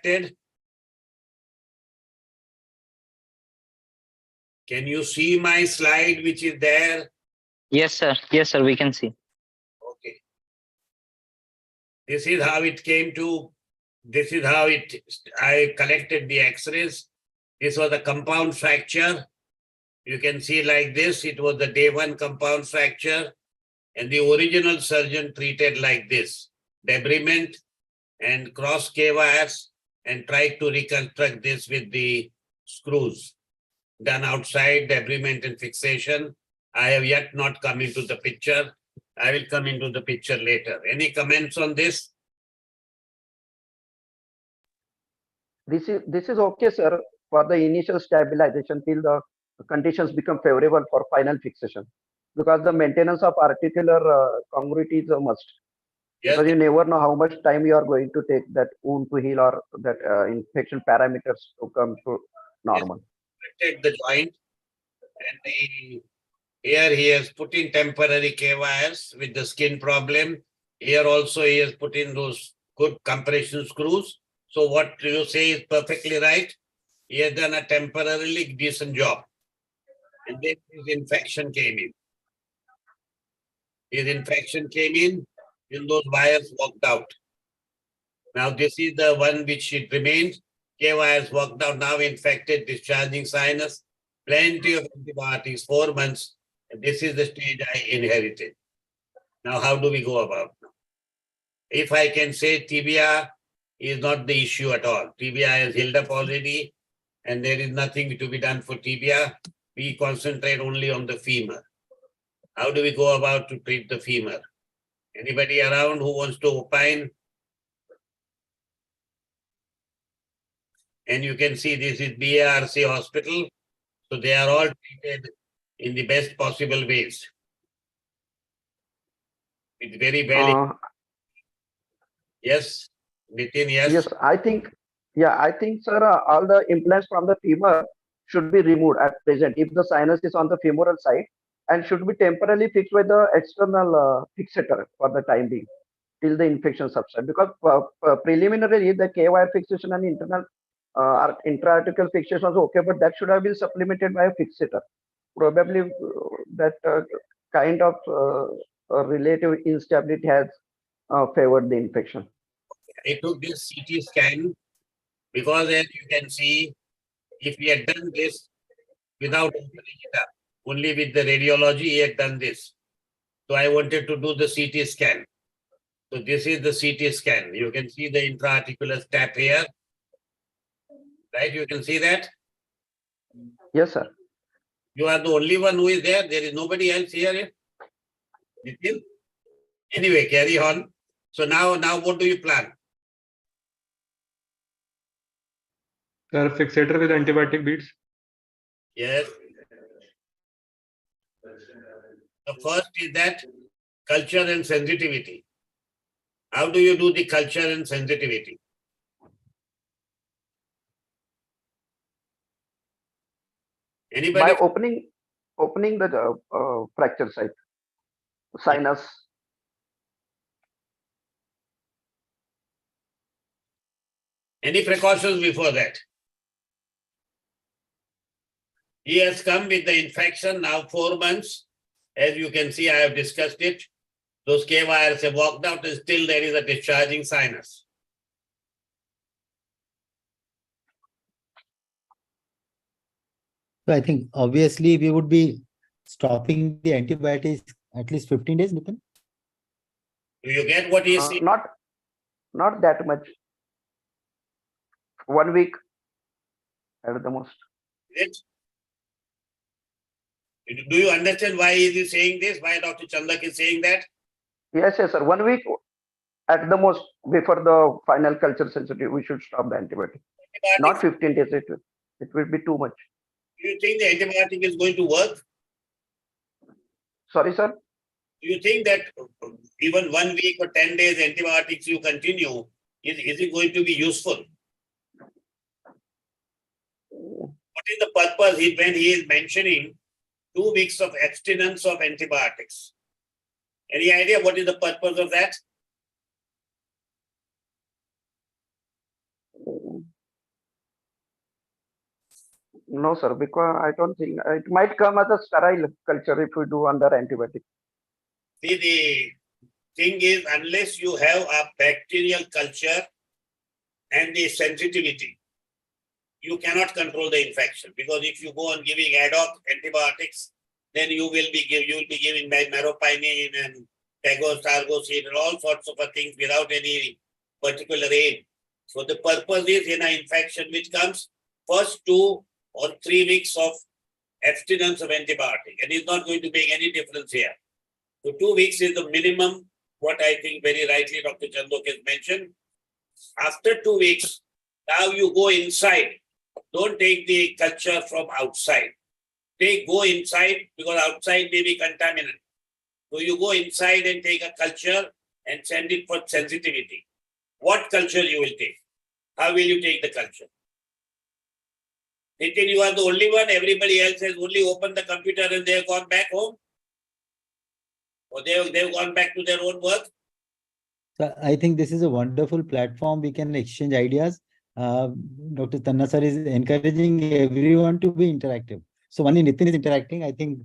distracted? Can you see my slide which is there? Yes, sir. Yes, sir. We can see. Okay. This is how it came to, this is how I collected the x-rays. This was a compound fracture. You can see like this, it was the day 1 compound fracture. And the original surgeon treated like this, debridement and cross K-wires, and tried to reconstruct this with the screws. Done outside, debridement and fixation. I have yet not come into the picture. I will come into the picture later. Any comments on this? This is okay, sir, for the initial stabilization till the conditions become favorable for final fixation. Because the maintenance of articular congruity is a must. Yes. Because you never know how much time you are going to take that wound to heal or that infection parameters to come to normal. Yes. The joint, and here he has put in temporary K-wires with the skin problem. Here also he has put in those good compression screws. So what you say is perfectly right. He has done a temporarily decent job. And then his infection came in. His infection came in, and those wires walked out. Now this is the one which it remains. K-wires walked out, now infected, discharging sinus, plenty of antibiotics, 4 months. And this is the stage I inherited. Now how do we go about now? If I can say tibia is not the issue at all. Tibia has healed up already, and there is nothing to be done for tibia. We concentrate only on the femur. How do we go about to treat the femur? Anybody around who wants to opine? And you can see this is BARC hospital. So they are all treated in the best possible ways. It's very well. Yes, Nitin, yes. Yes, I think, sir, all the implants from the femur should be removed at present if the sinus is on the femoral side, and should be temporarily fixed with the external fixator for the time being till the infection subsides. Because preliminarily the K-wire fixation and internal intra-articular fixation was okay, but that should have been supplemented by a fixator. Probably that kind of relative instability has favored the infection. I took this CT scan because as you can see, if we had done this without opening it up, only with the radiology, he had done this. So I wanted to do the CT scan. So this is the CT scan. You can see the intra-articular stap here. Right? You can see that? Yes, sir. You are the only one who is there. There is nobody else here. Nitin? Anyway, carry on. So now what do you plan? Sir, fixator with antibiotic beads. Yes. The first is that culture and sensitivity. How do you do the culture and sensitivity? Anybody? By opening the fracture site, sinus. Any precautions before that? He has come with the infection now 4 months. As you can see, I have discussed it. Those K-wires have walked out and still there is a discharging sinus. So I think obviously we would be stopping the antibiotics at least 15 days, Nitin. Do you get what he is saying? Not that much. 1 week at the most. Do you understand why he is saying this? Why Dr. Chandak is saying that? Yes, sir. 1 week at the most before the final culture sensitivity, we should stop the antibiotic. Not 15 days. It will be too much. Do you think the antibiotic is going to work? Sorry, sir. Do you think that even 1 week or 10 days antibiotics you continue, is it going to be useful? What is the purpose when he is mentioning 2 weeks of abstinence of antibiotics? Any idea what is the purpose of that? No, sir, because I don't think it might come as a sterile culture if we do under antibiotic. See, the thing is, unless you have a bacterial culture and the sensitivity, you cannot control the infection, because if you go on giving ad hoc antibiotics, then you will be giving meropenem and tegosargocin and all sorts of things without any particular aim. So the purpose is in an infection which comes first 2 or 3 weeks of abstinence of antibiotic, and it's not going to make any difference here. So 2 weeks is the minimum, what I think very rightly Dr. Chandok has mentioned. After 2 weeks, now you go inside. Don't take the culture from outside. Go inside, because outside may be contaminant. So you go inside and take a culture and send it for sensitivity. What culture you will take? How will you take the culture? Nitin, you are the only one. Everybody else has only opened the computer and they have gone back home. Or they've gone back to their own work. So I think this is a wonderful platform. We can exchange ideas. Dr. Tanna sir is encouraging everyone to be interactive. So only Nitin is interacting. I think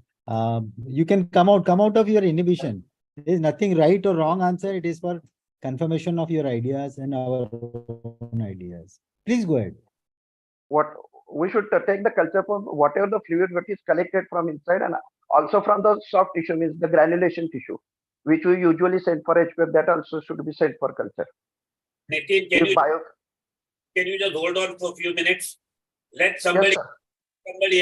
you can come out of your inhibition. There is nothing right or wrong answer. It is for confirmation of your ideas and our own ideas. Please go ahead. What we should take the culture from whatever the fluid that is collected from inside, and also from the soft tissue, means the granulation tissue, which we usually send for HPF, that also should be sent for culture. Nitin, can you just hold on for a few minutes? Let somebody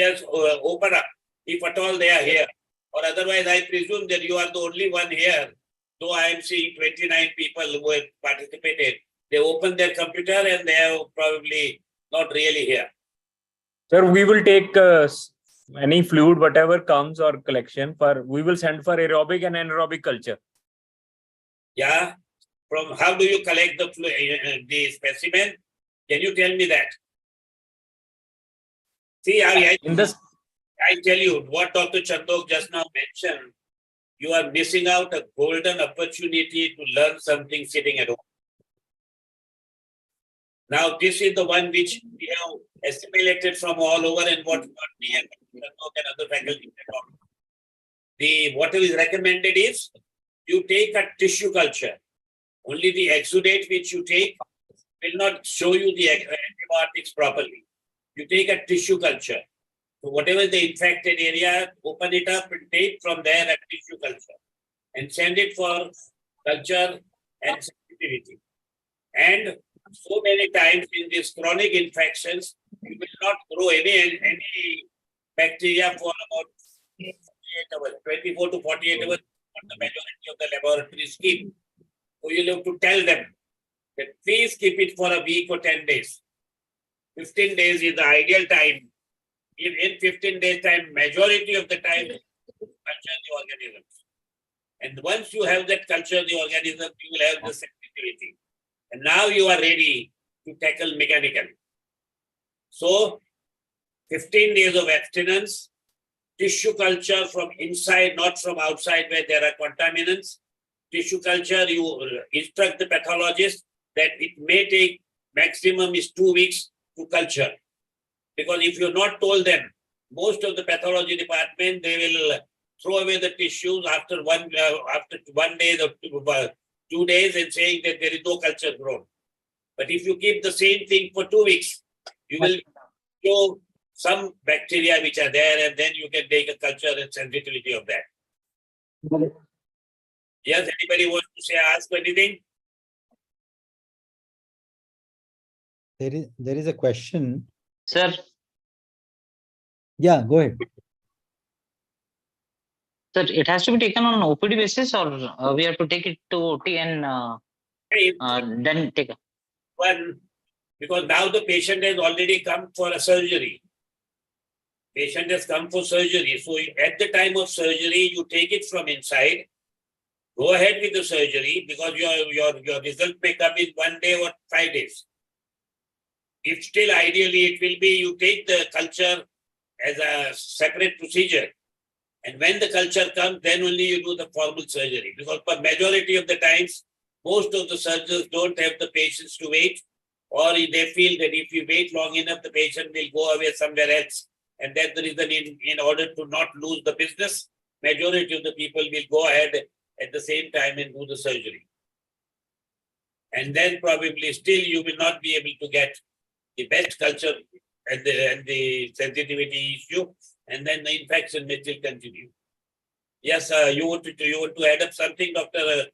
else open up, if at all they are here. Or otherwise, I presume that you are the only one here. Though I am seeing 29 people who have participated. They opened their computer and they are probably not really here. Sir, we will take any fluid, whatever comes or collection, we will send for aerobic and anaerobic culture. Yeah. From how do you collect the specimen? Can you tell me that? See, I tell you what Dr. Chandok just now mentioned. You are missing out a golden opportunity to learn something sitting at home. Now, this is the one which we have assimilated from all over, and what we and other faculty have. What is recommended is you take a tissue culture. Only the exudate which you take will not show you the antibiotics properly. You take a tissue culture. So whatever the infected area, open it up and take from there a tissue culture and send it for culture and sensitivity. And so many times in these chronic infections, you will not grow any bacteria for about 48 hours, 24 to 48 hours, what the majority of the laboratories keep. So you'll have to tell them that please keep it for a week or 10 days. 15 days is the ideal time. In 15 days time, majority of the time, culture the organisms. And once you have that culture the organism, you will have the sensitivity. And now you are ready to tackle mechanical. So 15 days of abstinence, tissue culture from inside, not from outside where there are contaminants. Tissue culture, you instruct the pathologist that it may take maximum is 2 weeks to culture. Because if you're not told them, most of the pathology department, they will throw away the tissues after one day or 2 days and saying that there is no culture grown. But if you keep the same thing for 2 weeks, you will show some bacteria which are there, and then you can take a culture and sensitivity of that. Yes, anybody wants to ask anything? There is a question. Sir, Yeah, go ahead. sir, it has to be taken on OPD basis, or we have to take it to OT and then take it? One, because now the patient has already come for a surgery. Patient has come for surgery. So at the time of surgery, you take it from inside. Go ahead with the surgery, because your result may come in 1 day or 5 days. If still ideally it will be you take the culture as a separate procedure. And when the culture comes, then only you do the formal surgery. Because for majority of the times, most of the surgeons don't have the patients to wait, or they feel that if you wait long enough, the patient will go away somewhere else And that's the reason in order to not lose the business, majority of the people will go ahead at the same time and do the surgery. And then probably still you will not be able to get the best culture and the sensitivity issue, and then the infection may still continue. Yes, you want to add up something, Doctor?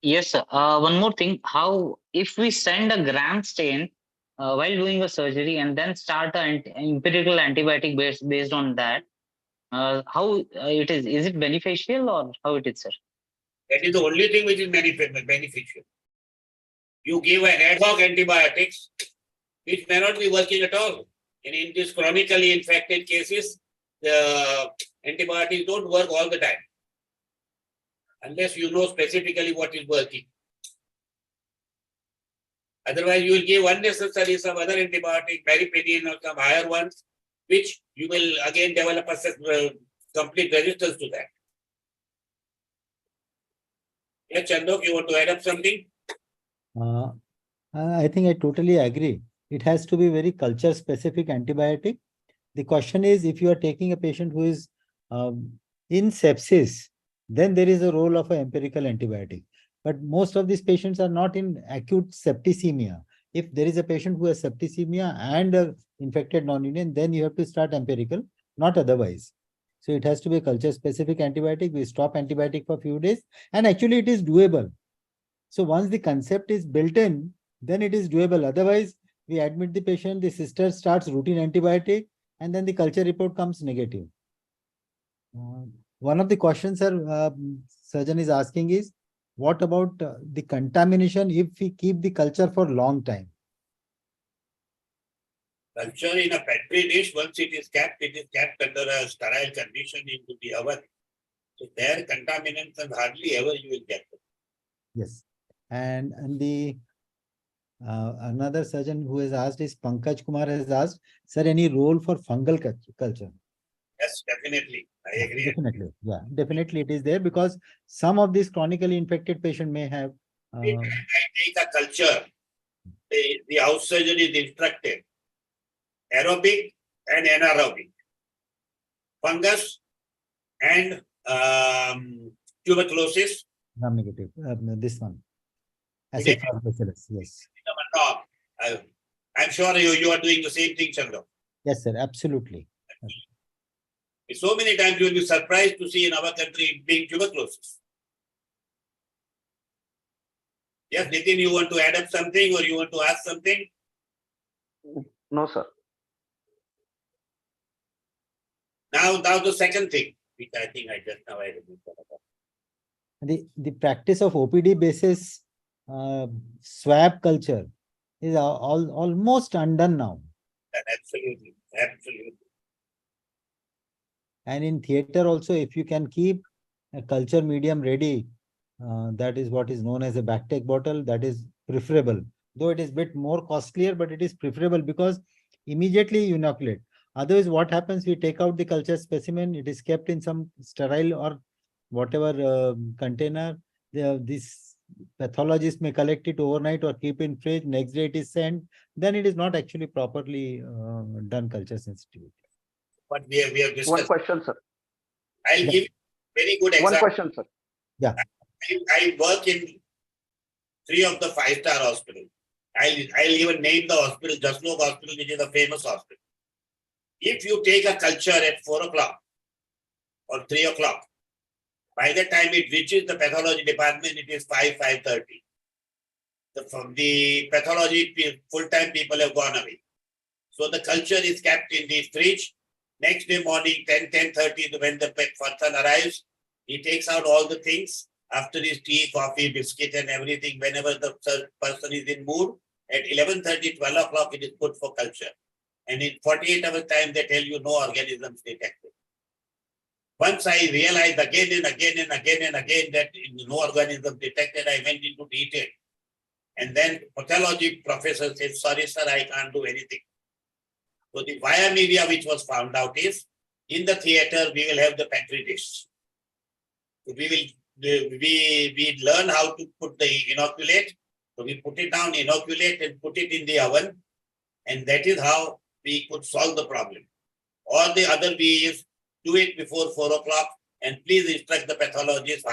Yes, sir. One more thing. How if we send a gram stain while doing a surgery and then start an empirical antibiotic based on that, how it is? Is it beneficial or how it is, sir? That is the only thing which is beneficial. You give an ad hoc antibiotics, which may not be working at all. And in these chronically infected cases, the antibiotics don't work all the time, unless you know specifically what is working. Otherwise, you will give unnecessary some other antibiotic, meropenem or some higher ones, which you will again develop a complete resistance to that. Yes, Chandok, you want to add up something? I think I totally agree. It has to be very culture specific antibiotic. The question is, if you are taking a patient who is in sepsis, then there is a role of an empirical antibiotic. But most of these patients are not in acute septicemia. If there is a patient who has septicemia and infected non-union, then you have to start empirical, not otherwise. So it has to be a culture specific antibiotic. We stop antibiotic for a few days, and actually it is doable. So once the concept is built in, then it is doable. Otherwise, we admit the patient, the sister starts routine antibiotic, and then the culture report comes negative. One of the questions, sir, surgeon is asking is, what about the contamination if we keep the culture for long time? Culture in a petri dish, once it is kept under a sterile condition into the oven. So there contaminants and hardly ever you will get them. Yes. And the another surgeon who has asked is Pankaj Kumar has asked, sir, any role for fungal culture? Yes, definitely. I agree. Definitely. Yeah, definitely it is there, because some of these chronically infected patient may have. I take a culture. The house surgeon is instructed. Aerobic and anaerobic. Fungus and tuberculosis. Negative. This one. Today, Acid bacillus. Yes. I'm sure you are doing the same thing, Chandra. Yes, sir. Absolutely. So many times you will be surprised to see in our country being tuberculosis. Yes, Nitin, you want to add up something or you want to ask something? No, sir. Now the second thing, which I think I remember about. The practice of OPD basis swab culture is almost undone now. Absolutely, absolutely. And in theater also, if you can keep a culture medium ready, that is what is known as a backtake bottle, that is preferable. Though it is a bit more costlier, but it is preferable because immediately you inoculate. Otherwise, what happens, we take out the culture specimen, it is kept in some sterile or whatever container. This pathologist may collect it overnight or keep in fridge, next day it is sent, then it is not actually properly done culture sensitivity. But we have discussed. One question, sir. I'll give very good example. One question, sir. Yeah. I work in 3 of the 5-star hospitals. I'll even name the hospital, Jasloke Hospital, which is a famous hospital. If you take a culture at 4 o'clock or 3 o'clock, by the time it reaches the pathology department, it is 5:30. The pathology full-time people have gone away. So the culture is kept in the fridge. Next day morning, 10:30, when the person arrives, he takes out all the things after his tea, coffee, biscuit, and everything. Whenever the person is in mood, at 11:30, 12 o'clock, it is put for culture. And in 48 hours time, they tell you no organisms detected. Once I realized again and again that no organism detected, I went into detail. And then pathology professor said, sorry, sir, I can't do anything. So the via media which was found out is, in the theater, we will have the petri dish. We learn how to put the inoculate. So we put it down, inoculate, and put it in the oven. And that is how we could solve the problem. Or the other way is do it before 4 o'clock and please instruct the pathologist,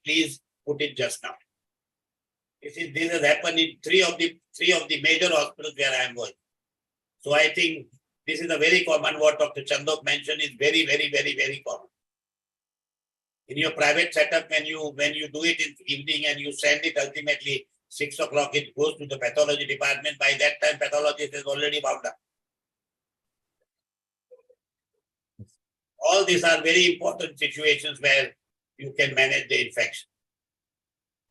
please put it just now. This has happened in three of the major hospitals where I am working. So I think this is a very common, what Dr. Chandok mentioned is very, very, very, very common. In your private setup, when you do it in the evening and you send it ultimately 6 o'clock, it goes to the pathology department. By that time, pathologist is already wound up. All these are very important situations where you can manage the infection.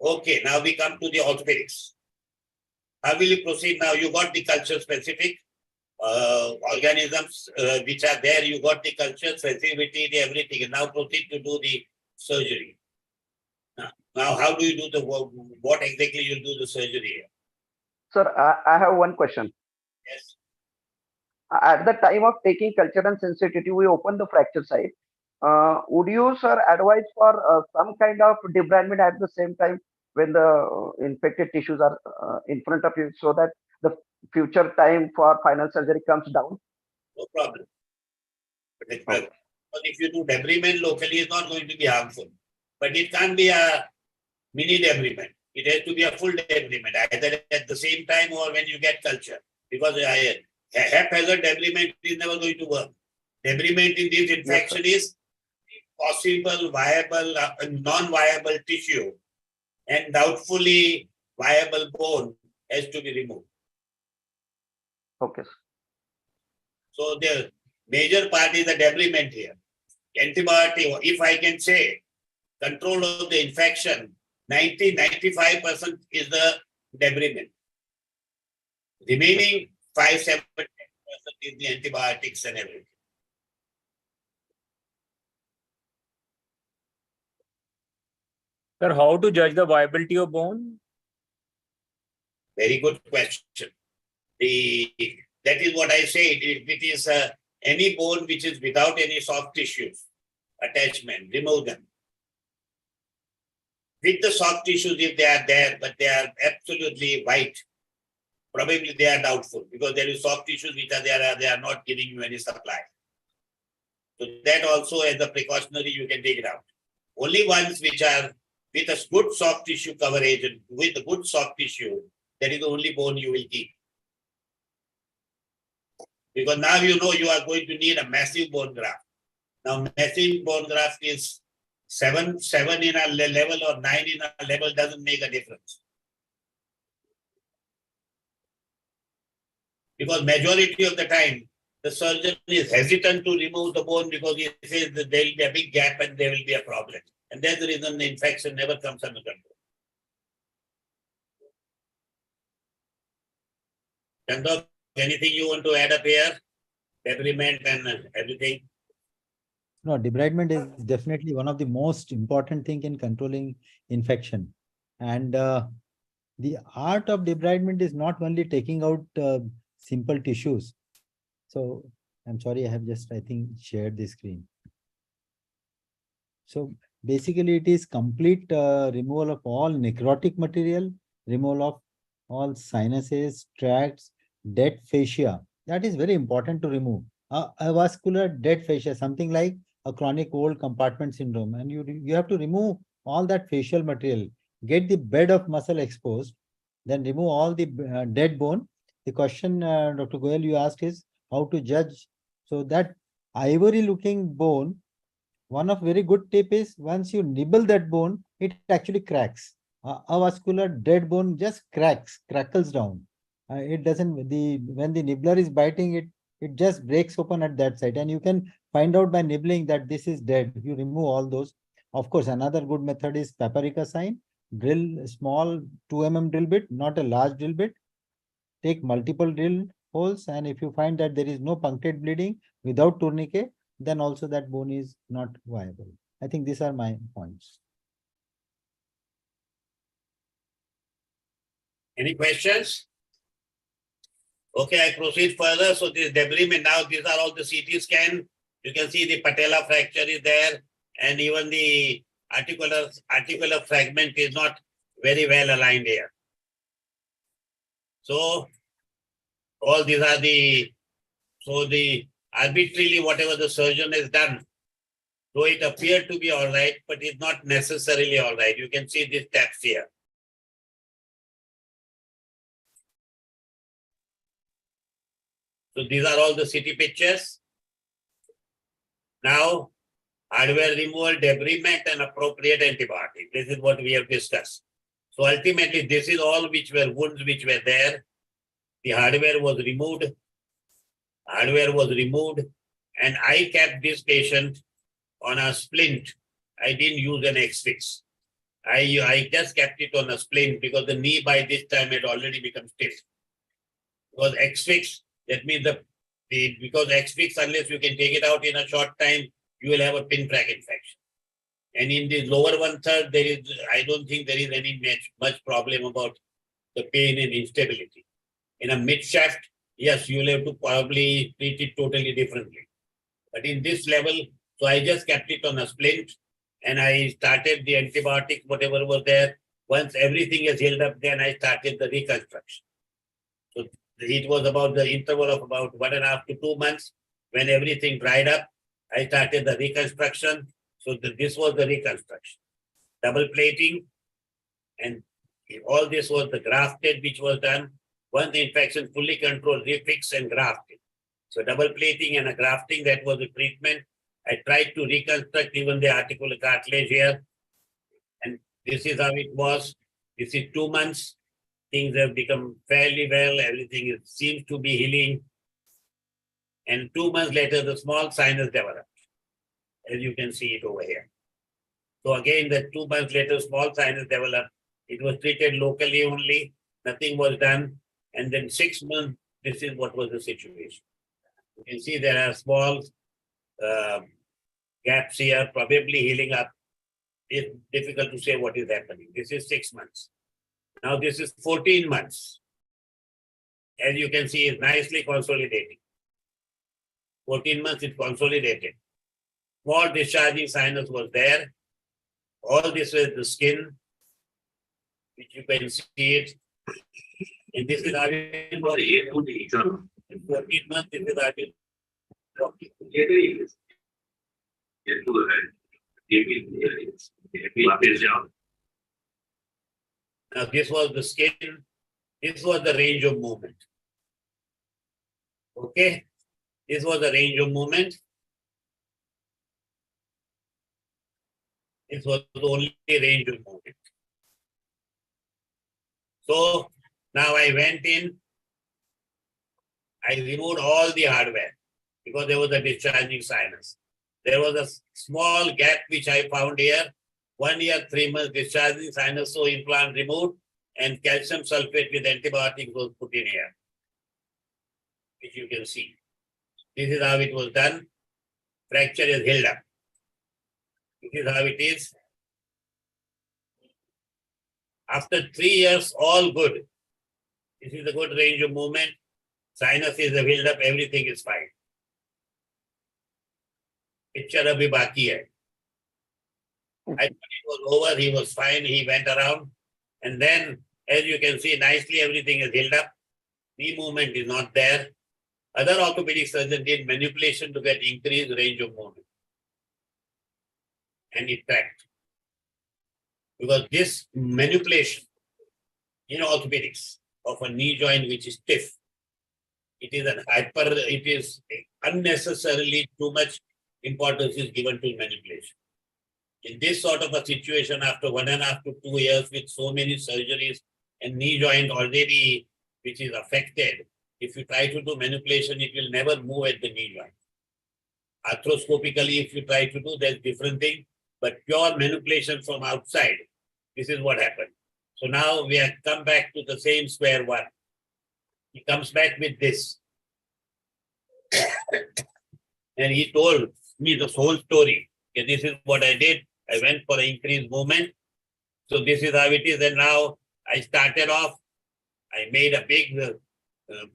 Okay, now we come to the orthopedics. How will you proceed now? You got the culture specific organisms which are there. You got the culture, sensitivity, everything. And now proceed to do the surgery. Now, how do you do the work? What exactly you do the surgery here? Sir, I have one question. Yes. At the time of taking culture and sensitivity, we open the fracture site. Would you, sir, advise for some kind of debridement at the same time when the infected tissues are in front of you, so that the future time for final surgery comes down? No problem. But if you do debridement locally, it's not going to be harmful. But it can't be a mini debridement. It has to be a full debridement, either at the same time or when you get culture. Because haphazard debridement is never going to work. Debridement in this infection is possible viable, non-viable tissue and doubtfully viable bone has to be removed. Okay. So the major part is the debridement here. Antibiotic, if I can say, control of the infection, 90-95% is the debridement. Remaining 5-7% is the antibiotics and everything. Sir, how to judge the viability of bone? Very good question. That is what I said. If it is any bone which is without any soft tissues attachment, remove them. With the soft tissues, if they are there, but they are absolutely white, probably they are doubtful because there is soft tissues which are there, they are not giving you any supply. So that also as a precautionary, you can take it out. Only ones which are with a good soft tissue coverage and with a good soft tissue, that is the only bone you will keep. Because now you know you are going to need a massive bone graft. Now massive bone graft is 7 in a level or 9 in a level doesn't make a difference. Because majority of the time, the surgeon is hesitant to remove the bone because he says that there will be a big gap and there will be a problem. And that's the reason the infection never comes under control. Chandok, anything you want to add up here? Debridement and everything? No, debridement is definitely one of the most important thing in controlling infection. And the art of debridement is not only taking out simple tissues. So I'm sorry, I have just, I think, shared the screen. So basically it is complete removal of all necrotic material, removal of all sinuses, tracts, dead fascia. That is very important to remove. Avascular dead fascia, something like a chronic old compartment syndrome. And you have to remove all that facial material, get the bed of muscle exposed, then remove all the dead bone. The question, Dr. Goyal, you asked is how to judge. So that ivory looking bone, one of very good tip is once you nibble that bone, it actually cracks. Avascular dead bone just crackles down. It doesn't, when the nibbler is biting it, it just breaks open at that site. And you can find out by nibbling that this is dead. You remove all those. Of course, another good method is paprika sign. Drill small 2 mm drill bit, not a large drill bit. Take multiple drill holes. And if you find that there is no punctate bleeding without tourniquet, then also that bone is not viable. I think these are my points. Any questions? Okay, I proceed further. So this debridement, now these are all the CT scan. You can see the patella fracture is there, and even the articular fragment is not very well aligned here. So all these are the So the arbitrarily whatever the surgeon has done, though it appeared to be all right, but it's not necessarily all right. You can see these taps here. So these are all the CT pictures. Now, hardware removal, debridement, and appropriate antibiotic. This is what we have discussed. So ultimately, this is all which were wounds which were there. The hardware was removed. Hardware was removed, and I kept this patient on a splint. I didn't use an X-fix. I just kept it on a splint because the knee by this time had already become stiff. Because X-fix, that means because X-fix, unless you can take it out in a short time, you will have a pinprick infection. And in the lower 1/3, I don't think there is any much problem about the pain and instability. In a mid shaft, yes, you will have to probably treat it totally differently. But in this level, so I just kept it on a splint and I started the antibiotic, whatever was there. Once everything is healed up, then I started the reconstruction. So it was about the interval of about 1.5 to 2 months. When everything dried up, I started the reconstruction. So this was the reconstruction. Double plating, and all this was the grafted which was done. Once the infection fully controlled, refix and grafted. So double plating and a grafting, that was the treatment. I tried to reconstruct even the articular cartilage here. And this is how it was. This is 2 months. Things have become fairly well. Everything seems to be healing. And 2 months later, the small sinus developed, as you can see it over here. So again, the 2 months later, small sinus developed. It was treated locally only. Nothing was done. And then 6 months, this is what was the situation. You can see there are small gaps here, probably healing up. It's difficult to say what is happening. This is 6 months. Now this is 14 months. As you can see, it's nicely consolidating. 14 months, it's consolidated. Small discharging sinus was there. All this was the skin, which you can see it. And this is how it was. In 14 months, this is how it Now this was the skin. This was the range of movement. Okay. This was the range of movement. This was the only range of movement. So now I went in. I removed all the hardware because there was a discharging sinus. There was a small gap which I found here. 1 year, 3 months discharging sinus, so implant removed, and calcium sulfate with antibiotics was put in here, which you can see. This is how it was done. Fracture is held up. This is how it is. After 3 years, all good. This is a good range of movement. Sinus is held up, everything is fine. Picture abhi baki hai. I thought it was over, he was fine, he went around. And then, as you can see, nicely everything is held up. Knee movement is not there. Other orthopedic surgeons did manipulation to get increased range of movement. And it tracked. Because this manipulation in orthopedics of a knee joint which is stiff, it is unnecessarily too much importance is given to manipulation. In this sort of a situation, after 1.5 to 2 years with so many surgeries and knee joint already which is affected, if you try to do manipulation, it will never move at the knee joint. Arthroscopically, if you try to do, there's different thing, but pure manipulation from outside, this is what happened. So now we have come back to the same square one. He comes back with this. And he told me the whole story. Okay, this is what I did. I went for increased movement. So this is how it is. And now I started off. I made a big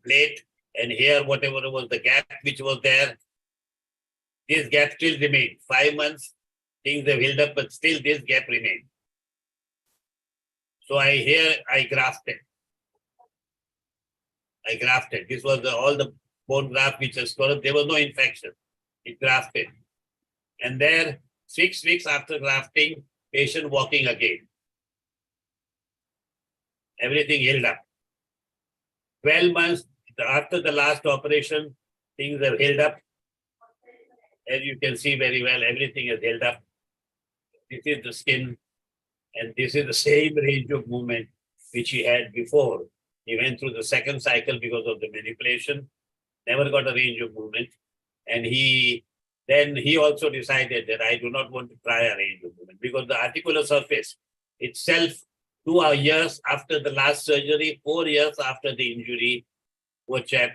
plate. And here, whatever was the gap which was there, this gap still remained. 5 months, things have healed up, but still this gap remained. So I grafted. This was all the bone graft which has grown. There was no infection. It grafted. And then 6 weeks after grafting, patient walking again. Everything held up. 12 months after the last operation, things have held up. As you can see very well, everything is held up. This is the skin, and this is the same range of movement which he had before. He went through the second cycle because of the manipulation, never got a range of movement. And he also decided that I do not want to try a range of movement because the articular surface itself, 2 years after the last surgery, 4 years after the injury, poor chap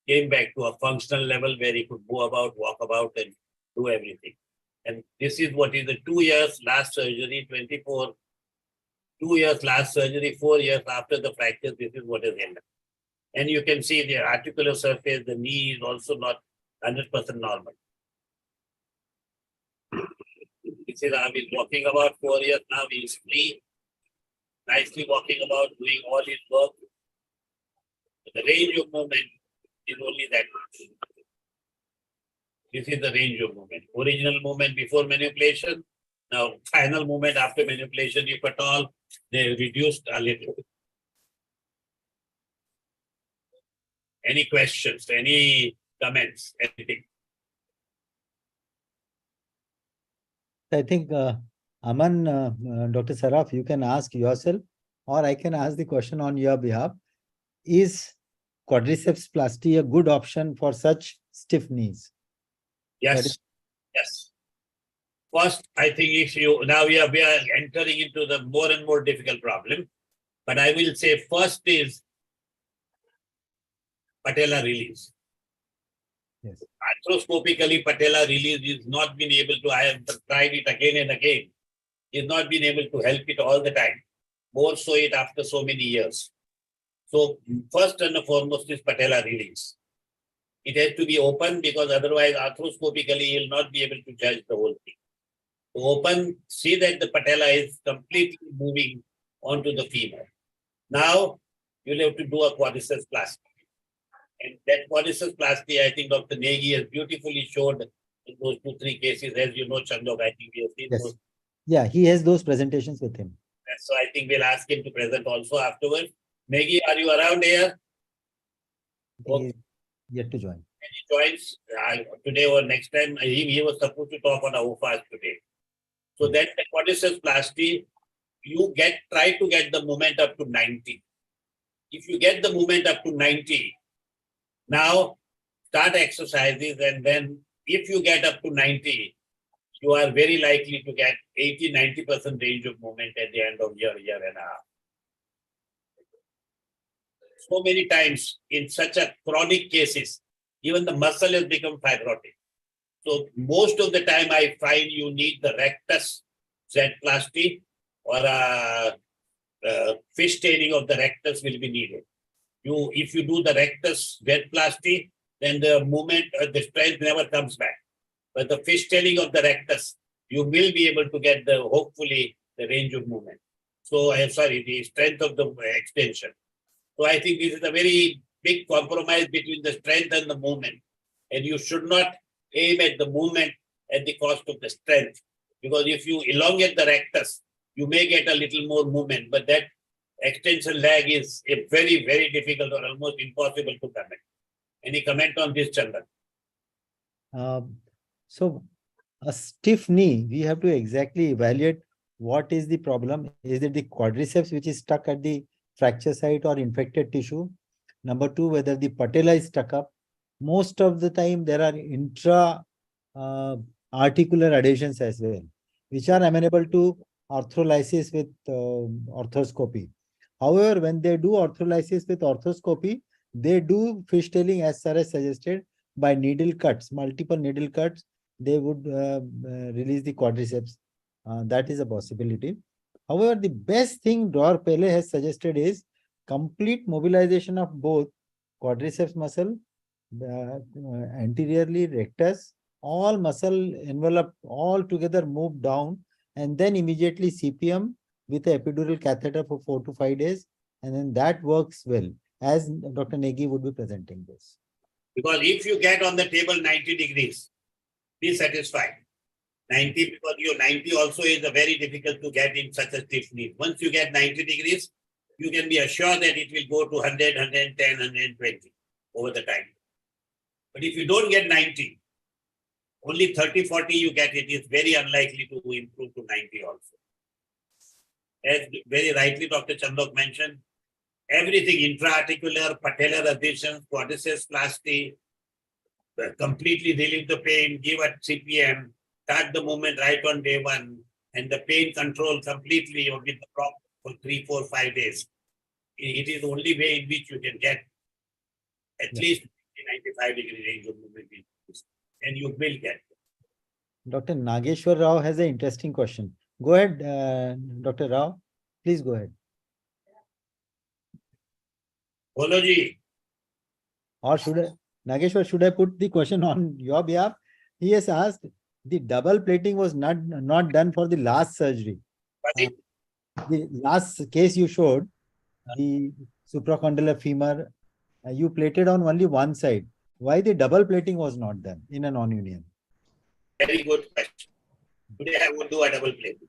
came back to a functional level where he could go about, walk about, and do everything. And this is what is the 2 years last surgery, 24, 2 years last surgery, 4 years after the fracture, this is what is held up. And you can see the articular surface, the knee is also not 100% normal. This is how he's walking about 4 years now, he is free, nicely walking about, doing all his work. The range of movement is only that much. This is the range of movement. Original movement before manipulation. Now, final movement after manipulation, if at all, they reduced a little. Any questions, any comments, anything? I think, Aman, Dr. Saraf, you can ask yourself, or I can ask the question on your behalf. Is quadriceps plasty a good option for such stiff knees? Yes. Yes. First, I think if you, now we are entering into the more and more difficult problem, but I will say first is patella release. Yes. Arthroscopically, patella release is not been able to, I have tried it again and again, is not been able to help it all the time. More so it after so many years. So first and foremost is patella release. It has to be open because otherwise arthroscopically you will not be able to judge the whole thing. To open, see that the patella is completely moving onto the femur. Now you'll have to do a quadriceps plasty. And that quadriceps plasty, I think Dr. Negi has beautifully showed in those 2-3 cases. As you know, Chandok, I think we have seen Yes. those. Yeah, he has those presentations with him. So I think we'll ask him to present also afterwards. Negi, are you around here? He is yet to join. And he joins today or next time. He was supposed to talk on a OFAS today. So that the quadriceps plasty, you try to get the movement up to 90. If you get the movement up to 90, now start exercises, and then if you get up to 90, you are very likely to get 80-90% range of movement at the end of year and a half. So many times in such a chronic cases, even the muscle has become fibrotic. So most of the time I find you need the rectus Z-plasty or a fish staining of the rectus will be needed. If you do the rectus Z-plasty, then the movement, the strength never comes back. But the fish staining of the rectus, you will be able to get hopefully the range of movement. So I'm sorry, the strength of the extension. So I think this is a very big compromise between the strength and the movement. And you should not aim at the movement at the cost of the strength. Because if you elongate the rectus, you may get a little more movement, but that extension lag is a very, very difficult or almost impossible to comment. Any comment on this, Chandan? So a stiff knee, we have to exactly evaluate what is the problem. Is it the quadriceps which is stuck at the fracture site or infected tissue? Number 2, whether the patella is stuck up. Most of the time there are intra articular adhesions as well, which are amenable to ortholysis with orthoscopy. However, when they do ortholysis with orthoscopy, they do fishtailing as Sir has suggested by needle cuts, multiple needle cuts, they would release the quadriceps. That is a possibility. However, the best thing Dr. Pele has suggested is complete mobilization of both quadriceps muscle, anteriorly rectus, all muscle envelope all together move down, and then immediately CPM with an epidural catheter for 4 to 5 days, and then that works well, as Dr. Negi would be presenting this. Because if you get on the table 90 degrees, be satisfied. 90, because your 90 also is a very difficult to get in such a stiff knee. Once you get 90 degrees, you can be assured that it will go to 100, 110, 120 over the time. But if you don't get 90, only 30, 40 you get, it is very unlikely to improve to 90 also. As very rightly Dr. Chandok mentioned, everything intra-articular, patellar adhesions, quadriceps plasty, completely relieve the pain, give a CPM, start the movement right on day one, and the pain control completely with the prop for 3, 4, 5 days. It is the only way in which you can get at least 95-degree range of movement, and you will get. Dr. Nageshwar Rao has an interesting question. Go ahead, Dr. Rao. Please go ahead. Boloji, Or should I, Nageshwar, should I put the question on your behalf? He has asked, the double plating was not done for the last surgery. The last case you showed, the supracondylar femur, you plated on only one side. Why the double plating was not done in a non-union? very good question. Today I would do a double plating.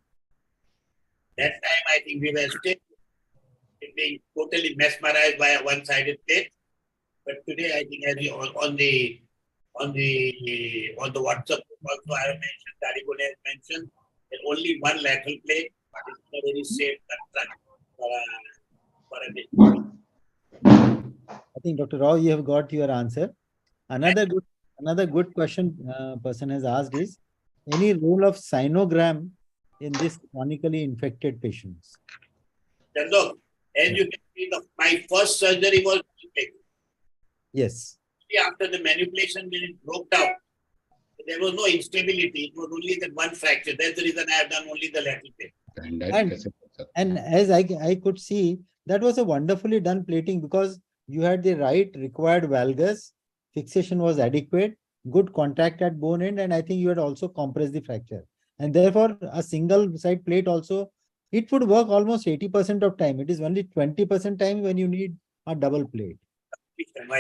That time I think we were still being totally mesmerized by a one-sided plate. But today I think as you on the WhatsApp also I have mentioned, Darigone has mentioned that only one lateral plate, but it's a very safe construct for a I think Dr. Rao, you have got your answer. Another good question person has asked is, any role of sinogram in this chronically infected patients? Chandok, as you can see, my first surgery was Yes. after the manipulation when it broke down. There was no instability. It was only that one fracture. That's the reason I have done only the lateral plate. And as I could see, that was a wonderfully done plating because you had the right required valgus, fixation was adequate, good contact at bone end, and I think you had also compressed the fracture. And therefore, a single side plate also, it would work almost 80% of time. It is only 20% time when you need a double plate.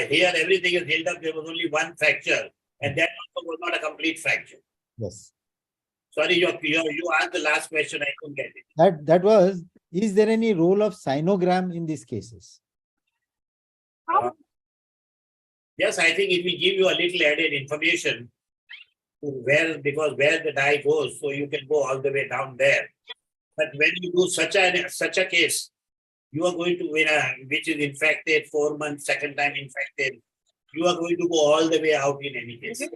Here, everything is held up. There was only one fracture, and that also was not a complete fracture. Yes. Sorry, you asked the last question. I couldn't get it. That was, is there any role of sinogram in these cases? Yes, I think it will give you a little added information to because where the dye goes, so you can go all the way down there. But when you do such a case, you are going to win which is infected 4 months, second time infected. You are going to go all the way out in any case. So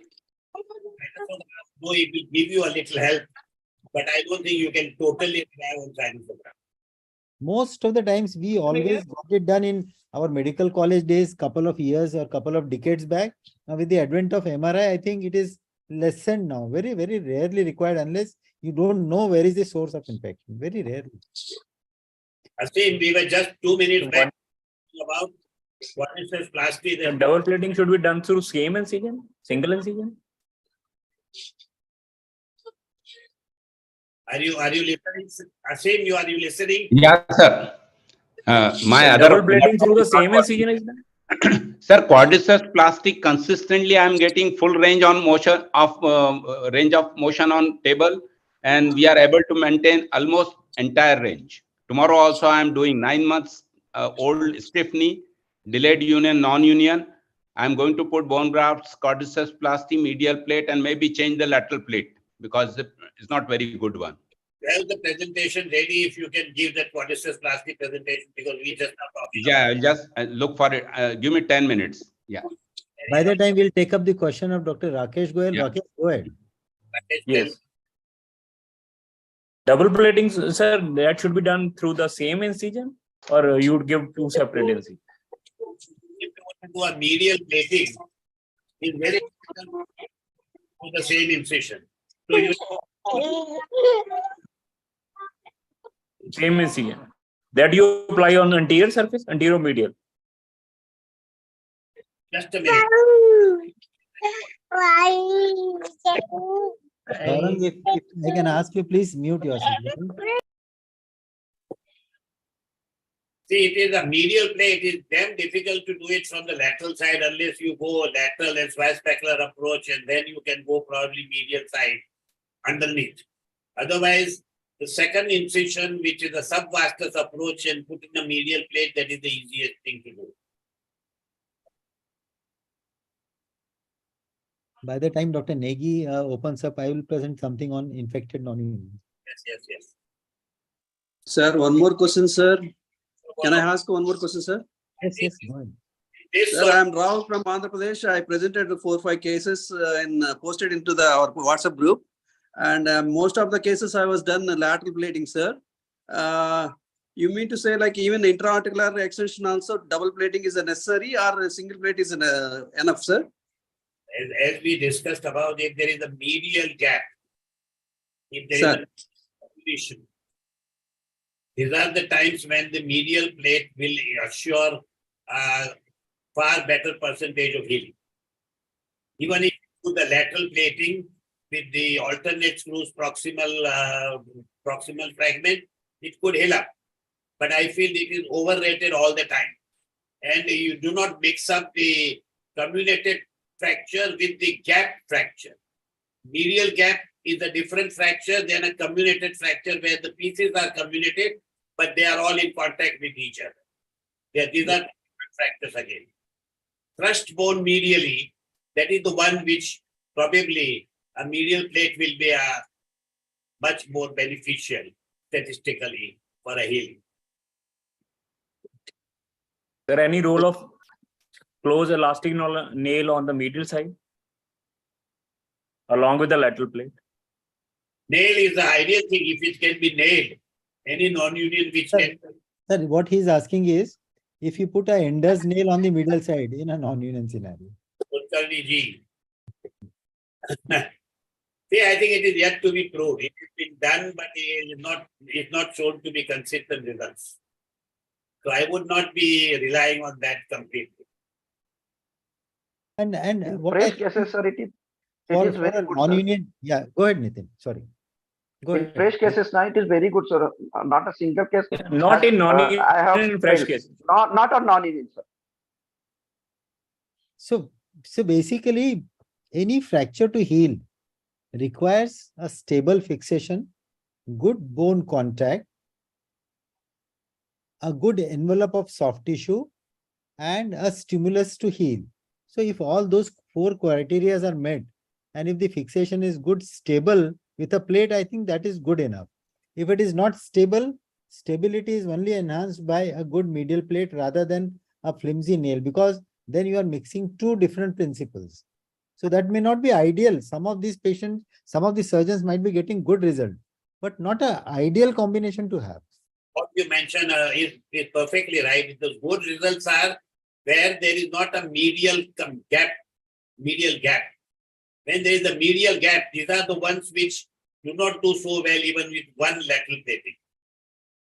it will give you a little help, but I don't think you can totally rely on sinogram. Most of the times we always got it done in our medical college days, couple of years or couple of decades back. Now with the advent of MRI, I think it is lessened now. Very, very rarely required unless you don't know where is the source of infection. Very rarely. Asim, we were just 2 minutes back about what is this plastic. The double plating should be done through same incision, single incision. Are you listening? Asim, are you listening? Yeah, sir. My So other double plating through the same incision is done. Sir, quadriceps plastic consistently I am getting full range on motion of motion on table, and we are able to maintain almost entire range. Tomorrow also I am doing 9 months old stiff knee, delayed union, non-union. I am going to put bone grafts, quadriceps plastic, medial plate, and maybe change the lateral plate because it's not very good one. Have the presentation ready if you can give that quadriceps plastic presentation because we just are talking. Yeah, I'll just look for it. Give me 10 minutes. Yeah. By the time we'll take up the question of Dr. Rakesh Goyal. Yeah. Rakesh, go ahead. Yes. Double plating, sir, that should be done through the same incision, or you would give two separate incisions? If you want to do a medial plating, it's very important to the same incision. So you Same incision. That you apply on anterior surface, anterior medial. just a minute. Gaurang, if I can ask you, please mute yourself. See, it is a medial plate. It is damn difficult to do it from the lateral side unless you go lateral and swasticular approach, and then you can go probably medial side underneath. Otherwise, the second incision, which is a subvascus approach and put in a medial plate, that is the easiest thing to do. By the time Dr. Negi opens up, I will present something on infected non-union. Yes. Sir, one more question, sir. Can I ask one more question, sir? Yes, go ahead. Sir, I am Rahul from Andhra Pradesh. I presented 4 or 5 cases and posted into our WhatsApp group. And most of the cases I was done lateral plating, sir. You mean to say like even intra-articular extension also double plating is necessary or a single plate is enough, sir? As we discussed about it, there is a medial gap. If there Sir. is a population, these are the times when the medial plate will assure far better percentage of healing. Even if you do the lateral plating with the alternate screws proximal fragment, it could heal up. But I feel it is overrated all the time. And you do not mix up the comminuted fracture with the gap fracture. Medial gap is a different fracture than a comminuted fracture where the pieces are comminuted, but they are all in contact with each other. These are different fractures again. Thrust bone medially, that is the one which probably a medial plate will be much more beneficial statistically for a healing. Is there any role of close elastic nail on the medial side along with the lateral plate? Nail is the ideal thing if it can be nailed. Any non-union which can. Sir, what he's asking is, if you put a ender's nail on the middle side in a non-union scenario. Kulkarni ji. See, I think it is yet to be proved. It has been done, but it is not shown to be consistent results. So I would not be relying on that completely. And In what fresh I cases, sir, it is for very a good, sir. non-union, yeah, go ahead, Nitin. Sorry. Go In ahead. fresh cases, now it is very good, sir. Not a single case. Not in non-union, I have in fresh failed. cases. Not on non-union, sir. So basically, any fracture to heal requires a stable fixation, good bone contact, a good envelope of soft tissue, and a stimulus to heal. So if all those 4 criteria are met, and if the fixation is good, stable with a plate, I think that is good enough. If it is not stable, stability is only enhanced by a good medial plate rather than a flimsy nail, because then you are mixing 2 different principles. So that may not be ideal. Some of these patients, some of the surgeons might be getting good result, but not an ideal combination to have. What you mentioned is perfectly right. The good results are where there is not a medial gap. When there is a medial gap, these are the ones which do not do so well even with one lateral plating.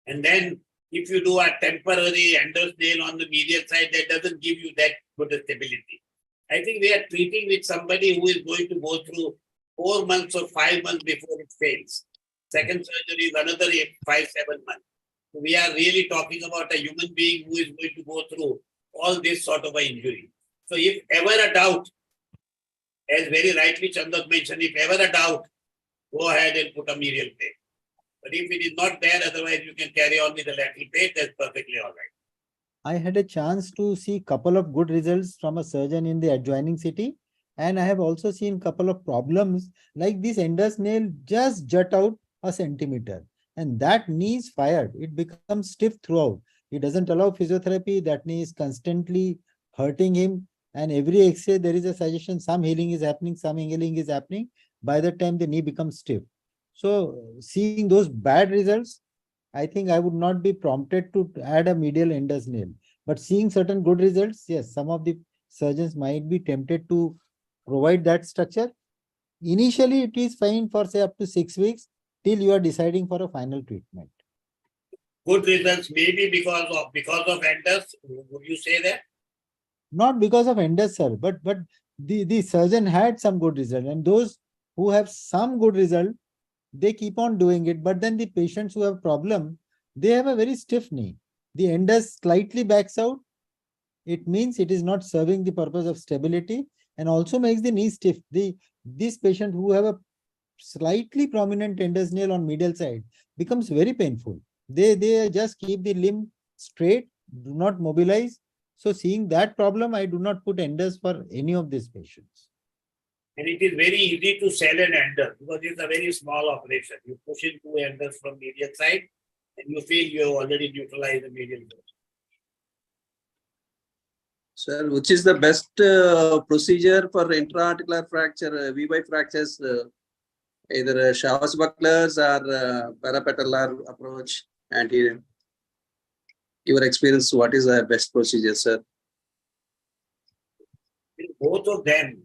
And then if you do a temporary ender's nail on the medial side, that doesn't give you that good stability. I think we are treating with somebody who is going to go through 4 months or 5 months before it fails. Second surgery is another 5-7 months. So we are really talking about a human being who is going to go through all this sort of an injury. So if ever a doubt, as very rightly Chandak mentioned, if ever a doubt, go ahead and put a medial plate. But if it is not there, otherwise you can carry on with the lateral plate, that's perfectly all right. I had a chance to see couple of good results from a surgeon in the adjoining city. And I have also seen couple of problems like this ender's nail just jut out a centimeter. And that knee is fired. It becomes stiff throughout. He doesn't allow physiotherapy. That knee is constantly hurting him. And every X-ray, there is a suggestion, some healing is happening, some healing is happening. By the time the knee becomes stiff. So seeing those bad results, I think I would not be prompted to add a medial ender's nail. But seeing certain good results, yes, some of the surgeons might be tempted to provide that structure. Initially, it is fine for say up to 6 weeks till you are deciding for a final treatment. Good results maybe because of enders, would you say that? Not because of enders, sir, but the surgeon had some good result, and those who have some good result, they keep on doing it. But then the patients who have problem, they have a very stiff knee. the endus slightly backs out, it means it is not serving the purpose of stability and also makes the knee stiff. This patient who have a slightly prominent endus nail on medial side becomes very painful. They just keep the limb straight, do not mobilize. So seeing that problem, I do not put endus for any of these patients. And it is very easy to sell an endus because it's a very small operation. You push in two endus from medial side and you feel you have already neutralized the medial force. Sir, which is the best procedure for intra-articular fracture, VY fractures, either Shaw's bucklers or parapatellar approach anterior? Your experience, what is the best procedure, sir? In both of them,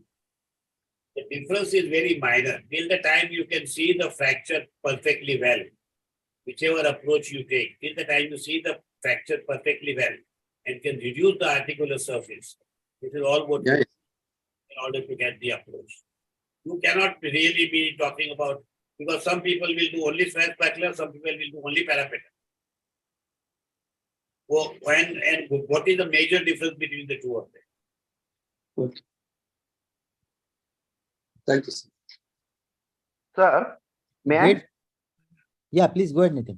the difference is very minor. Till the time you can see the fracture perfectly well, whichever approach you take, till the time you see the fracture perfectly well and can reduce the articular surface, this is all what you need in order to get the approach. You cannot really be talking about, because some people will do only Schwarzbachler, some people will do only parapetal. Well, and what is the major difference between the two of them? Okay. Thank you, sir. Sir, may I? Great. Yeah, please go ahead, Nitin.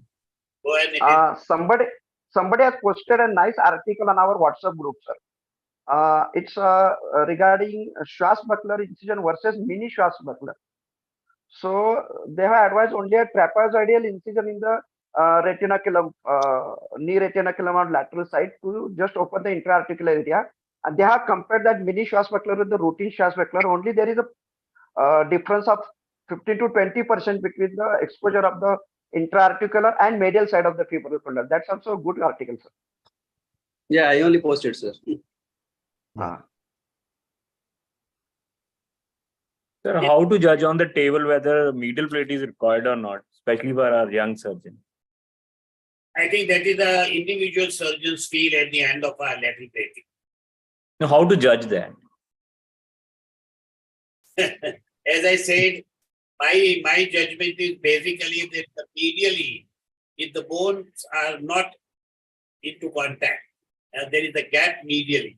Go ahead, Nitin. Somebody has posted a nice article on our WhatsApp group, sir. It's regarding Schwarzbachler incision versus mini Schwarzbachler. So they have advised only a trapezoidal incision in the retinaculum, knee retinaculum on lateral side to just open the intra-articular area. And they have compared that mini Schwarzbachler with the routine Schwarzbachler. Only there is a difference of 15 to 20% between the exposure of the intra-articular and medial side of the femoral condyle. That's also a good article, sir. Yeah, I only posted, sir. Sir, how to judge on the table whether medial plate is required or not, especially for our young surgeon? I think that is the individual surgeon's feel at the end of our lateral plating. Now, how to judge that? As I said, my judgment is basically that the medially, if the bones are not into contact, and there is a gap medially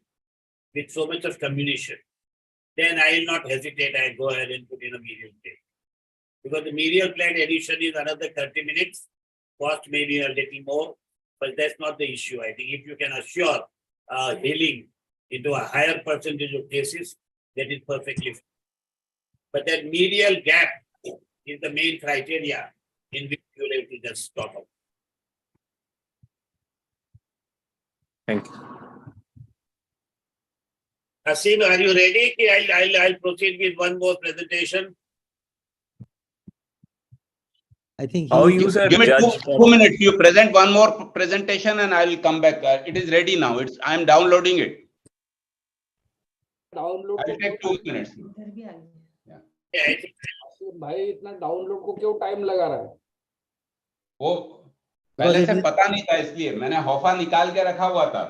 with so much of comminution, then I will not hesitate. I go ahead and put in a medial plate. Because the medial plate addition is another 30 minutes, cost maybe a little more, but that's not the issue. I think if you can assure healing into a higher percentage of cases, that is perfectly fine. But that medial gap is the main criteria in which you have to just stop out. Thank you. Asim, are you ready? I'll proceed with one more presentation. I think How you, sir, Give me judge? 2 minutes. You present one more presentation and I will come back. It is ready now. I am downloading it. I will take 2 minutes. Yeah, I think भाई इतना download को क्यों time लगा रहा है? वो पहले से पता नहीं था इसलिए मैंने हौफा निकाल के रखा हुआ था.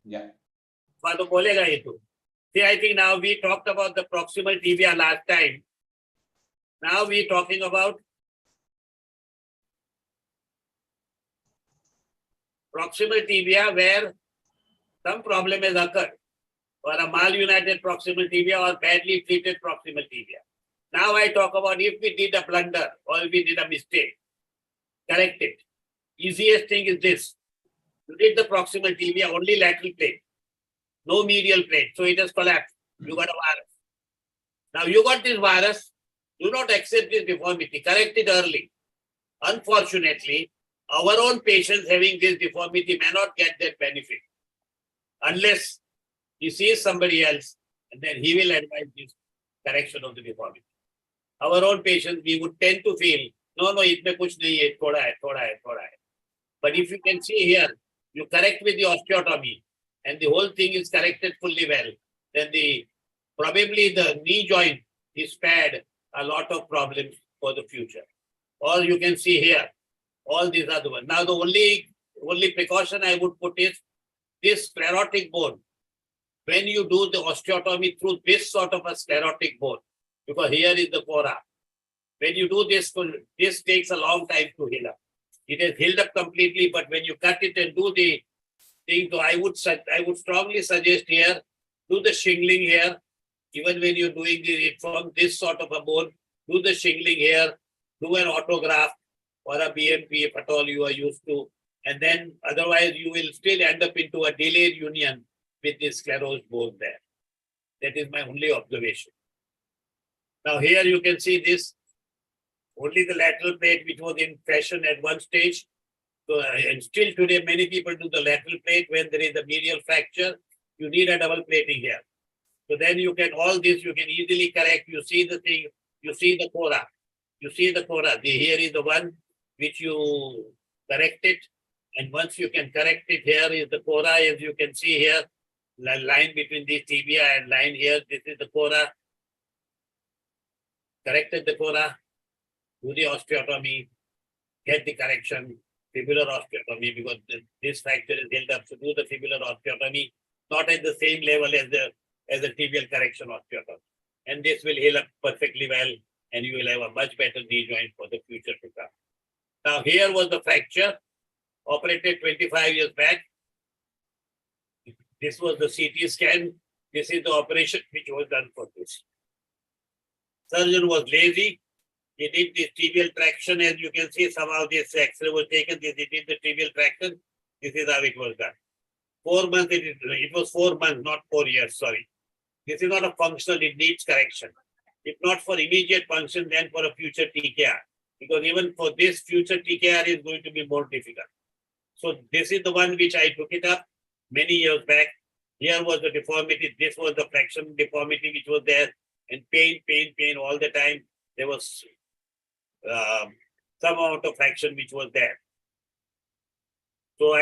Yeah. तो बोलेगा ये तो. See, I think now we talked about the proximal tibia last time. Now we talking about proximal tibia where some problem has occurred, or a malunited proximal tibia or badly treated proximal tibia. Now I talk about if we did a blunder or if we did a mistake, correct it. Easiest thing is this. You did the proximal tibia, only lateral plate, no medial plate, so it has collapsed. You got a virus. Now you got this virus, do not accept this deformity, correct it early. Unfortunately, our own patients having this deformity may not get that benefit unless he sees somebody else and then he will advise this correction of the deformity. Our own patients, we would tend to feel, no, itme kuch nahi hai, thoda hai. But if you can see here, you correct with the osteotomy and the whole thing is corrected fully well, then probably the knee joint is spared a lot of problems for the future. Or you can see here, all these are the ones. Now the only precaution I would put is this sclerotic bone. When you do the osteotomy through this sort of a sclerotic bone, because here is the fora. When you do this, this takes a long time to heal up. It has healed up completely, but when you cut it and do the thing, so I would strongly suggest here, do the shingling here, even when you're doing it from this sort of a bone, do the shingling here, do an autograft or a BMP if at all you are used to, and then otherwise you will still end up into a delayed union with this sclerosed bone there. That is my only observation. Now here you can see this, only the lateral plate which was in fashion at one stage. So, and still today many people do the lateral plate when there is a medial fracture. You need a double plating here. So then you can, all this you can easily correct. You see the thing, you see the cora. You see the cora. Here is the one which you correct it. And once you can correct it, here is the cora, as you can see here. Line between this tibia and line here. This is the cora. Corrected the cora. Do the osteotomy. Get the correction. Fibular osteotomy, because this fracture is held up. So do the fibular osteotomy. Not at the same level as the tibial correction osteotomy. And this will heal up perfectly well, and you will have a much better knee joint for the future to come. Now here was the fracture, operated 25 years back. This was the CT scan. This is the operation which was done for this. Surgeon was lazy. He did this tibial traction, as you can see. Somehow this X-ray was taken. He did the tibial traction. This is how it was done. 4 months, it was 4 months, not 4 years, sorry. This is not a functional, it needs correction. If not for immediate function, then for a future TKR. Because even for this future TKR is going to be more difficult. So this is the one which I took it up many years back. Here was the deformity. This was the flexion deformity which was there. And pain all the time. There was some amount of fraction which was there. So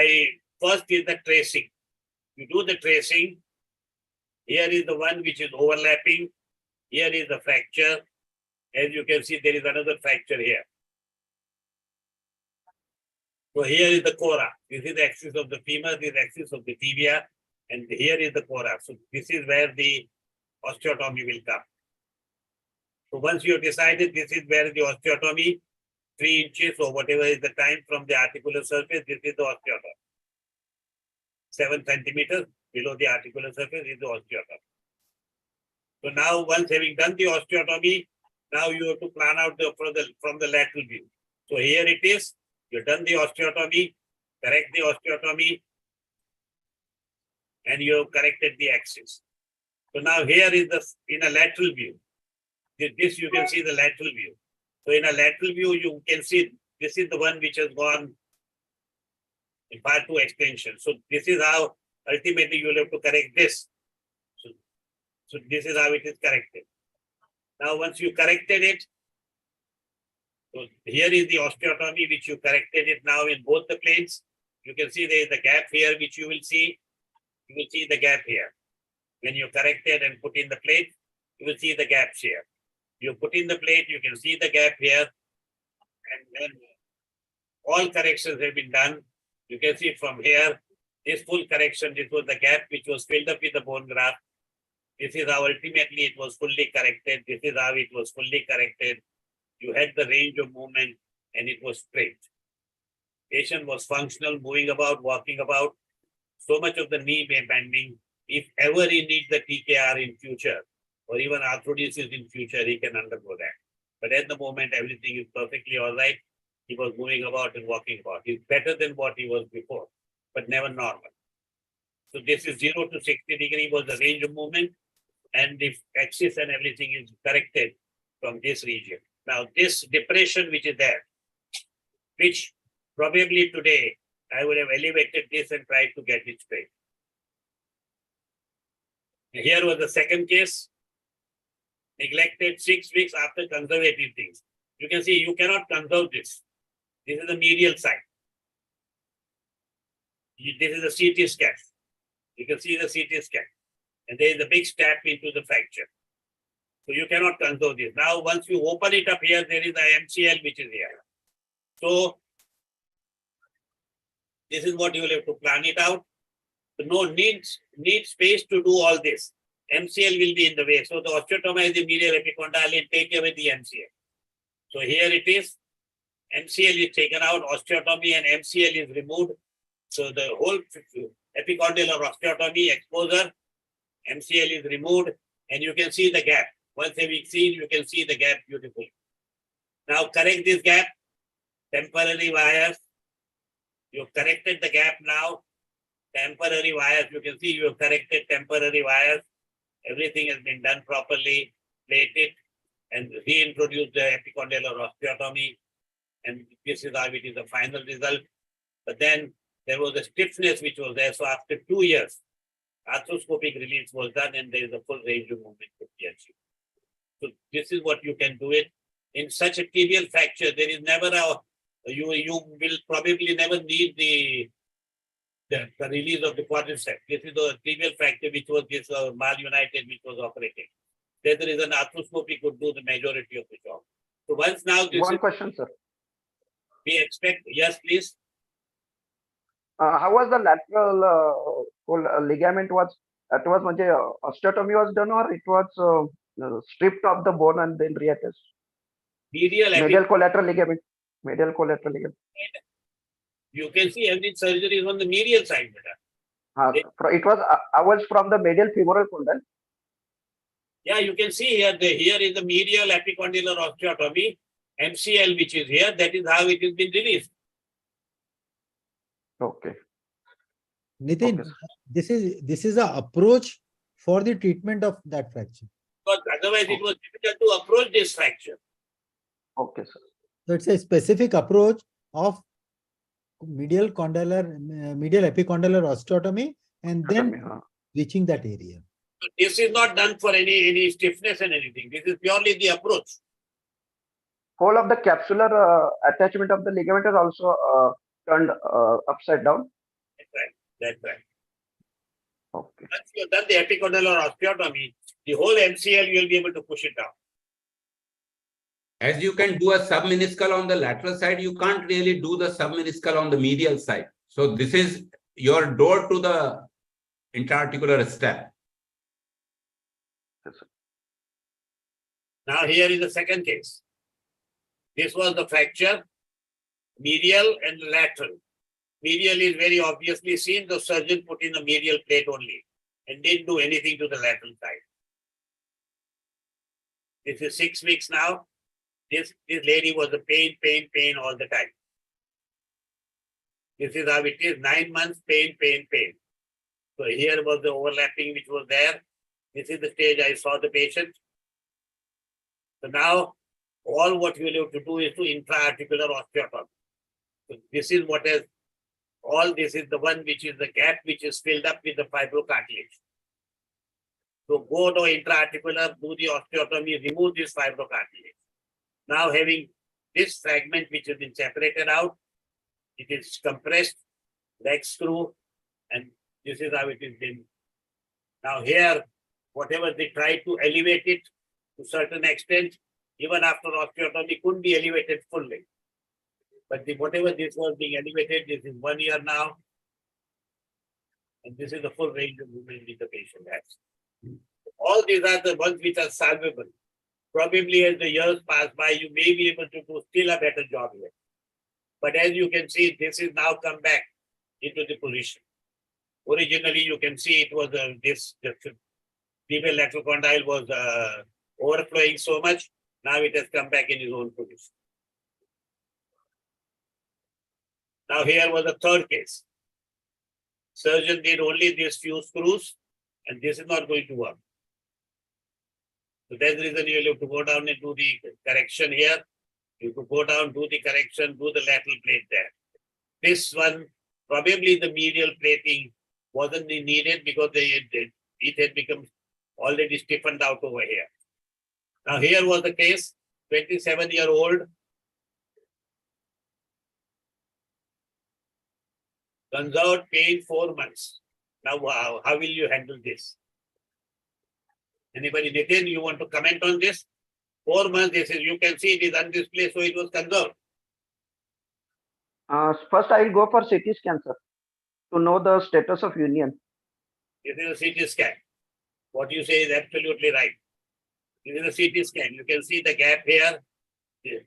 first is the tracing. You do the tracing. Here is the one which is overlapping. Here is the fracture. As you can see, there is another fracture here. So here is the cora. This is the axis of the femur, this is the axis of the tibia, and here is the cora. So this is where the osteotomy will come. So once you have decided this is where the osteotomy, 3 inches or whatever is the time from the articular surface, this is the osteotomy. 7 centimeters below the articular surface is the osteotomy. So now once having done the osteotomy, now you have to plan out from the lateral view. So here it is, you've done the osteotomy, correct the osteotomy, and you have corrected the axis. So now here is in a lateral view. This you can see the lateral view. So in a lateral view, you can see this is the one which has gone in part 2 extension. So this is how ultimately you will have to correct this. So this is how it is corrected. Now once you corrected it, so here is the osteotomy which you corrected it now in both the planes. You can see there is a gap here which you will see. You will see the gap here. When you corrected and put in the plate, you will see the gaps here. You put in the plate, you can see the gap here. And then all corrections have been done. You can see from here, this full correction, this was the gap which was filled up with the bone graft. This is how ultimately it was fully corrected. This is how it was fully corrected. You had the range of movement and it was straight. Patient was functional, moving about, walking about. So much of the knee bending. If ever he needs the TKR in future, or even arthrodesis in future, he can undergo that. But at the moment, everything is perfectly all right. He was moving about and walking about. He's better than what he was before, but never normal. So this is 0 to 60 degree was the range of movement, and the axis and everything is corrected from this region. Now this depression which is there, which probably today I would have elevated this and tried to get it straight. Here was the second case, neglected 6 weeks after conservative things. You can see you cannot conserve this. This is the medial side. This is the CT scan. You can see the CT scan. And there is a big step into the fracture. So you cannot conserve this. Now, once you open it up here, there is a MCL which is here. So this is what you will have to plan it out. So no need space to do all this. MCL will be in the way. So the osteotomy is the medial epicondyle and take away the MCL. So here it is. MCL is taken out, osteotomy and MCL is removed. So the whole epicondylar osteotomy exposure, MCL is removed, and you can see the gap. Once a week seen, you can see the gap beautifully. Now correct this gap, temporary wires. You've corrected the gap now. Temporary wires, you can see you have corrected temporary wires. Everything has been done properly, plated, and reintroduced the epicondylar osteotomy. And this is how it is the final result. But then there was a stiffness which was there. So after 2 years, arthroscopic release was done and there is a full range of movement could be achieved. So this is what you can do it. In such a tibial fracture, there is never you will probably never need the release of the quadriceps. This is the tibial fracture which was this malunited which was operated. There is an arthroscopy could do the majority of the job. So once now this One question, sir. We expect, yes, please. How was the lateral ligament was? It was osteotomy was done or it was stripped of the bone and then reattached? Medial collateral ligament. Medial collateral ligament. You can see every surgery is on the medial side. It was ours from the medial femoral condyle. Yeah, you can see here. Here is the medial epicondylar osteotomy, MCL, which is here. That is how it has been released. Okay. Nitin, Okay, this is a approach for the treatment of that fracture. Because otherwise it was difficult to approach this fracture. Okay, sir. So it's a specific approach of medial epicondylar osteotomy and then reaching that area. This is not done for any stiffness and anything. This is purely the approach. Whole of the capsular attachment of the ligament is also turned upside down. That's right. That's right. Okay. Once you have done the epicondylar osteotomy, the whole MCL you will be able to push it down. As you can do a submeniscal on the lateral side, you can't really do the submeniscal on the medial side. So this is your door to the intra-articular step. Yes, sir. Now here is the second case. This was the fracture, medial and lateral. Medial is very obviously seen. The surgeon put in a medial plate only and didn't do anything to the lateral side. This is 6 weeks now. This lady was a pain all the time. This is how it is, 9 months, pain. So here was the overlapping which was there. This is the stage I saw the patient. So now all what you will have to do is to intra-articular osteotomy. So this is what is, all this is the one which is the gap which is filled up with the fibrocartilage. So go to intra-articular, do the osteotomy, remove this fibrocartilage. Now having this fragment which has been separated out, it is compressed, leg screw, and this is how it is been. Now here, whatever they try to elevate it to certain extent, even after osteotomy couldn't be elevated fully. But whatever this was being elevated, this is 1 year now. And this is the full range of movement which the patient has. All these are the ones which are salvable. Probably as the years pass by, you may be able to do still a better job here. But as you can see, this is now come back into the position. Originally, you can see it was this female lateral condyle was overflowing so much. Now it has come back in its own position. Now here was the third case. Surgeon did only these few screws, and this is not going to work. So that's the reason you have to go down and do the correction here. You could go down, do the correction, do the lateral plate there. This one, probably the medial plating wasn't needed because it had become already stiffened out over here. Now here was the case, 27-year-old. Conserved pain 4 months. Now how will you handle this? Anybody, Nitin, you want to comment on this? 4 months, this is, you can see it is undisplaced, so it was conserved. First, I will go for CT scan, sir, to know the status of union. This is a CT scan. What you say is absolutely right. This is a CT scan. You can see the gap here.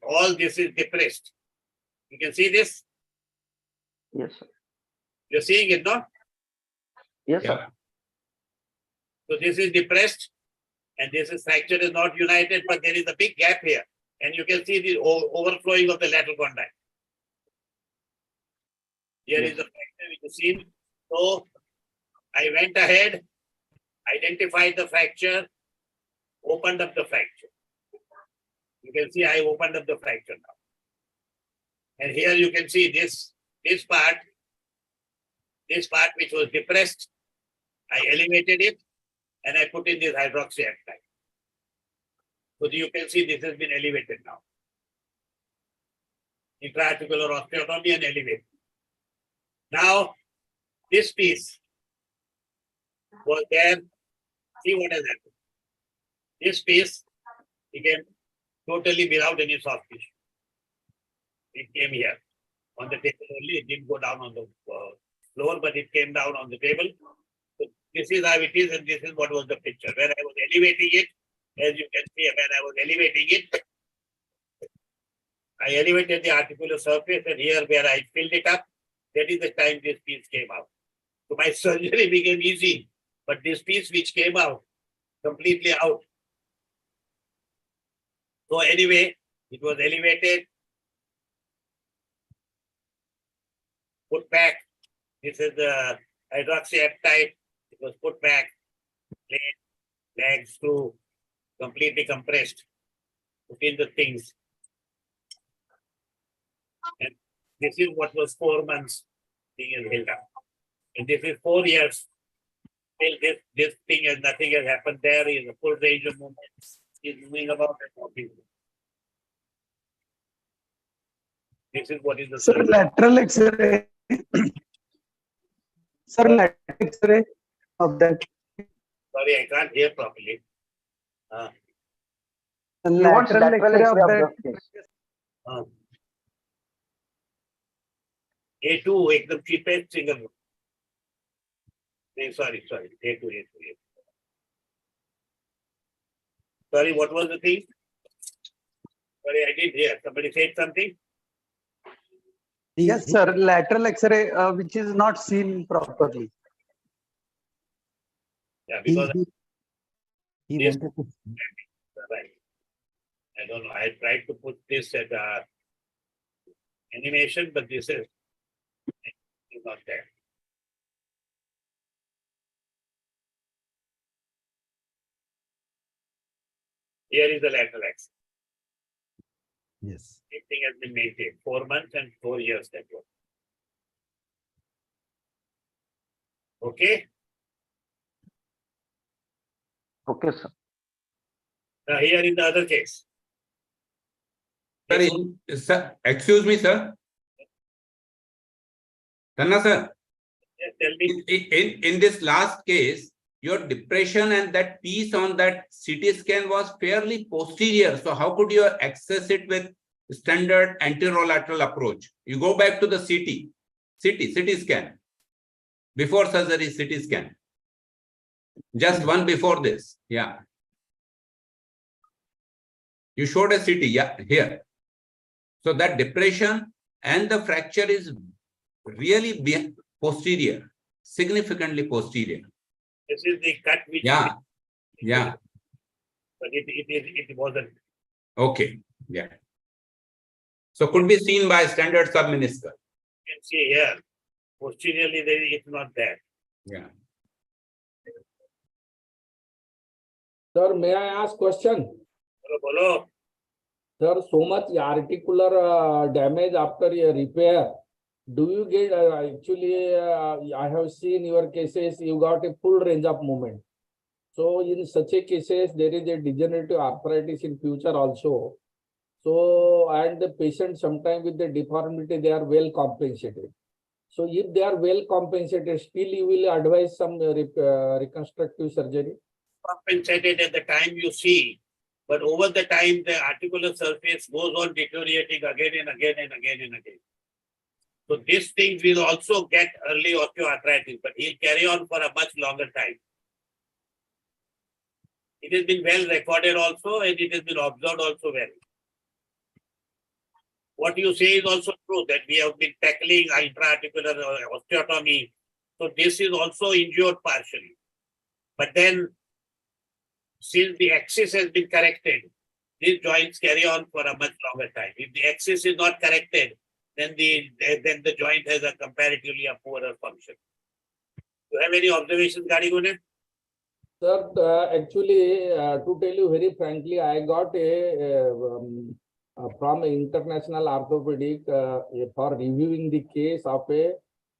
All this is depressed. You can see this? Yes, sir. You're seeing it, no? Yes, Yeah. sir. So this is depressed and this is fracture is not united, but there is a big gap here. And you can see the overflowing of the lateral condyle. Here is the fracture which is seen. So I went ahead, identified the fracture, opened up the fracture. You can see I opened up the fracture now. And here you can see this part which was depressed, I elevated it and I put in this hydroxyapatite. So you can see this has been elevated now. Intra-articular osteotomy and elevated. Now, this piece was there. See what has happened. This piece became totally without any soft tissue. It came here on the table only. It didn't go down on the floor, but it came down on the table. So this is how it is, and this is what was the picture. Where I was elevating it, as you can see, when I was elevating it, I elevated the articular surface, and here where I filled it up, that is the time this piece came out. So my surgery became easy, but this piece which came out, completely out. So anyway, it was elevated, put back. This is the hydroxyapatite. It was put back, plate, leg screw, completely compressed, put in the things. And this is what was 4 months thing is held up. And this is 4 years. Still this thing has nothing has happened there. Is a full range of movement. He's moving about and walking. This is what is the Sir, lateral X-ray. Sir, lateral X-ray of that. Sorry, I can't hear properly. He wants Lateral lateral X-ray X-ray of of that. the case. A2 एकदम cheapest single. Sorry, A2. Sorry, what was the thing? Sorry, I didn't hear. Somebody said something? Yes, sir. Lateral X-ray, which is not seen properly. Yeah, because he this, wanted to. right. I don't know. I tried to put this at animation, but this is not there. Here is the lateral X. Yes. Everything has been maintained. 4 months and 4 years that was. Okay. Okay, sir. Now here in the other case. Sir, excuse me, sir. Tanna, sir. Yes, tell me. In this last case, your depression and that piece on that CT scan was fairly posterior. So how could you access it with standard anterolateral approach? You go back to the CT scan. Before surgery CT scan. Just one before this. Yeah. You showed a CT, yeah, here. So that depression and the fracture is really posterior, significantly posterior. This is the cut which. Yeah. But it wasn't. Okay. Yeah. So could be seen by standard submeniscal. You can see here. Posteriorly, it's not there. Yeah. Sir, may I ask question? Bolo. Sir, so much articular damage after a repair. Do you get actually? I have seen your cases. You got a full range of movement. So in such a cases, there is a degenerative arthritis in future also. So and the patient sometimes with the deformity they are well compensated. So if they are well compensated, still you will advise some reconstructive surgery. Compensated at the time you see, but over the time the articular surface goes on deteriorating again and again and again and again. So these things will also get early osteoarthritis, but he'll carry on for a much longer time. It has been well recorded also, and it has been observed also well. what you say is also true, that we have been tackling intra-articular osteotomy. So this is also injured partially. But then, since the axis has been corrected, these joints carry on for a much longer time. If the axis is not corrected, then the joint has a comparatively a poorer function. Do you have any observations, Gadigune? Sir, actually, to tell you very frankly, I got from International Orthopaedic for reviewing the case of a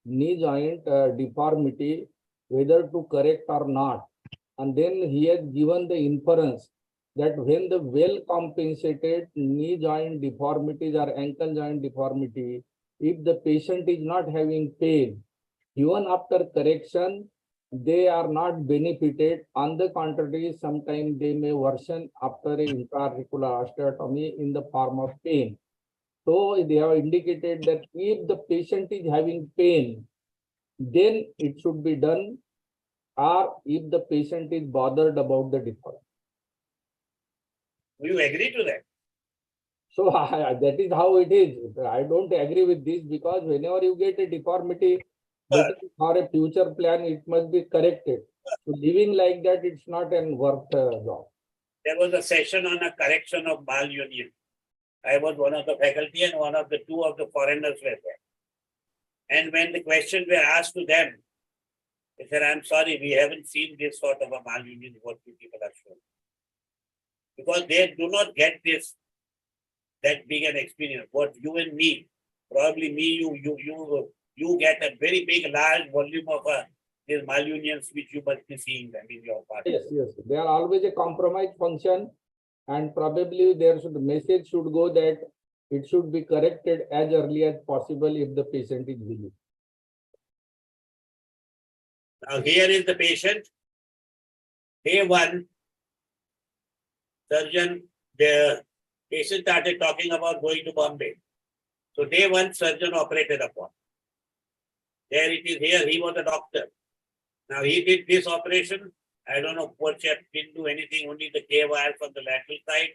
knee joint deformity, whether to correct or not. And then he has given the inference that when the well compensated knee joint deformities or ankle joint deformity, if the patient is not having pain, even after correction, they are not benefited. On the contrary, sometimes they may worsen after intra-auricular osteotomy in the form of pain. So they have indicated that if the patient is having pain, then it should be done, or if the patient is bothered about the deformity. Do you agree to that? So that is how it is. I don't agree with this, because whenever you get a deformity, for a future plan, it must be corrected. So living like that, it's not an worth job. There was a session on a correction of malunion. I was one of the faculty and one of the two of the foreigners were there. And when the questions were asked to them, they said, I'm sorry, we haven't seen this sort of a malunion what you people are showing. Because they do not get this, that big an experience. What you and me, probably me, you get a very big, large volume of these malunions which you must be seeing them in your part. Yes, yes. They are always a compromise function, and probably message should go that it should be corrected as early as possible if the patient is willing. Now here is the patient. Day one, surgeon, the patient started talking about going to Bombay. So day one, surgeon operated upon. There it is here, he was a doctor. Now he did this operation. I don't know, poor chap didn't do anything, only the K wires on the lateral side.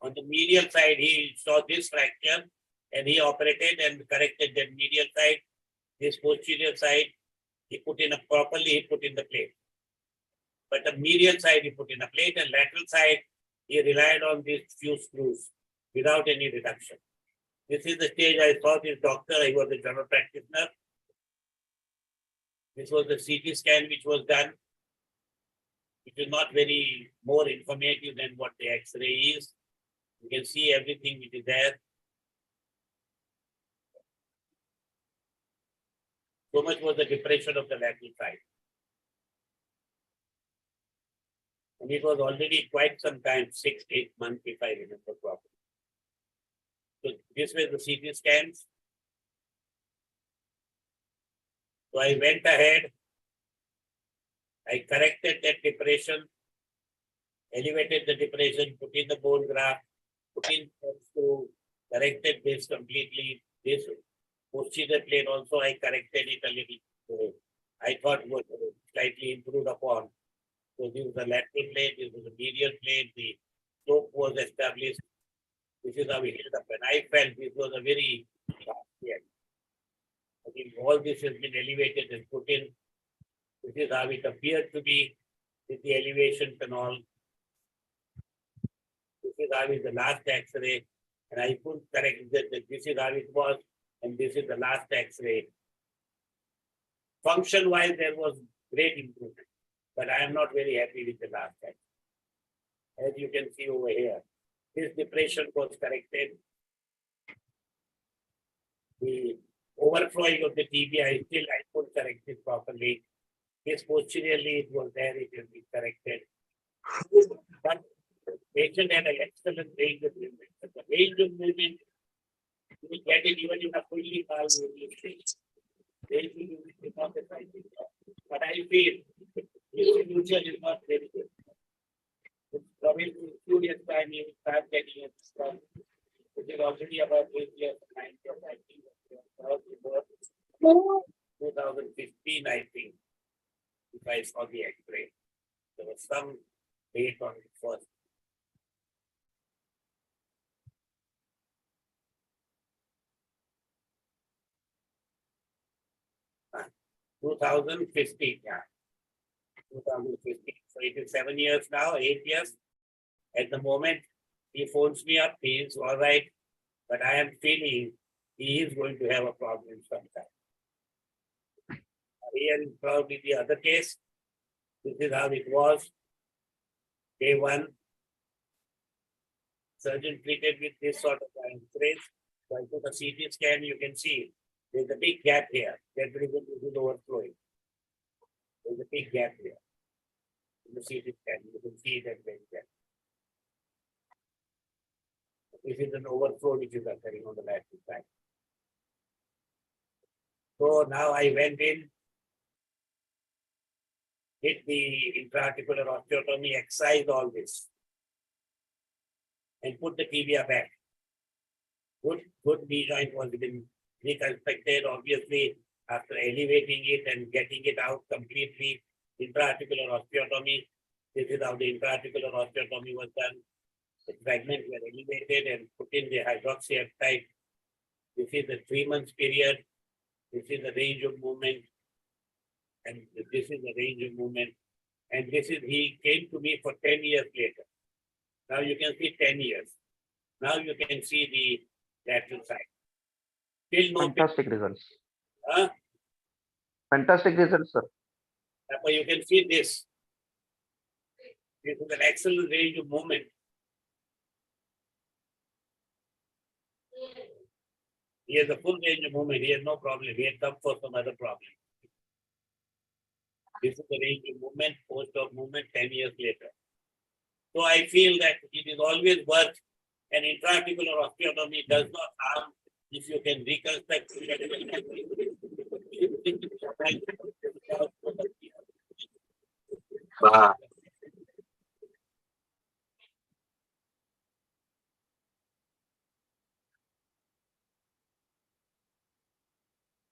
On the medial side, he saw this fracture and he operated and corrected that medial side. This posterior side, he put in he put in the plate. But the medial side, he put in a plate, and lateral side, he relied on these few screws without any reduction. This is the stage I saw this doctor. He was a general practitioner. This was the CT scan which was done. It is not very more informative than what the X-ray is. You can see everything which is there. So much was the depression of the lateral side. And it was already quite some time, 6 to 8 months, if I remember properly. So this was the CT scans. So I went ahead. I corrected that depression, elevated the depression, put in the bone graft, put in screw, corrected this completely. This posterior plate also I corrected it a little. So I thought was slightly improved upon. So this was the lateral plate, this was the medial plate, the slope was established. This is how we held up. And I felt this was a very I think all this has been elevated and put in. This is how it appeared to be with the elevations and all. This is how is the last X-ray. And I could correct that this is how it was, and this is the last X-ray. Function-wise, there was great improvement, but I am not very happy with the last X-ray. As you can see over here, this depression was corrected. The overflowing of the TBI, still I couldn't correct it properly. This posteriorly, it was there, it has been corrected. But the patient had an excellent range of movement. The range of movement, you will get it even in a fully malmoving state. Range of movement is not the right thing. But I feel distribution is not very good. It's probably studious time, you will start getting it strong. It is already about 8 years, 9 years, I think. 2015, I think, if I saw the X-ray. There was some date on it first. 2015, yeah. 2015. So it is 7 years now, 8 years. At the moment, he phones me up, he is all right, but I am feeling he is going to have a problem sometime. Here is probably the other case. This is how it was. Day one, surgeon treated with this sort of X-rays. So I took a CT scan, you can see there's a big gap here. That reason this is overflowing. There's a big gap here. In the CT scan, you can see that big gap. This is an overflow which is occurring on the lateral side. So now I went in, did the intraarticular osteotomy, excised all this, and put the tibia back. Good knee joint was been reconstructed, obviously, after elevating it and getting it out completely. Intraarticular osteotomy. This is how the intraarticular osteotomy was done. The fragments were elevated and put in the hydroxyapatite. This is the 3 months period. This is the range of movement. And this is the range of movement. And this is, he came to me for 10 years later. Now you can see 10 years. Now you can see the lateral side. Still no Fantastic results. Huh? Fantastic results, sir. Therefore, you can see this. This is an excellent range of movement. He has a full range of movement. He has no problem. He had come for some other problem. This is the range of movement, post-op movement 10 years later. So I feel that it is always worth an intraarticular osteotomy does not harm if you can reconstruct.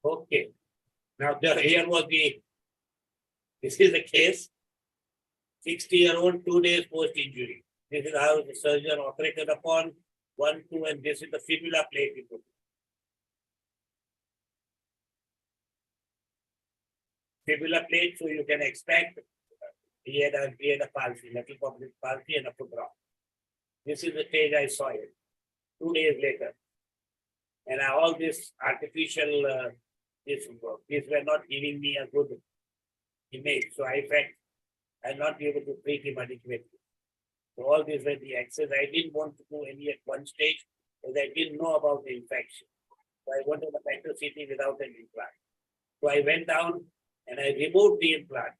Okay. Now here was this is the case. 60-year-old, 2 days post-injury. This is how the surgeon operated upon 1, 2, and this is the fibula plate. Fibula plate, so you can expect he had a palsy, little public palsy and a foot drop. This is the stage I saw it 2 days later. And all this artificial, these were not giving me a good image. So I felt I'll not be able to treat him adequately. So all these were the access. I didn't want to do any at one stage because I didn't know about the infection. So I wanted a better CT without an implant. So I went down and I removed the implant.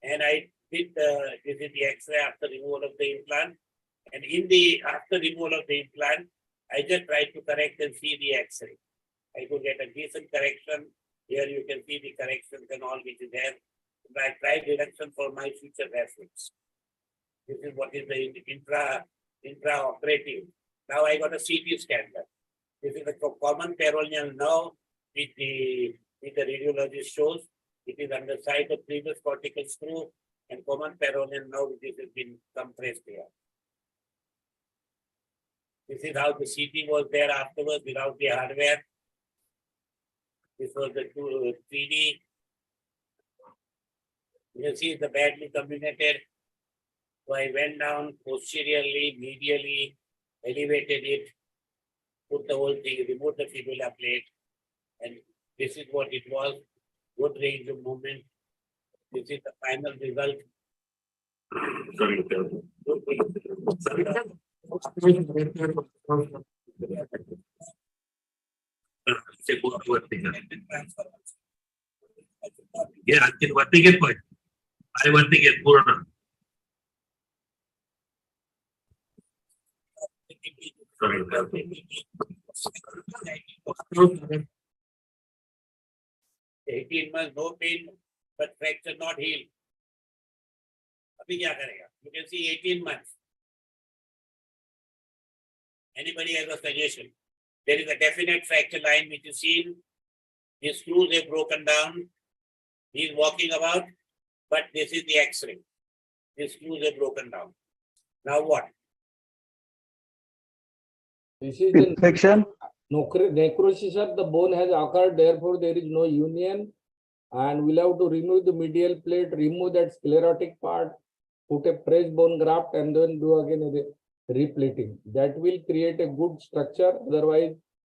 And I did this is the X-ray after removal of the implant. And after removal of the implant, I just tried to correct and see the X-ray. I could get a decent correction. Here you can see the corrections and all which is there. I tried reduction for my future reference. This is what is the intra-operative. Now I got a CT scan. This is a common peroneal nerve which the radiologist shows. It is under side of previous cortical screw and common peroneal nerve which has been compressed here. This is how the CT was there afterwards without the hardware. This was the 3D. You can see the badly comminuted. So I went down posteriorly, medially, elevated it, put the whole thing, removed the fibula plate, and this is what it was. Good range of movement. This is the final result. Yeah, आणखी वरती घेत पण पाय वरती घेत पूर्ण 18 months, no pain, but fracture not healed. अभी क्या करेगा? You can see 18 months. Anybody has a suggestion? There is a definite fracture line which is seen. His screws have broken down. He is walking about, but this is the X-ray. His screws are broken down. Now what? This is Infection. necrosis of the bone has occurred, therefore there is no union, and we'll have to remove the medial plate, remove that sclerotic part, put a fresh bone graft, and then do again a replating. That will create a good structure. Otherwise,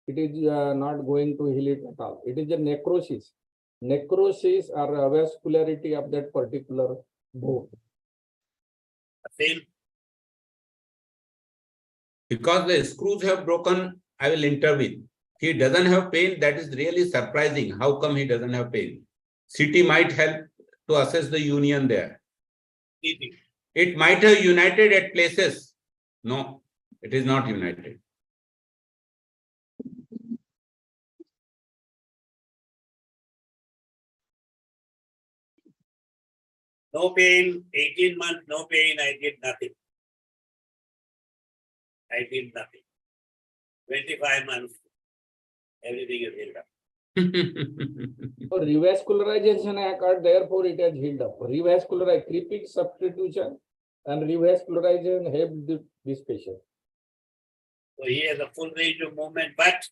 it is not going to heal it at all. It is a necrosis. Necrosis or vascularity of that particular bone. Because the screws have broken, I will intervene. He doesn't have pain. That is really surprising. How come he doesn't have pain? CT might help to assess the union there. It might have united at places. No, it is not united. No pain, 18 months, no pain, I did nothing. I did nothing. 25 months, everything is healed up. So revascularization occurred, therefore it has healed up. Revascularization, creeping substitution and revascularization helped this patient. So he has a full range of movement, but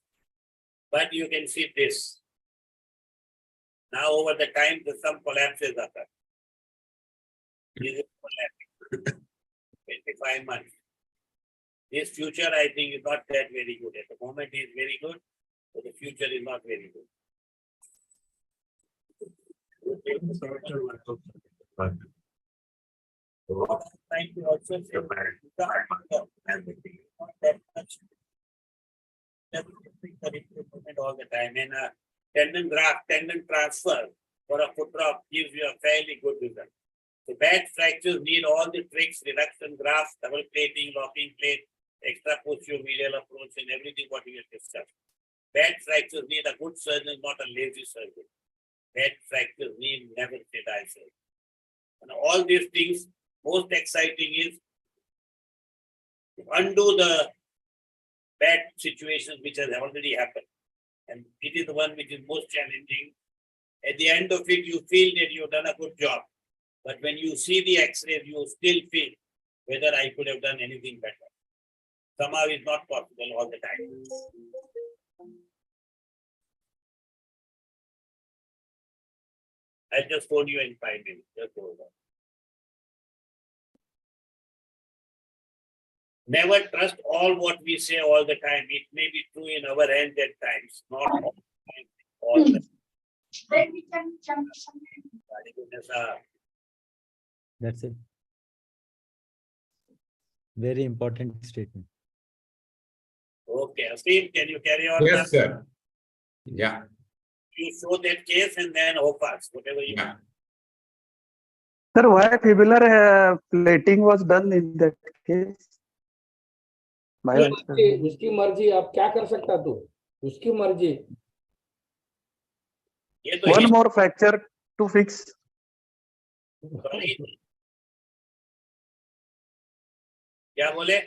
you can see this. Now over the time, some collapses occur. This is collapsing. 25 months. This future, I think, is not that very good. At the moment, is very good, but the future is not very good. Trying to also say all the time, and tendon graft, tendon transfer for a foot drop gives you a fairly good result. The bad fractures need all the tricks, reduction grafts, double plating, locking plate, extra medial approach, and everything what we have discussed. Bad fractures need a good surgeon, not a lazy surgeon. Bad fractures need never say die surgeon. And all these things, most exciting is to undo the bad situations which has already happened. And it is the one which is most challenging. At the end of it, you feel that you've done a good job. But when you see the X-rays, you still feel whether I could have done anything better. Somehow it's not possible all the time. I'll just phone you in 5 minutes. Just hold on. Never trust all what we say all the time. It may be true in our hands at times, not all the time. All the time. That's it. Very important statement. Okay, Steve, can you carry on? Yes, sir. Yeah. You show that case and then OPAS, whatever you Yeah. Sir, why fibular plating was done in that case? उसकी मर्जी आप क्या कर सकता तू उसकी मर्जी ये तो one more fracture to fix. क्या बोले?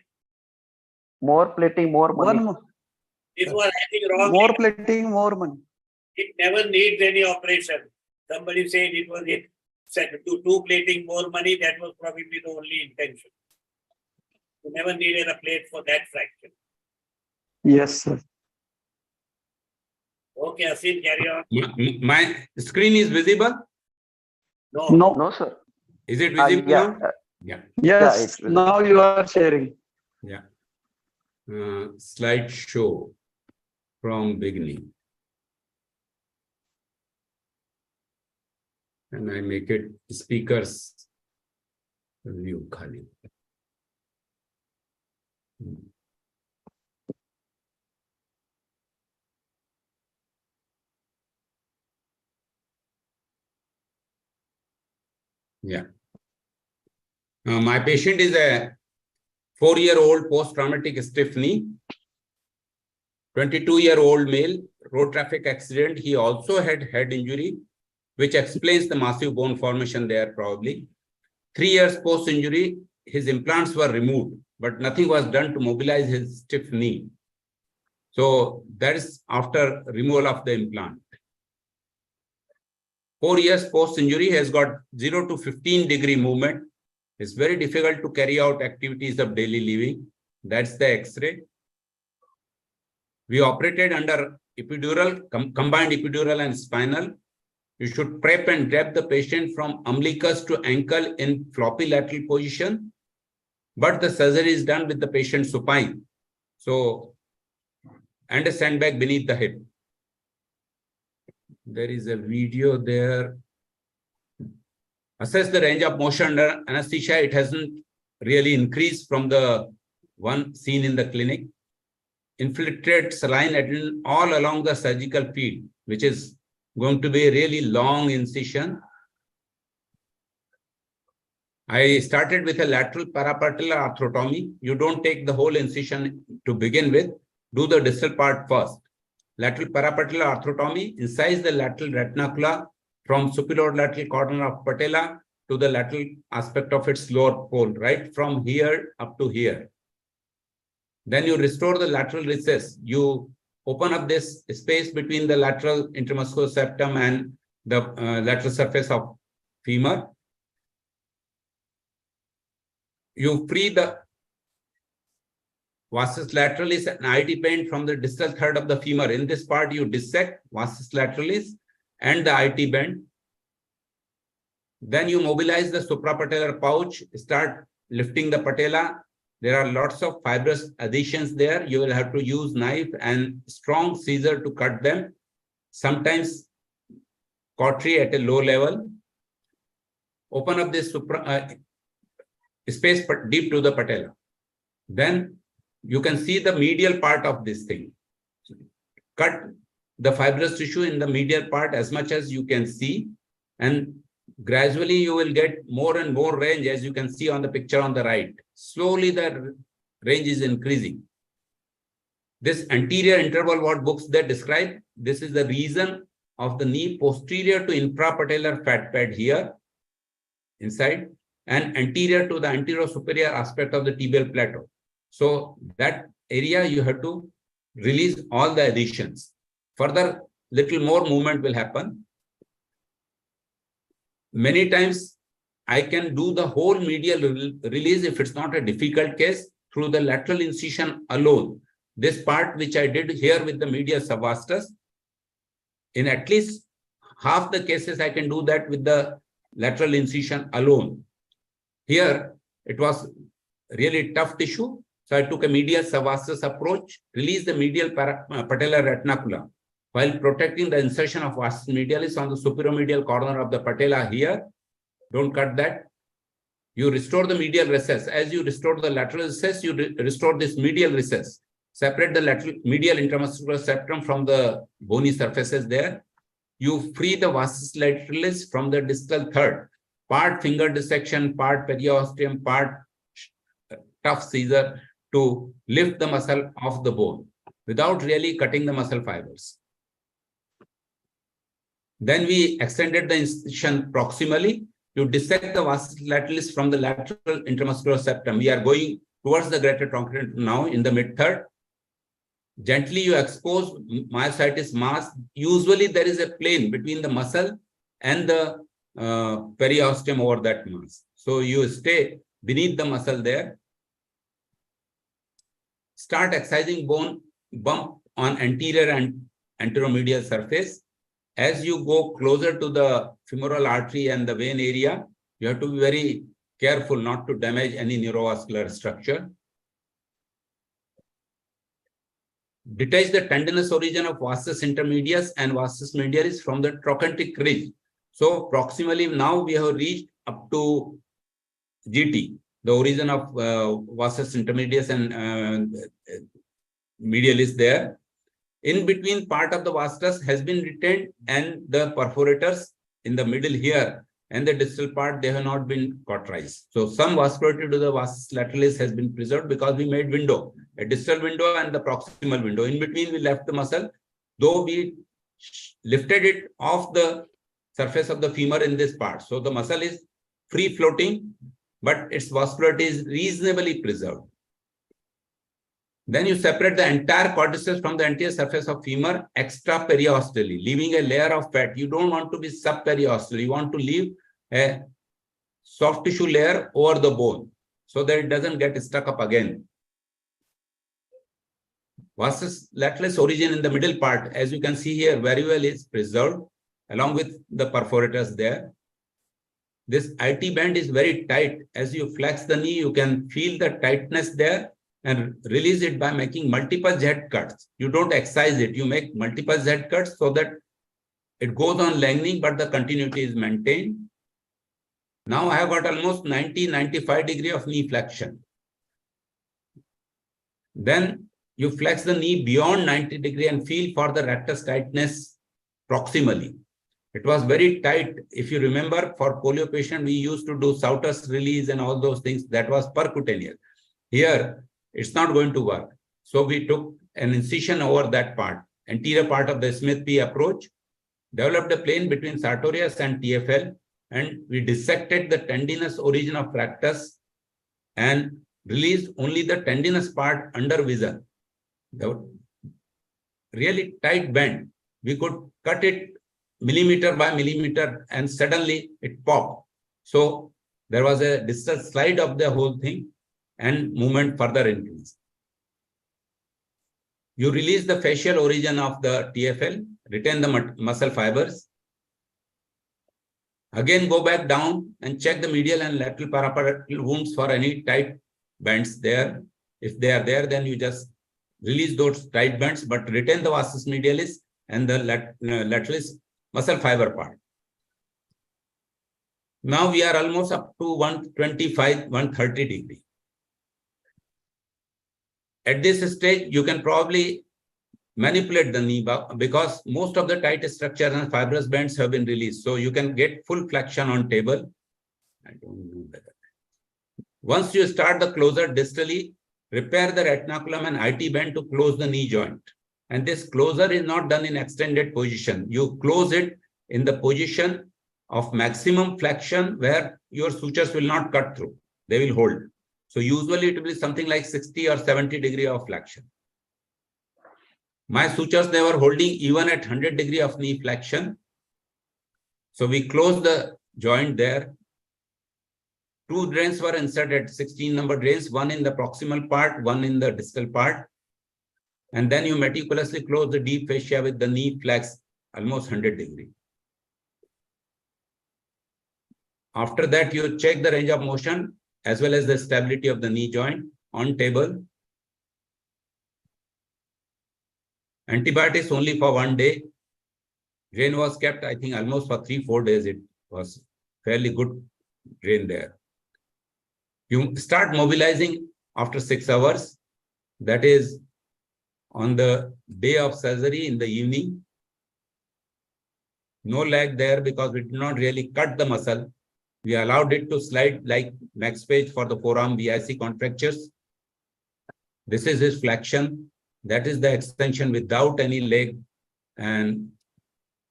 More plating, more money. One more, This was I think wrong. more plating, more money. It never needs any operation. Somebody said it was it said to two plating more money. That was probably the only intention. You never needed a plate for that fraction. Yes, sir. Okay, Asil, carry on. My screen is visible? No. No. No, sir. Is it visible Yeah. now? Yeah. Yes. it's visible. Now you are sharing. Yeah. Slide show from beginning. And I make it speakers view khali. Yeah. My patient is a 4-year-old post-traumatic stiff knee, 22-year-old male, road traffic accident. He also had head injury, which explains the massive bone formation there probably. 3 years post-injury, his implants were removed, but nothing was done to mobilize his stiff knee. So that is after removal of the implant. 4 years post-injury has got 0 to 15 degree movement. It's very difficult to carry out activities of daily living. That's the X-ray. We operated under epidural, combined epidural and spinal. You should prep and grab the patient from umbilicus to ankle in floppy lateral position, but the surgery is done with the patient supine. So, and a sandbag beneath the hip. There is a video there. Assess the range of motion under anesthesia. It hasn't really increased from the one seen in the clinic. Infiltrate saline adrenaline all along the surgical field, which is going to be a really long incision. I started with a lateral parapatellar arthrotomy. You don't take the whole incision to begin with. Do the distal part first. Lateral parapatellar arthrotomy, incise the lateral retinacula from superior lateral corner of patella to the lateral aspect of its lower pole, right from here up to here. Then you restore the lateral recess. You open up this space between the lateral intermuscular septum and the lateral surface of femur. You free the vastus lateralis and IT band from the distal third of the femur. In this part, you dissect vastus lateralis and the IT band. Then you mobilize the suprapatellar pouch, start lifting the patella. There are lots of fibrous adhesions there. You will have to use knife and strong scissor to cut them. Sometimes cautery at a low level. Open up this space deep to the patella. Then you can see the medial part of this thing. Cut the fibrous tissue in the medial part as much as you can see, and gradually you will get more and more range, as you can see on the picture on the right. Slowly the range is increasing. This anterior interval, what books they describe, this is the region of the knee posterior to infrapatellar fat pad here, inside, and anterior to the anterior superior aspect of the tibial plateau. So that area you have to release all the adhesions. Further, little more movement will happen. Many times I can do the whole medial release if it's not a difficult case through the lateral incision alone. This part which I did here with the medial subvastus, in at least half the cases I can do that with the lateral incision alone. Here it was really tough tissue, so I took a medial subvastus approach, released the medial patellar retinacula while protecting the insertion of vastus medialis on the superomedial corner of the patella here. Don't cut that. You restore the medial recess. As you restore the lateral recess, you restore this medial recess. Separate the lateral medial intermuscular septum from the bony surfaces there. You free the vastus lateralis from the distal third. Part finger dissection, part periosteum, part tough scissor to lift the muscle off the bone without really cutting the muscle fibers. Then we extended the incision proximally. You dissect the vastus lateralis from the lateral intermuscular septum. We are going towards the greater truncatum now in the mid-third. Gently you expose myositis mass. Usually there is a plane between the muscle and the periosteum over that mass. So you stay beneath the muscle there. Start excising bone bump on anterior and anteromedial surface. As you go closer to the femoral artery and the vein area, you have to be very careful not to damage any neurovascular structure. Detach the tendinous origin of vastus intermedius and vastus medialis from the trochanteric ridge. So proximally now we have reached up to GT, the origin of vastus intermedius and medialis there. In between part of the vastus has been retained, and the perforators in the middle here and the distal part, they have not been cauterized. So some vascularity to the vastus lateralis has been preserved because we made window, a distal window and the proximal window. In between we left the muscle, though we lifted it off the surface of the femur in this part. So the muscle is free floating, but its vascularity is reasonably preserved. Then you separate the entire cortices from the anterior surface of femur extra periosteally, leaving a layer of fat. You don't want to be subperiosteal. You want to leave a soft tissue layer over the bone so that it doesn't get stuck up again. Vastus latalis origin in the middle part, as you can see here, very well is preserved along with the perforators there. This IT band is very tight. As you flex the knee, you can feel the tightness there and release it by making multiple Z cuts. You don't excise it. You make multiple Z cuts so that it goes on lengthening, but the continuity is maintained. Now I have got almost 90-95 degree of knee flexion. Then you flex the knee beyond 90 degree and feel for the rectus tightness proximally. It was very tight. If you remember, for polio patient, we used to do Sauter's release and all those things. That was percutaneous. Here, it's not going to work. So we took an incision over that part, anterior part of the Smith P approach, developed a plane between sartorius and TFL, and we dissected the tendinous origin of rectus and released only the tendinous part under vision. The really tight band, we could cut it millimeter by millimeter and suddenly it popped. So there was a distal slide of the whole thing and movement further increased. You release the facial origin of the TFL, retain the muscle fibers. Again, go back down and check the medial and lateral paraparatal wounds for any tight bands there. If they are there, then you just release those tight bands, but retain the vastus medialis and the lateralis muscle fiber part. Now we are almost up to 125, 130 degree. At this stage, you can probably manipulate the knee because most of the tight structure and fibrous bands have been released. So you can get full flexion on table. I don't know better. Once you start the closure distally, repair the retinaculum and IT band to close the knee joint. And this closure is not done in extended position. You close it in the position of maximum flexion where your sutures will not cut through. They will hold. So usually it will be something like 60 or 70 degree of flexion. My sutures, they were holding even at 100 degree of knee flexion. So we closed the joint there. 2 drains were inserted, 16 number drains, one in the proximal part, one in the distal part. And then you meticulously close the deep fascia with the knee flex, almost 100 degree. After that, you check the range of motion as well as the stability of the knee joint on table. Antibiotics only for 1 day. Drain was kept, I think, almost for 3-4 days. It was fairly good drain there. You start mobilizing after 6 hours. That is on the day of surgery in the evening. No lag there because we did not really cut the muscle. We allowed it to slide like next page for the forearm BIC contractures. This is his flexion. That is the extension without any leg. And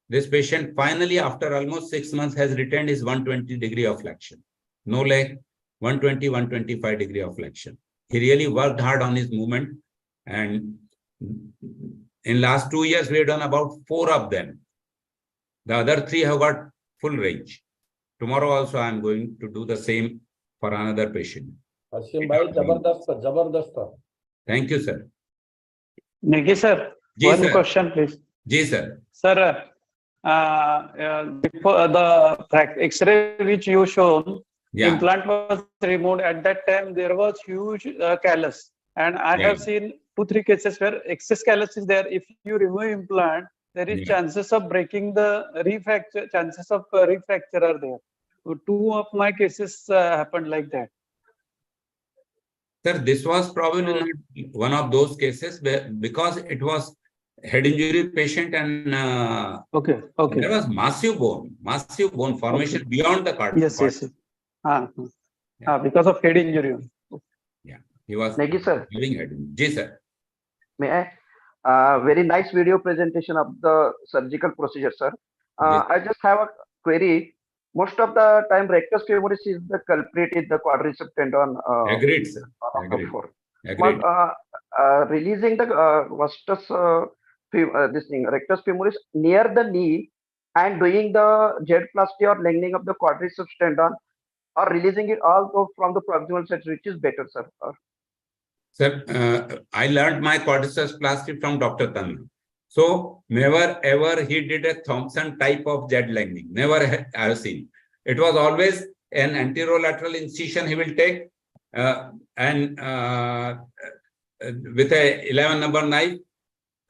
this patient finally, after almost 6 months, has retained his 120 degree of flexion. No leg, 120, 125 degree of flexion. He really worked hard on his movement. And in last 2 years, we have done about 4 of them. The other 3 have got full range. Tomorrow also, I am going to do the same for another patient. Ashim bhai, zabardast. Thank you, sir. Negi sir, Ji, one sir. question, please. Ji, sir. Sir, before the X-ray which you shown, Yeah. implant was removed. At that time, there was huge callus, and I have seen 2-3 cases where excess callus is there. If you remove implant, there is chances of breaking the refracture. Chances of refracture are there. So 2 of my cases happened like that. Sir, this was probably not one of those cases where, because it was head injury patient and okay. there was massive bone formation beyond the cartilage. Yes. Because of head injury. Yeah, he was Negi sir. having head injury. Ji, sir. May I? Very nice video presentation of the surgical procedure, sir. I just have a query. Most of the time, rectus femoris is the culprit in the quadriceps tendon. Agreed, sir. Agreed. Agreed. Releasing the vastus, rectus femoris near the knee and doing the Z-plasty or lengthening of the quadriceps tendon, or releasing it all from the proximal side, which is better, sir? Sir, I learned my cortices plasty from Dr. Tanna. So never ever he did a Thompson type of Z lightening. Never I have seen. It was always an anterolateral incision he will take and with a 11 number knife,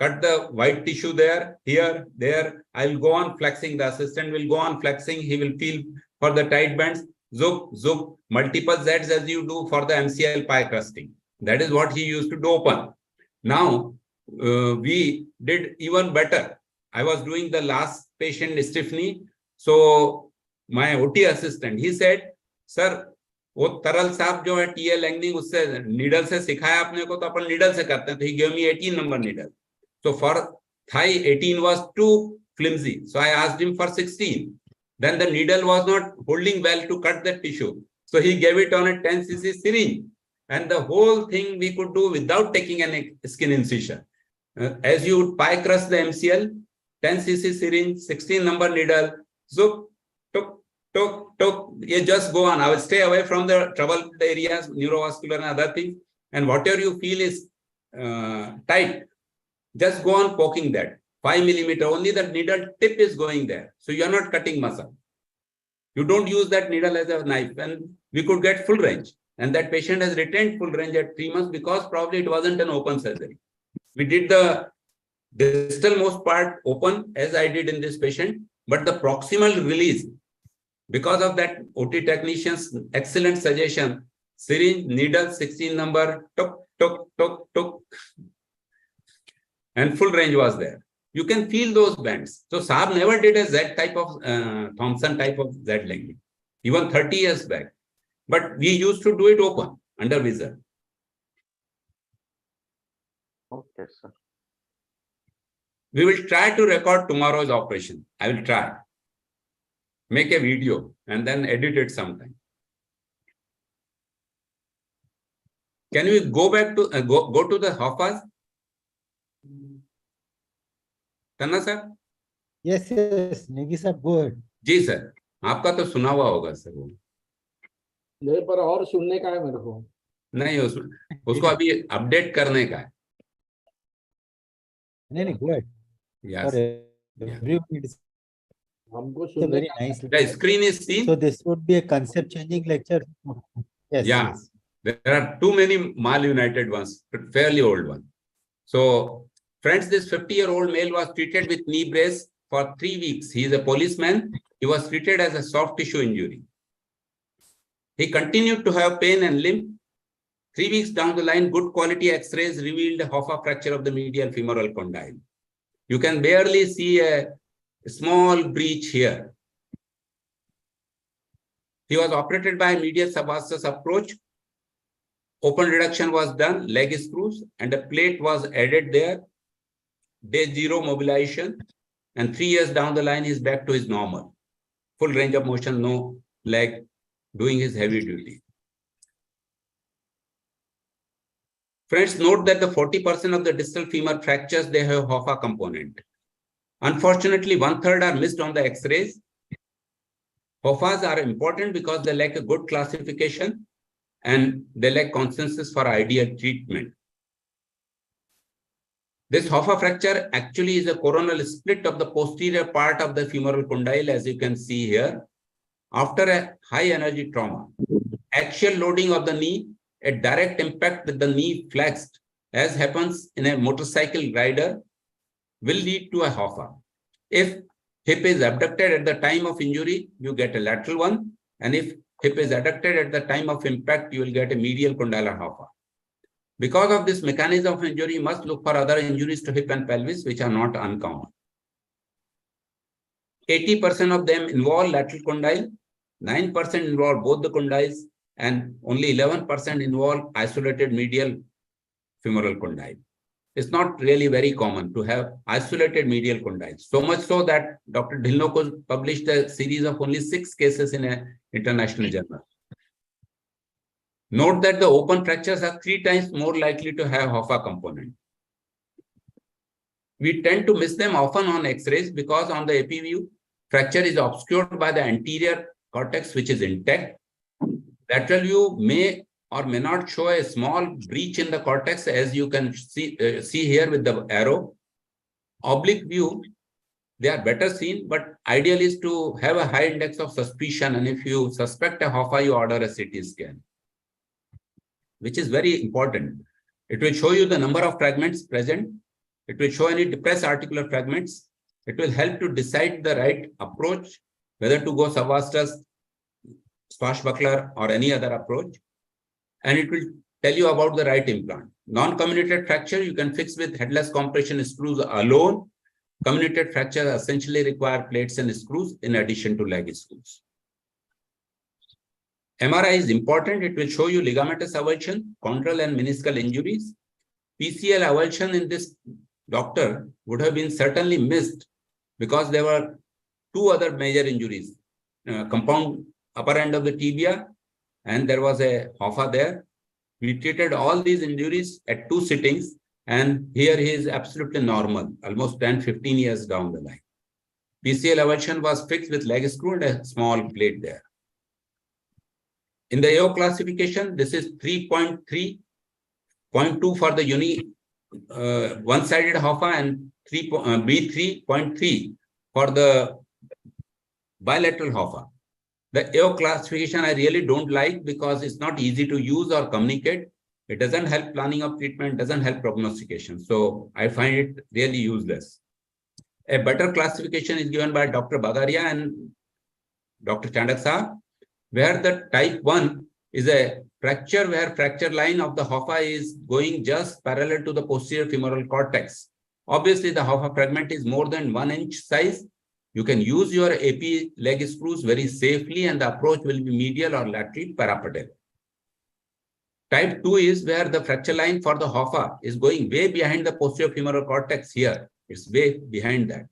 cut the white tissue there, here, there. I'll go on flexing. The assistant will go on flexing. He will feel for the tight bands. Zoop, zoop, multiple Zs as you do for the MCL pie crusting. That is what he used to do open. Now, we did even better. I was doing the last patient Stephanie. So my OT assistant, he said, sir, वो तरल साहब जो है TA लैंगनिंग उससे needle से सिखाया आपने को तो अपन नीडल से करते हैं तो he gave me 18 number needle. So for thigh 18 was too flimsy. So I asked him for 16. Then the needle was not holding well to cut the tissue. So he gave it on a 10 cc syringe. And the whole thing we could do without taking any skin incision. As you would pie crush the MCL, 10 cc syringe, 16 number needle, zoop, tuk, tuk, tuk. You just go on. I will stay away from the troubled areas, neurovascular and other things. And whatever you feel is tight, just go on poking that. 5 millimeter, only the needle tip is going there. So you are not cutting muscle. You don't use that needle as a knife, and we could get full range. And that patient has retained full range at 3 months because probably it wasn't an open surgery. We did the distal most part open as I did in this patient, but the proximal release, because of that OT technician's excellent suggestion, syringe, needle, 16 number, tuk, tuk, tuk, tuk, and full range was there. You can feel those bends. So Saab never did a Z type of Thompson type of Z lengthening, even 30 years back. But we used to do it open under visor. Okay, sir. We will try to record tomorrow's operation. I will try. Make a video and then edit it sometime. Can we go back to go to the Hoffas? Tanna sir? Yes, yes. Negi sir, go ahead. Ji sir, आपका तो सुना हुआ होगा sir वो. नहीं, पर और सुनने का है मेरे को. नहीं, उसको अभी अपडेट करने का है. नहीं, go ahead. Yes. Everyone is हमको a सुनने very का. nice. The screen is seen. So this would be a concept changing lecture. Yes. Yeah. Yes. There are too many malunited ones, fairly old ones. So, friends, this 50-year-old male was treated with knee brace for 3 weeks. He is a policeman. He was treated as a soft tissue injury. He continued to have pain and limp. 3 weeks down the line, good quality X-rays revealed a Hoffa fracture of the medial femoral condyle. You can barely see a small breach here. He was operated by a medial subosseous approach. Open reduction was done, leg screws, and a plate was added there. Day 0 mobilization, and 3 years down the line, he's back to his normal. Full range of motion, no leg, doing his heavy duty. Friends, note that the 40% of the distal femur fractures, they have Hoffa component. Unfortunately, 1/3 are missed on the X-rays. Hoffas are important because they lack a good classification and they lack consensus for ideal treatment. This Hoffa fracture actually is a coronal split of the posterior part of the femoral condyle, as you can see here. After a high energy trauma, axial loading of the knee, a direct impact with the knee flexed, as happens in a motorcycle rider, will lead to a Hoffa. If hip is abducted at the time of injury, you get a lateral one. And if hip is adducted at the time of impact, you will get a medial condylar Hoffa. Because of this mechanism of injury, you must look for other injuries to hip and pelvis, which are not uncommon. 80% of them involve lateral condyle, 9% involve both the condyles, and only 11% involve isolated medial femoral condyle. It's not really very common to have isolated medial condyles. So much so that Dr. Dhilnoko published a series of only 6 cases in an international journal. Note that the open fractures are 3 times more likely to have Hoffa component. We tend to miss them often on X-rays because on the AP view, fracture is obscured by the anterior cortex, which is intact. Lateral view may or may not show a small breach in the cortex, as you can see here with the arrow. Oblique view, they are better seen, but ideal is to have a high index of suspicion. And if you suspect a HOFA, you order a CT scan, which is very important. It will show you the number of fragments present. It will show any depressed articular fragments. It will help to decide the right approach, whether to go subvastus, swashbuckler, or any other approach. And it will tell you about the right implant. Non-comminuted fracture, you can fix with headless compression screws alone. Comminuted fracture essentially require plates and screws in addition to leg screws. MRI is important. It will show you ligamentous avulsion, chondral and meniscal injuries. PCL avulsion in this doctor would have been certainly missed because there were two other major injuries, compound upper end of the tibia, and there was a HOFA there. We treated all these injuries at 2 sittings, and here he is absolutely normal, almost 10-15 years down the line. PCL avulsion was fixed with leg screw and a small plate there. In the AO classification, this is 3.3, 0.2 for the one-sided HOFA and B3.3 for the bilateral HOFA. The AO classification I really don't like because it's not easy to use or communicate. It doesn't help planning of treatment, doesn't help prognostication. So I find it really useless. A better classification is given by Dr. Bagaria and Dr. Chandaksa, where the type 1 is a fracture where fracture line of the HOFA is going just parallel to the posterior femoral cortex. Obviously, the HOFA fragment is more than 1 inch size. You can use your AP leg screws very safely, and the approach will be medial or lateral parapetal. Type 2 is where the fracture line for the HOFA is going way behind the posterior femoral cortex here. It's way behind that.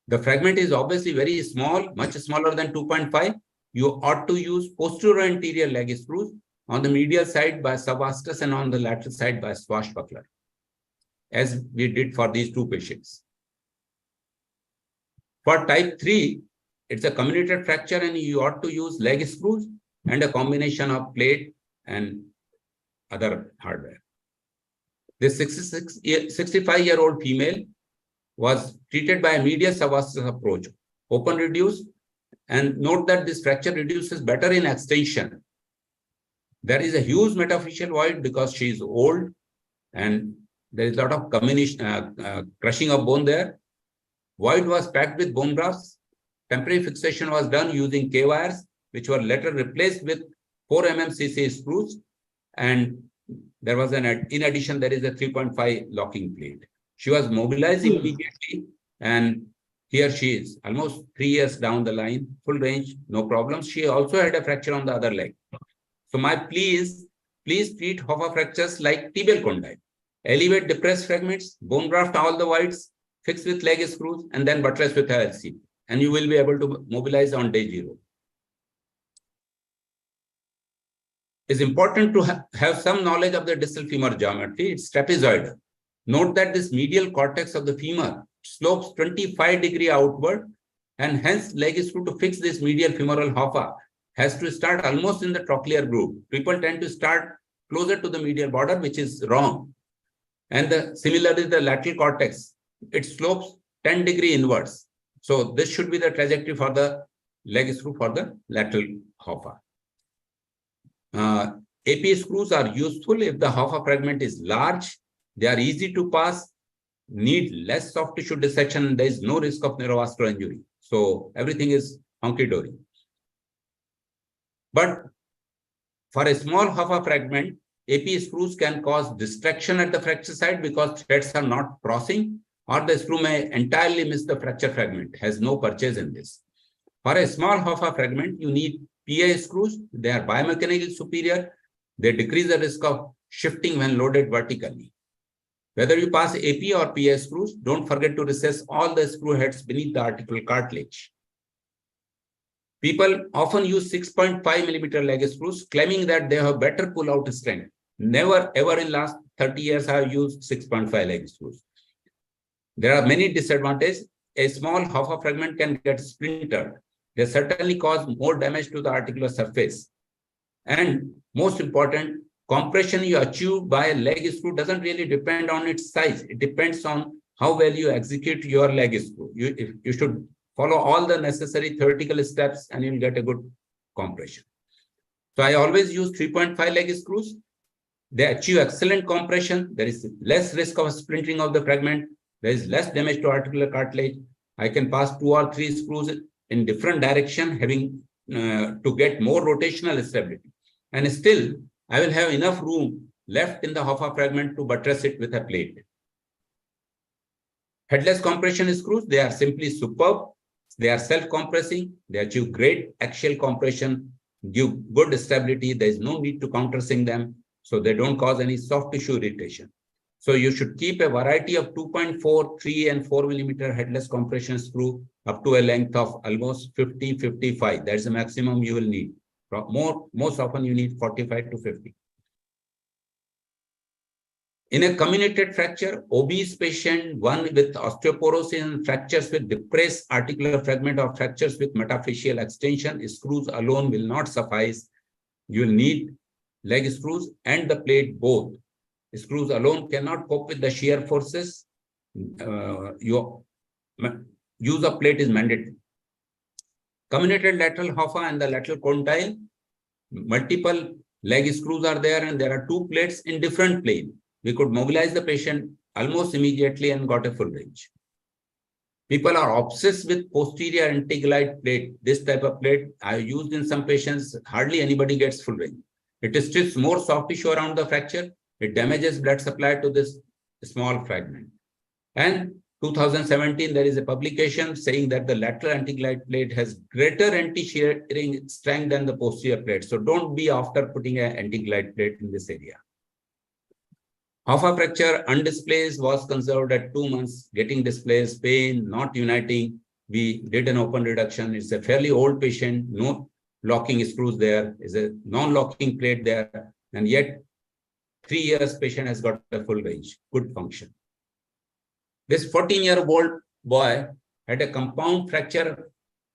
The fragment is obviously very small, much smaller than 2.5. You ought to use posterior anterior leg screws on the medial side by subvastus and on the lateral side by swashbuckler, as we did for these 2 patients. For type 3, it's a comminuted fracture and you ought to use leg screws and a combination of plate and other hardware. This 65-year-old female was treated by a medial subvastus approach, open reduce, and note that this fracture reduces better in extension. There is a huge metaphyseal void because she is old and there is a lot of crushing of bone there. Void was packed with bone grafts. Temporary fixation was done using K-wires, which were later replaced with 4 mm CC screws. And there was in addition, there is a 3.5 locking plate. She was mobilized immediately, and here she is, almost 3 years down the line, full range, no problems. She also had a fracture on the other leg. So my plea is, please treat HOFA fractures like tibial condyle. Elevate depressed fragments, bone graft all the voids, fix with leg screws, and then buttress with LC. And you will be able to mobilize on day 0. It's important to have some knowledge of the distal femur geometry. It's trapezoidal. Note that this medial cortex of the femur slopes 25-degree outward, and hence leg screw to fix this medial femoral HOFA has to start almost in the trochlear groove. People tend to start closer to the medial border, which is wrong. And similarly, the lateral cortex, it slopes 10-degree inwards. So this should be the trajectory for the leg screw for the lateral HOFA. AP screws are useful if the HOFA fragment is large. They are easy to pass, need less soft tissue dissection, and there is no risk of neurovascular injury. So everything is hunky-dory. But for a small HOFA fragment, AP screws can cause distraction at the fracture site because threads are not crossing, or the screw may entirely miss the fracture fragment, has no purchase in this. For a small HOFA fragment, you need PA screws. They are biomechanically superior. They decrease the risk of shifting when loaded vertically. Whether you pass AP or PA screws, don't forget to recess all the screw heads beneath the articular cartilage. People often use 6.5 mm leg screws, claiming that they have better pull-out strength. Never, ever in last 30 years I have used 6.5 leg screws. There are many disadvantages. A small HOFA fragment can get splintered. They certainly cause more damage to the articular surface. And most important, compression you achieve by a leg screw doesn't really depend on its size. It depends on how well you execute your leg screw. You should follow all the necessary theoretical steps and you'll get a good compression. So I always use 3.5 leg screws. They achieve excellent compression. There is less risk of splintering of the fragment. There is less damage to articular cartilage. I can pass 2 or 3 screws in different direction, having to get more rotational stability. And still, I will have enough room left in the Hoffa fragment to buttress it with a plate. Headless compression screws, they are simply superb. They are self-compressing. They achieve great axial compression, give good stability. There is no need to countersink them. So they don't cause any soft tissue irritation. So you should keep a variety of 2.4, 3 and 4 millimeter headless compression screw up to a length of almost 50, 55. That's the maximum you will need. Most often you need 45 to 50. In a comminuted fracture, obese patient, one with osteoporosis and fractures with depressed articular fragment or fractures with metaphyseal extension, screws alone will not suffice. You will need leg screws and the plate both. Screws alone cannot cope with the shear forces. Your use of plate is mandatory. Comminuted lateral Hoffa and the lateral condyle, multiple leg screws are there and there are 2 plates in different plane. We could mobilize the patient almost immediately and got a full range. People are obsessed with posterior antiglide plate. This type of plate I used in some patients, hardly anybody gets full range. It strips more soft tissue around the fracture. It damages blood supply to this small fragment. And 2017, there is a publication saying that the lateral antiglide plate has greater anti-shearing strength than the posterior plate. So don't be after putting an antiglide plate in this area. Hoffa fracture undisplaced was conserved at 2 months, getting displaced, pain, not uniting. We did an open reduction. It's a fairly old patient, no locking screws there, is a non-locking plate there, and yet 3 years patient has got a full range, good function. This 14-year-old boy had a compound fracture.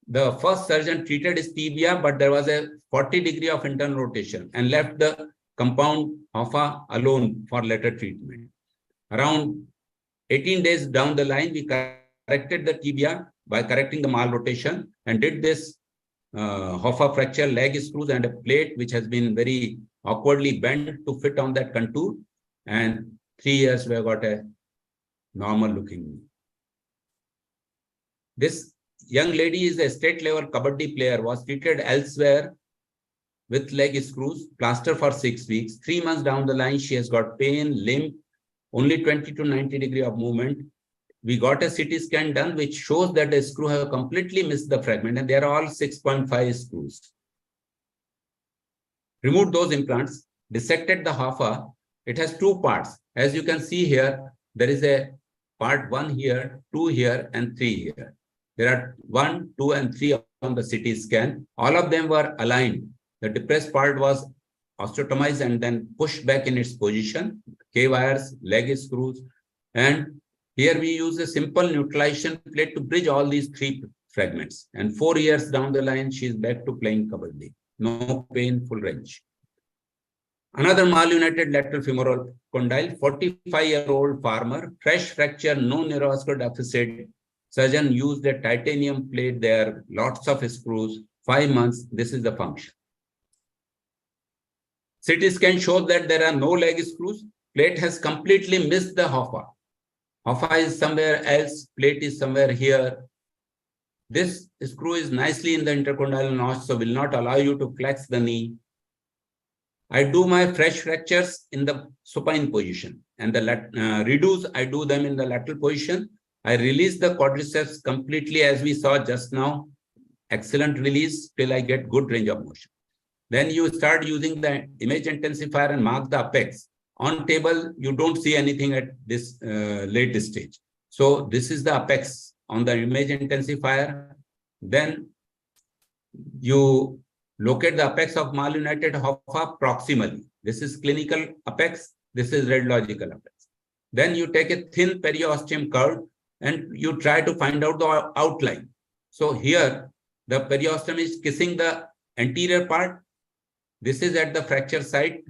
The first surgeon treated his tibia, but there was a 40 degree of internal rotation and left the compound Hoffa alone for later treatment. Around 18 days down the line, we corrected the tibia by correcting the malrotation and did this Hoffa fracture leg screws and a plate which has been very awkwardly bent to fit on that contour. And 3 years we have got a normal looking knee. This young lady is a state level kabaddi player, was treated elsewhere with leg screws, plaster for 6 weeks. 3 months down the line, she has got pain, limp, only 20 to 90 degree of movement. We got a CT scan done, which shows that the screw have completely missed the fragment, and they are all 6.5 screws. Removed those implants, dissected the Hoffa. It has 2 parts. As you can see here, there is a part 1 here, 2 here, and 3 here. There are 1, 2, and 3 on the CT scan. All of them were aligned. The depressed part was osteotomized and then pushed back in its position. K-wires, leg screws, and here we use a simple neutralization plate to bridge all these 3 fragments. And 4 years down the line, she is back to playing kabaddi. No pain, full range. Another malunited lateral femoral condyle, 45-year-old farmer, fresh fracture, no neurovascular deficit. Surgeon used a titanium plate there, lots of screws, 5 months. This is the function. CT scan shows that there are no leg screws. Plate has completely missed the Hoffa. Hoffa is somewhere else, plate is somewhere here. This screw is nicely in the intercondyle notch, so will not allow you to flex the knee. I do my fresh fractures in the supine position, and the redos, I do them in the lateral position. I release the quadriceps completely as we saw just now. Excellent release till I get good range of motion. Then you start using the image intensifier and mark the apex. On table, you don't see anything at this late stage. So this is the apex on the image intensifier. Then you locate the apex of malunited Hoffa proximally. This is clinical apex. This is radiological apex. Then you take a thin periosteum curve and you try to find out the outline. So here, the periosteum is kissing the anterior part. This is at the fracture site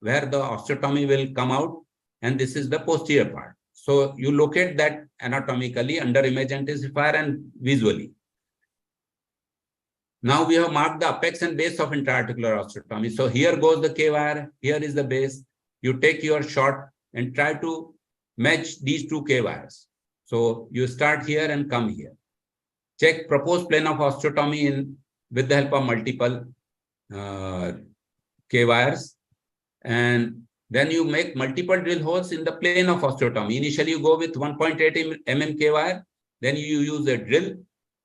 where the osteotomy will come out, and this is the posterior part. So you locate that anatomically under image intensifier and visually. Now we have marked the apex and base of intra-articular osteotomy. So here goes the K-wire, here is the base. You take your shot and try to match these two K-wires. So you start here and come here. Check proposed plane of osteotomy in with the help of multiple K-wires. And then you make multiple drill holes in the plane of osteotomy. Initially, you go with 1.8 mm K-wire, then you use a drill,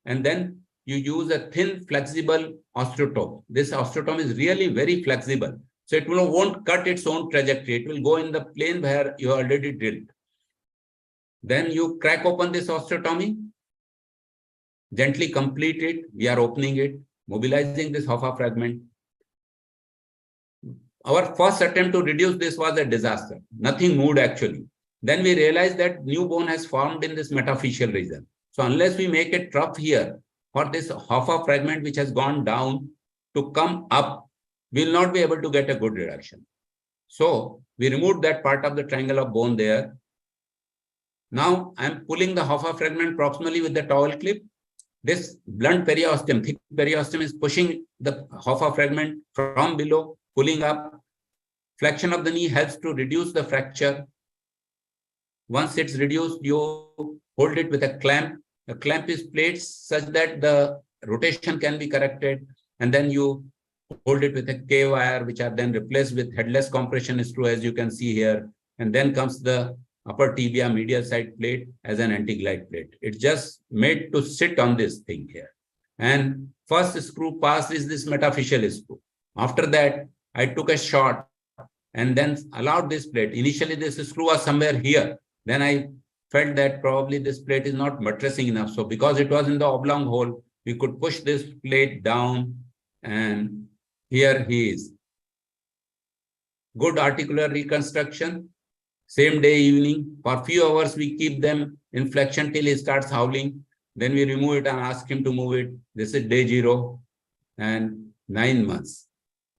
and then you use a thin, flexible osteotome. This osteotome is really very flexible. So it won't cut its own trajectory. It will go in the plane where you already drilled. Then you crack open this osteotomy, gently complete it. We are opening it, mobilizing this Hoffa fragment. Our first attempt to reduce this was a disaster. Nothing moved actually. Then we realized that new bone has formed in this metaphyseal region. So unless we make a trough here for this Hoffa fragment which has gone down to come up, we will not be able to get a good reduction. So we removed that part of the triangle of bone there. Now I am pulling the Hoffa fragment proximally with the towel clip. This blunt periosteum, thick periosteum is pushing the Hoffa fragment from below, pulling up. Flexion of the knee helps to reduce the fracture. Once it's reduced, you hold it with a clamp. The clamp is placed such that the rotation can be corrected. And then you hold it with a K-wire, which are then replaced with headless compression screw, as you can see here. And then comes the upper tibia medial side plate as an anti-glide plate. It's just made to sit on this thing here. And first screw pass is this metaphyseal screw. After that, I took a shot and then allowed this plate. Initially, this screw was somewhere here. Then I felt that probably this plate is not buttressing enough. So because it was in the oblong hole, we could push this plate down, and here he is. Good articular reconstruction. Same day, evening. For a few hours, we keep them in flexion till he starts howling. Then we remove it and ask him to move it. This is day 0 and 9 months.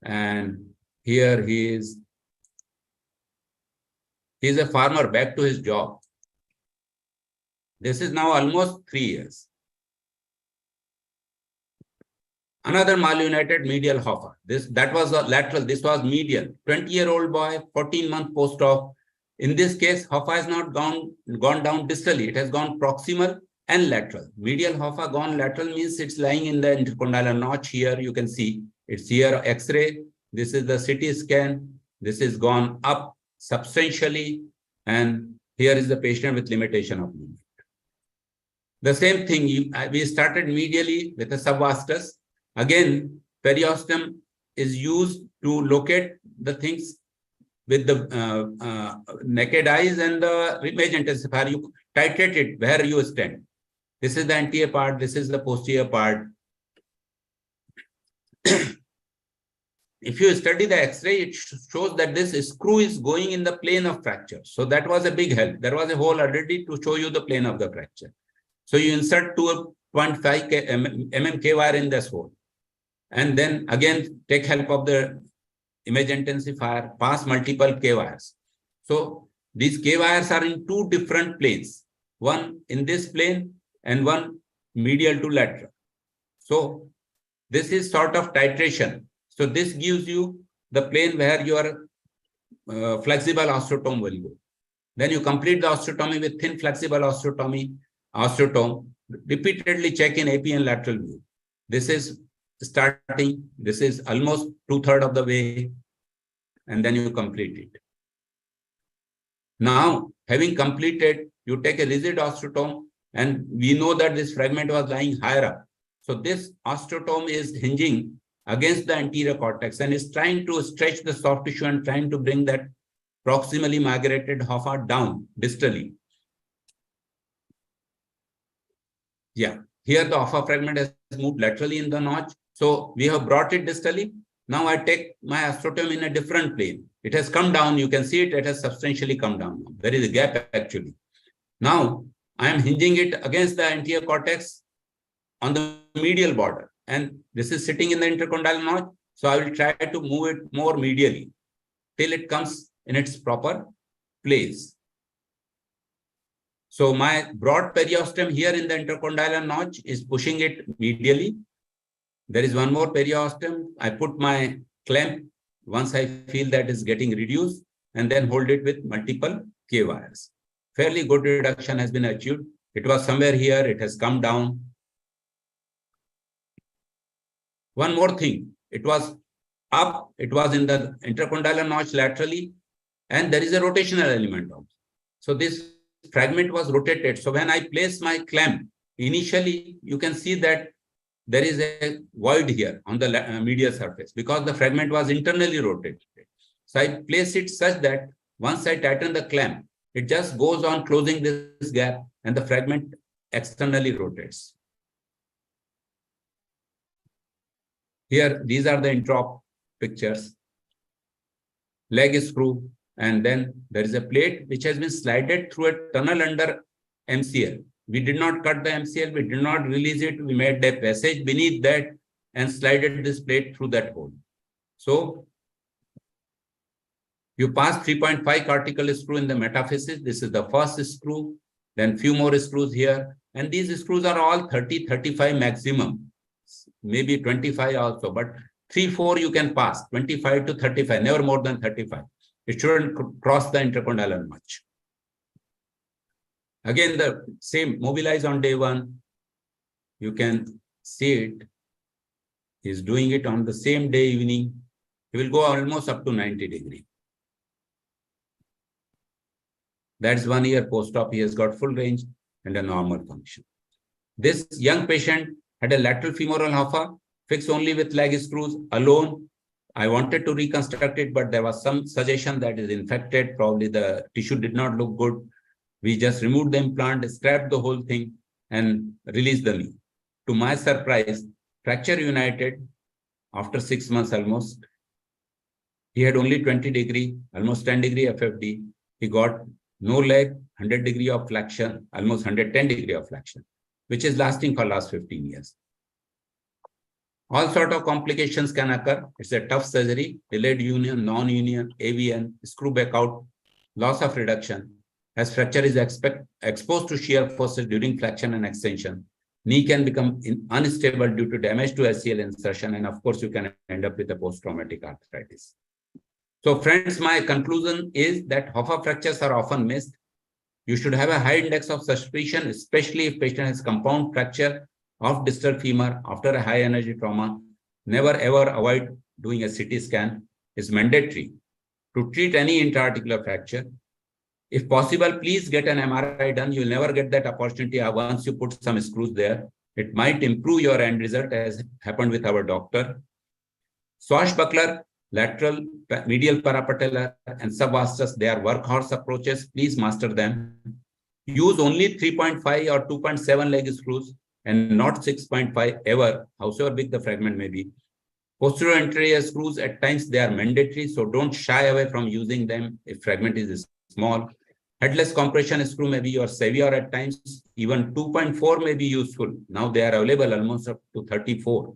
And here he is. He is a farmer back to his job. This is now almost 3 years. Another malunited medial Hoffa. That was a lateral. This was medial. 20-year-old boy, 14-month post-op. In this case, Hoffa has not gone down distally. It has gone proximal and lateral. Medial Hoffa gone lateral means it's lying in the intercondylar notch here. You can see it's here X-ray. This is the CT scan. This is gone up substantially. And here is the patient with limitation of movement. The same thing, we started medially with a subvastus. Again, periosteum is used to locate the things with the naked eyes and the image intensifier. You titrate it where you stand. This is the anterior part. This is the posterior part. If you study the X-ray, it shows that this screw is going in the plane of fracture. So that was a big help. There was a hole already to show you the plane of the fracture. So you insert 2.5 mm K-wire in this hole. And then again, take help of the image intensifier, pass multiple K-wires. So these K-wires are in 2 different planes. One in this plane and one medial to lateral. So this is sort of titration. So this gives you the plane where your flexible osteotome will go. Then you complete the osteotomy with thin flexible osteotome. Repeatedly check in AP and lateral view. This is starting. This is almost 2/3 of the way. And then you complete it. Now, having completed, you take a rigid osteotome, and we know that this fragment was lying higher up. So this osteotome is hinging against the anterior cortex and is trying to stretch the soft tissue and trying to bring that proximally migrated Hoffa down distally. Yeah, here the Hoffa fragment has moved laterally in the notch. So we have brought it distally. Now I take my osteotome in a different plane. It has come down. You can see it. It has substantially come down. There is a gap actually. Now I am hinging it against the anterior cortex on the medial border. And this is sitting in the intercondylar notch. So I will try to move it more medially till it comes in its proper place. So my broad periosteum here in the intercondylar notch is pushing it medially. There is one more periosteum. I put my clamp once I feel that is getting reduced, and then hold it with multiple K wires. Fairly good reduction has been achieved. It was somewhere here, it has come down. One more thing, it was up, it was in the intercondylar notch laterally, and there is a rotational element also. So this fragment was rotated. So when I place my clamp, initially you can see that there is a void here on the medial surface because the fragment was internally rotated. So I place it such that once I tighten the clamp, it just goes on closing this gap and the fragment externally rotates. Here, these are the intra-op pictures. Leg screw, and then there is a plate which has been slided through a tunnel under MCL. We did not cut the MCL, we did not release it, we made a passage beneath that and slided this plate through that hole. So you pass 3.5 cortical screw in the metaphysis. This is the first screw, then few more screws here. And these screws are all 30, 35 maximum, maybe 25 also, but 3, 4 you can pass, 25 to 35, never more than 35. It shouldn't cross the intercondylar much. Again, the same, mobilize on day 1. You can see it. He's doing it on the same day evening. He will go almost up to 90 degrees. That's 1 year post-op. He has got full range and a normal function. This young patient had a lateral femoral hoffa, fixed only with leg screws alone. I wanted to reconstruct it, but there was some suggestion that is infected. Probably the tissue did not look good. We just removed the implant, scrapped the whole thing, and released the knee. To my surprise, fracture united after 6 months almost. He had only 20 degree, almost 10 degree FFD. He got no leg, 100 degree of flexion, almost 110 degree of flexion, which is lasting for last 15 years. All sort of complications can occur. It's a tough surgery, delayed union, non-union, AVN, screw back out, loss of reduction. As fracture is exposed to shear forces during flexion and extension, knee can become unstable due to damage to SCL insertion, and of course, you can end up with a post-traumatic arthritis. So friends, my conclusion is that hoffa fractures are often missed. You should have a high index of suspicion, especially if patient has compound fracture of distal femur after a high energy trauma. Never ever avoid doing a CT scan. It's mandatory to treat any intra-articular fracture. If possible, please get an MRI done. You'll never get that opportunity once you put some screws there. It might improve your end result, as happened with our doctor. Swashbuckler, lateral, medial parapatellar, and subvastus, they are workhorse approaches. Please master them. Use only 3.5 or 2.7 leg screws and not 6.5 ever, however big the fragment may be. Posterior anterior screws, at times they are mandatory, so don't shy away from using them if fragment is small. Headless compression screw may be your savior at times. Even 2.4 may be useful. Now they are available almost up to 34.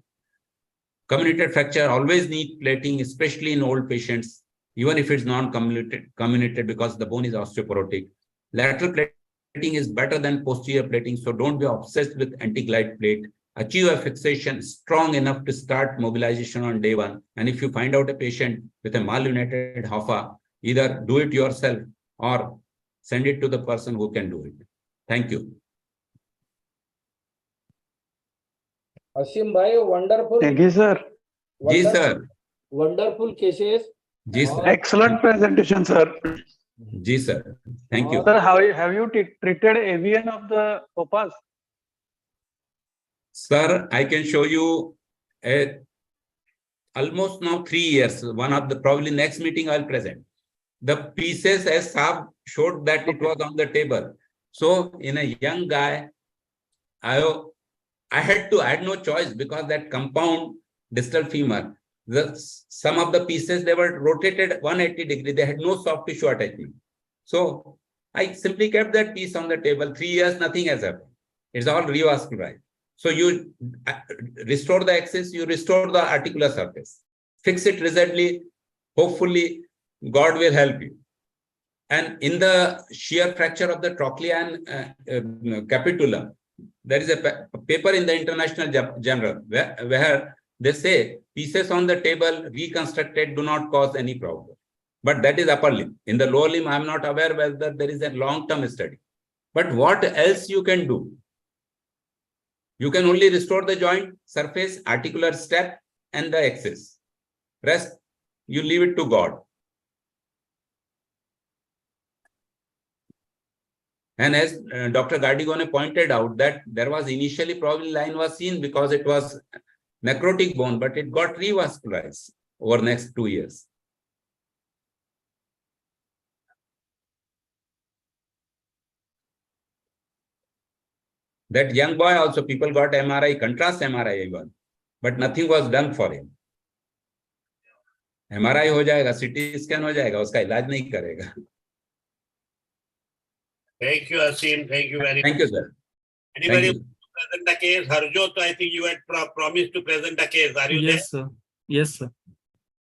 Comminuted fracture always need plating, especially in old patients, even if it's non-comminuted because the bone is osteoporotic. Lateral plating is better than posterior plating, so don't be obsessed with anti-glide plate. Achieve a fixation strong enough to start mobilization on day 1. And if you find out a patient with a malunited hoffa, either do it yourself or send it to the person who can do it. Thank you. Asim bhai, wonderful. Thank you, sir. Ji, sir. Wonderful cases. Ji, sir. Excellent presentation, sir. Ji, sir. Thank you. Sir, have you treated AVN of the OPAs? Sir, I can show you almost now 3 years. One of the probably next meeting I'll present. The pieces as Saab showed that it was on the table. So in a young guy, I had no choice because that compound distal femur, some of the pieces, they were rotated 180 degrees. They had no soft tissue attachment. So I simply kept that piece on the table. 3 years, nothing has happened. It's all revascularized. So you restore the axis, you restore the articular surface. Fix it recently. Hopefully, God will help you. And in the shear fracture of the trochlea and capitulum, there is a paper in the International Journal where they say pieces on the table reconstructed do not cause any problem. But that is upper limb. In the lower limb, I am not aware whether there is a long-term study. But what else you can do? You can only restore the joint, surface, articular step, and the axis. Rest, you leave it to God. And as Dr. Gardigone pointed out, that there was initially probably line was seen because it was necrotic bone, but it got revascularized over the next 2 years. That young boy also, people got MRI, contrast MRI even, but nothing was done for him. MRI हो जाएगा, CT scan हो जाएगा, उसका इलाज नहीं करेगा. Thank you, Asim. Thank you very much. Thank you, sir. Anybody Thank you. present the case? Harjot, I think you had promised to present the case. Are you Yes, sir. Yes, sir.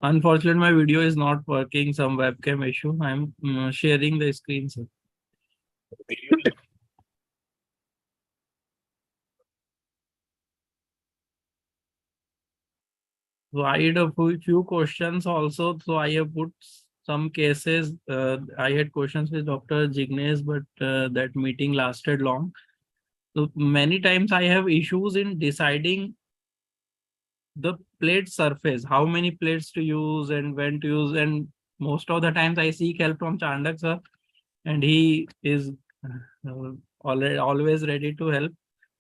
Unfortunately, my video is not working. Some webcam issue. I'm sharing the screen, sir. there? So I had a few questions also. So I have put some cases. I had questions with Dr. Jignesh, but that meeting lasted long. So many times I have issues in deciding the plate surface, how many plates to use and when to use. And most of the times I seek help from Chandak sir, and he is always ready to help.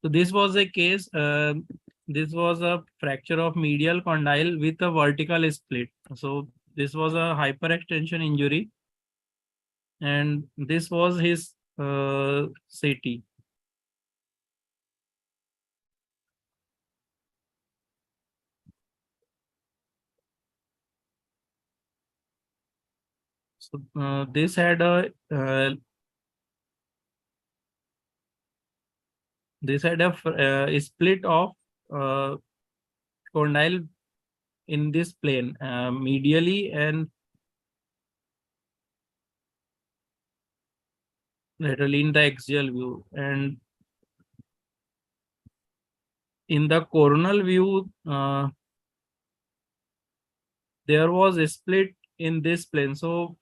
So this was a case. This was a fracture of medial condyle with a vertical split. So this was a hyperextension injury, and this was his CT. So this had a split of condyle in this plane, medially and laterally in the axial view, and in the coronal view there was a split in this plane. So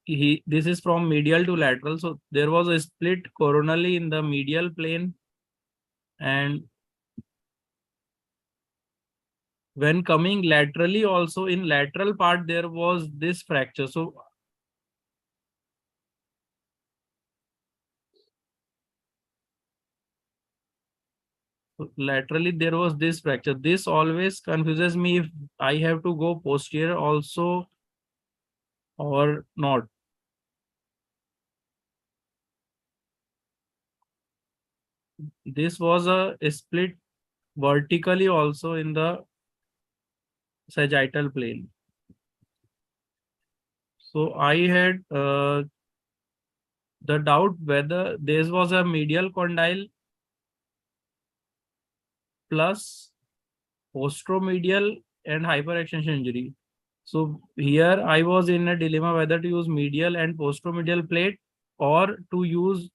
this is from medial to lateral, so there was a split coronally in the medial plane, and when coming laterally also in lateral part there was this fracture. So laterally there was this fracture. This always confuses me if I have to go posterior also or not. This was a split vertically also in the sagittal plane. So I had the doubt whether this was a medial condyle plus posteromedial and hyperextension injury. So here I was in a dilemma whether to use medial and posteromedial plate or to use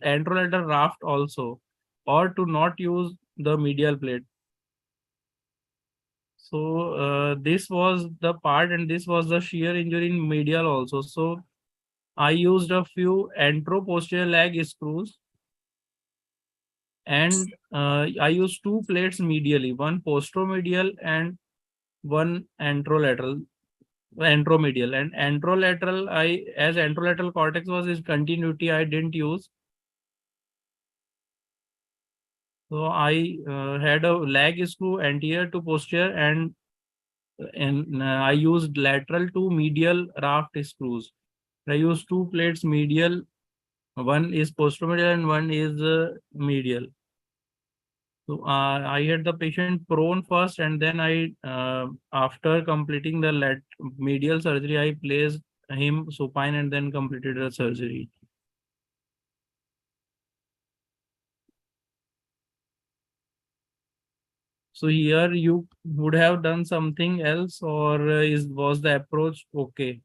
anterolateral raft also, or to not use the medial plate. So this was the part, and this was the shear injury in medial also. So I used a few antero-posterior lag screws, and I used 2 plates medially, one posteromedial and one anterolateral. Anteromedial and anterolateral, as anterolateral cortex was his continuity, I didn't use. So I had a lag screw anterior to posterior, and I used lateral to medial raft screws. I used 2 plates medial, one is posteromedial and one is medial. So I had the patient prone first, and then I, after completing the medial surgery, I placed him supine and then completed the surgery. So here you would have done something else, or was the approach okay?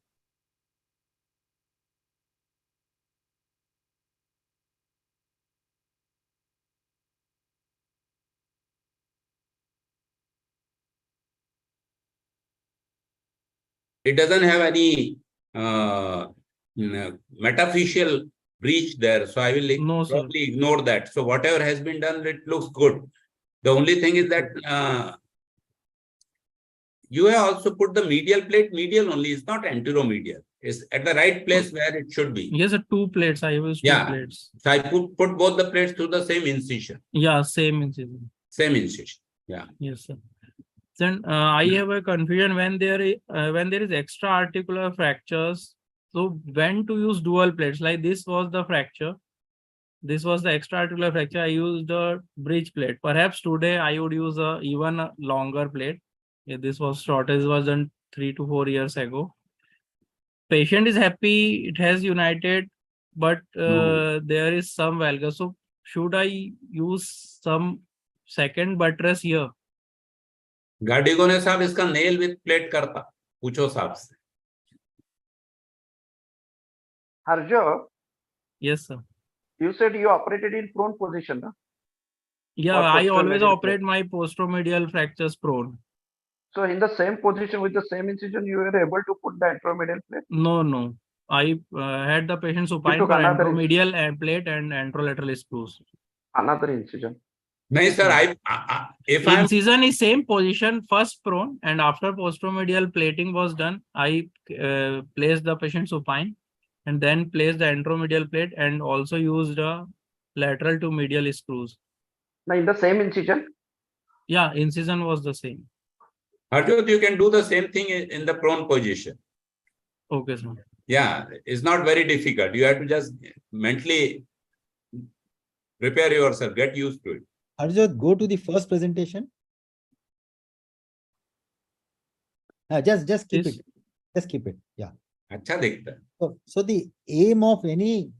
It doesn't have any metaphysical breach there. So I will No, sir. probably ignore that. So whatever has been done, it looks good. The only thing is that you have also put the medial plate medial only. It's not anteromedial. It's at the right place where it should be. Yes, sir, 2 plates. I use 2 Yeah. plates. So I put both the plates through the same incision. Yeah, same incision. Same incision. Yeah. Yes, sir. Then I have a confusion when there is extra articular fractures. So when to use dual plates? Like this was the fracture. This was the extra articular fracture. I used a bridge plate. Perhaps today I would use a even a longer plate. Yeah, this was shortage was done 3 to 4 years ago. Patient is happy. It has united, but there is some valgus. So should I use some second buttress here? गार्डिगोने साहब इसका nail with plate करता, पूछो साहब से. Harjo, Yes, sir. you said you operated in prone position, no? Yeah, Or I posteromedial always plate. operate my posteromedial fractures prone. So in the same position with the same incision, you were able to put the anteromedial plate? No. I had the patient supine took for another anteromedial plate and anterolateral screws. Another incision. No, sir. If I'm Incision is same position, first prone, and after posteromedial plating was done, I placed the patient supine and then placed the anteromedial plate and also used lateral to medial screws. Now in the same incision? Yeah, incision was the same. Harjot, you can do the same thing in the prone position. Okay, sir. Yeah, it's not very difficult. You have to just mentally prepare yourself, get used to it. Harjot, go to the first presentation. Just keep it. Just keep it. Yeah. अच्छा दिखता है. So the aim of any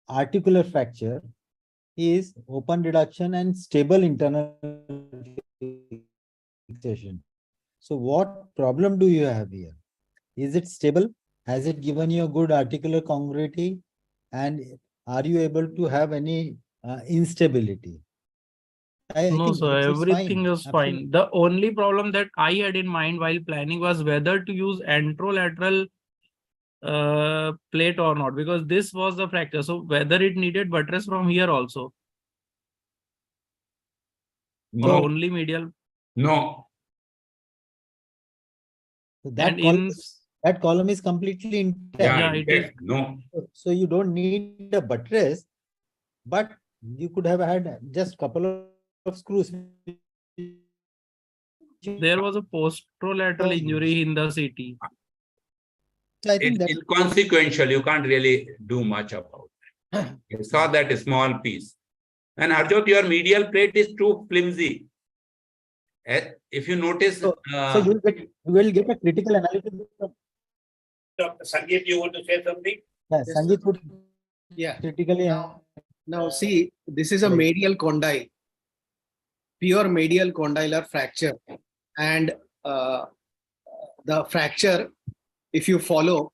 articular fracture is open reduction and stable internal fixation. So what problem do you have here? Is it stable? Has it given you a good articular congruity? And are you able to have any instability? I No, think sir, it's everything fine. is fine. The only problem that I had in mind while planning was whether to use anterolateral plate or not, because this was the fracture. So whether it needed buttress from here also. No. Or only medial. No. So that column is completely intact. Yeah, it is. No. So you don't need a buttress, but you could have had just couple of screws. There was a posterolateral injury in the CT. So I think It's inconsequential. You can't really do much about it. You saw that small piece. And Harjot, your medial plate is too flimsy. If you notice, so you will get a critical analysis. Dr. Sangeet, you want to say something? Yeah, Yes, Sangeet would critically. Now see, this is a medial condyle, pure medial condylar fracture, and the fracture, if you follow,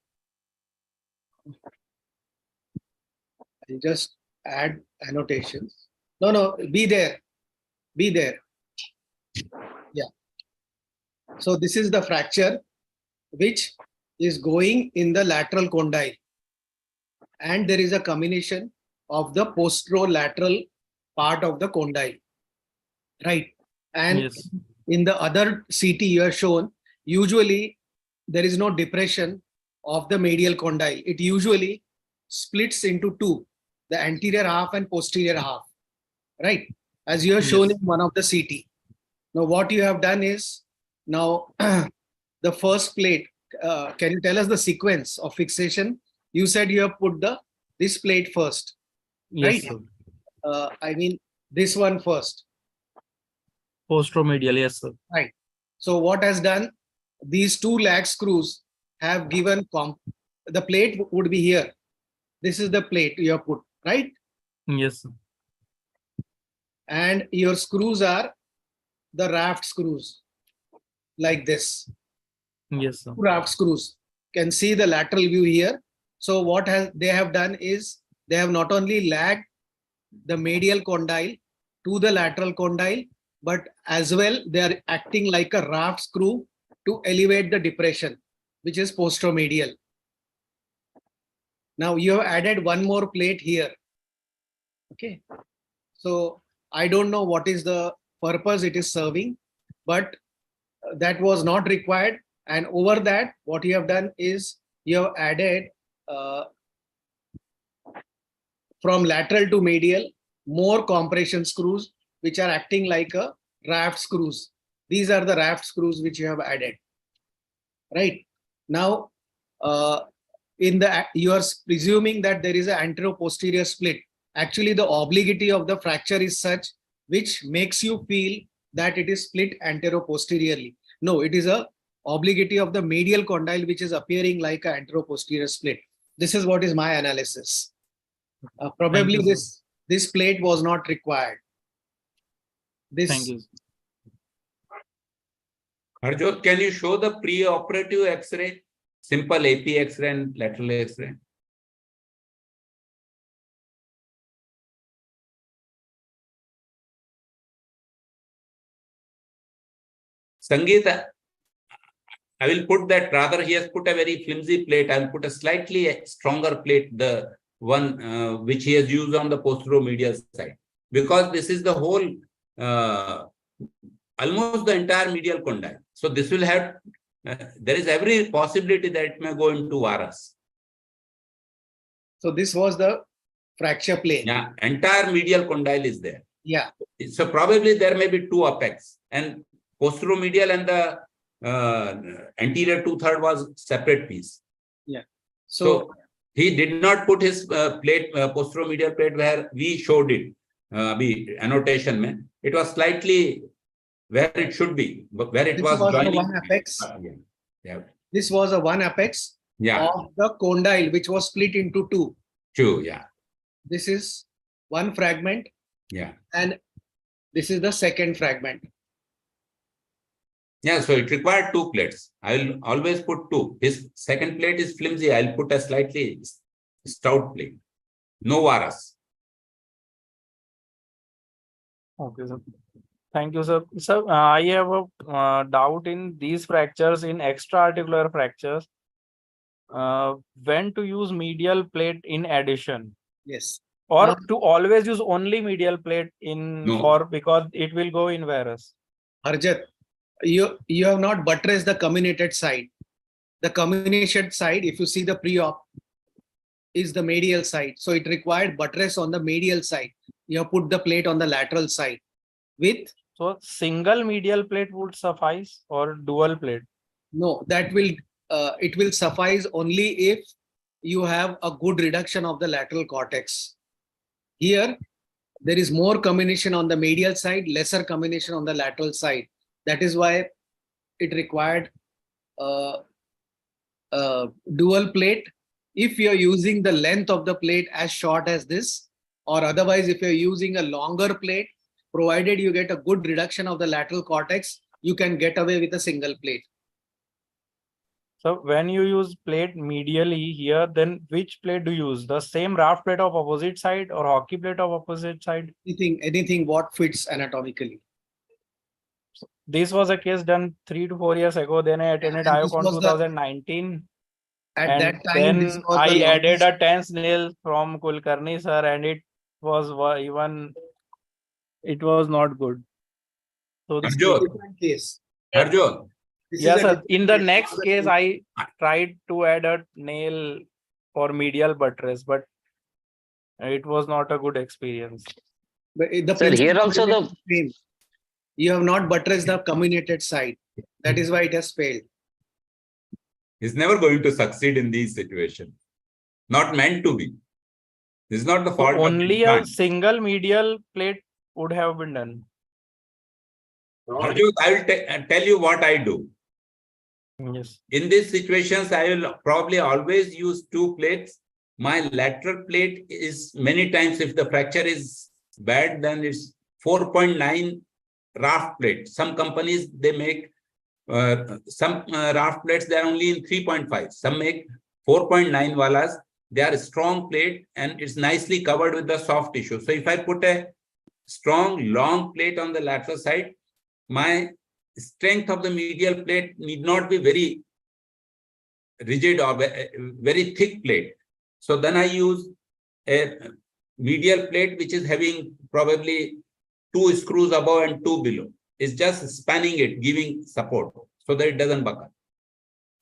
I'll just add annotations. No, be there. Yeah. So this is the fracture which is going in the lateral condyle, and there is a combination of the posterolateral part of the condyle, right? And yes, in the other CT you have shown, usually there is no depression of the medial condyle. It usually splits into two, the anterior half and posterior half, right? As you have shown in one of the CT. Now what you have done is, now the first plate, can you tell us the sequence of fixation? You said you have put this plate first, yes, right? sir. I mean this one first. Posteromedial, yes, sir. Right. So what has done? These two lag screws have given the plate would be here. This is the plate you have put, right? Yes, sir. And your screws are the raft screws like this. Yes, sir. Raft screws. Can see the lateral view here. So what they have done is they have not only lagged the medial condyle to the lateral condyle, but as well they are acting like a raft screw to elevate the depression, which is posteromedial. Now you have added one more plate here. Okay. So I don't know what is the purpose it is serving, but that was not required. And over that, what you have done is you have added from lateral to medial more compression screws, which are acting like a raft screws. These are the raft screws which you have added. Right now, you are presuming that there is an anterior-posterior split. Actually, the obliquity of the fracture is such which makes you feel that it is split anterior-posteriorly. No, it is a obliquity of the medial condyle which is appearing like an anterior-posterior split. This is what is my analysis. Probably this plate was not required. Thank you. Harjot, can you show the pre-operative X-ray? Simple AP X-ray and lateral X-ray. Sangeeta, I will put that, rather he has put a very flimsy plate. I will put a slightly stronger plate, the one which he has used on the posteromedial side. Because this is the whole, almost the entire medial condyle. So this will have, there is every possibility that it may go into varus. So this was the fracture plane. Yeah, entire medial condyle is there. Yeah. So probably there may be two apex, and posteromedial and the anterior 2/3 was separate piece. Yeah. So he did not put his plate, posteromedial plate where we showed it. Annotation mein. It was slightly where it should be, but where it This was joining. one apex. Yeah. This was a one apex of the condyle, which was split into two. True, yeah. This is one fragment. Yeah. And this is the second fragment. Yeah, so it required two plates. I will always put two. His second plate is flimsy. I'll put a slightly stout plate. No varus. Okay, sir. Thank you, sir. Sir, I have a doubt in these fractures, in extra-articular fractures. When to use medial plate in addition? Yes. Or to always use only medial plate in because it will go in varus. Harjat, you have not buttressed the comminuted side. The comminuted side, if you see the pre-op, is the medial side. So it required buttress on the medial side. You have put the plate on the lateral side with. So single medial plate would suffice or dual plate? No, that will it will suffice only if you have a good reduction of the lateral cortex. Here, there is more comminution on the medial side, lesser comminution on the lateral side. That is why it required dual plate. If you're using the length of the plate as short as this, or otherwise if you're using a longer plate, provided you get a good reduction of the lateral cortex, you can get away with a single plate. So when you use plate medially here, then which plate do you use? The same raft plate of opposite side or hockey plate of opposite side? Anything what fits anatomically. So this was a case done 3 to 4 years ago. Then I attended IOCON 2019. At that time, then I added a tense nail from Kulkarni sir, and it was it was not good. So this is a different case. Harjot. Yes, sir. In the next case, I tried to add a nail for medial buttress, but it was not a good experience. But the sir, here also the same. You have not buttressed the comminuted side. That is why it has failed. He's never going to succeed in these situations. Not meant to be. This is not the fault. Only a single medial plate would have been done. Harjot, I will tell you what I do. Yes. In these situations, I will probably always use two plates. My lateral plate is many times, if the fracture is bad, then it's 4.9 raft plate. Some companies, they make some raft plates, they are only in 3.5. Some make 4.9 walas. They are strong plate and it's nicely covered with the soft tissue. So if I put a strong long plate on the lateral side, my strength of the medial plate need not be very rigid or very thick plate. So then I use a medial plate which is having probably 2 screws above and 2 below. It's just spanning it, giving support so that it doesn't buckle.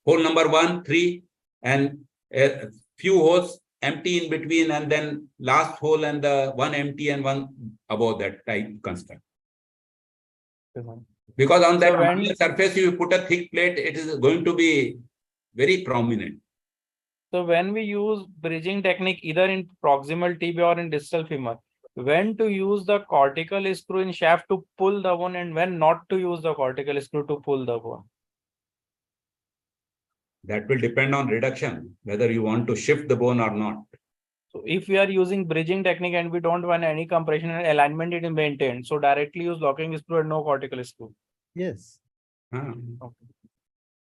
Hole number 1, 3, and a few holes empty in between, and then last hole and the one empty and one above that type construct. Because on that surface, you put a thick plate, it is going to be very prominent. So when we use bridging technique either in proximal tibia or in distal femur, when to use the cortical screw in shaft to pull the bone and when not to use the cortical screw to pull the bone? That will depend on reduction, whether you want to shift the bone or not. So if we are using bridging technique and we don't want any compression and alignment it is maintained, so directly use locking screw and no cortical screw. Yes. Okay.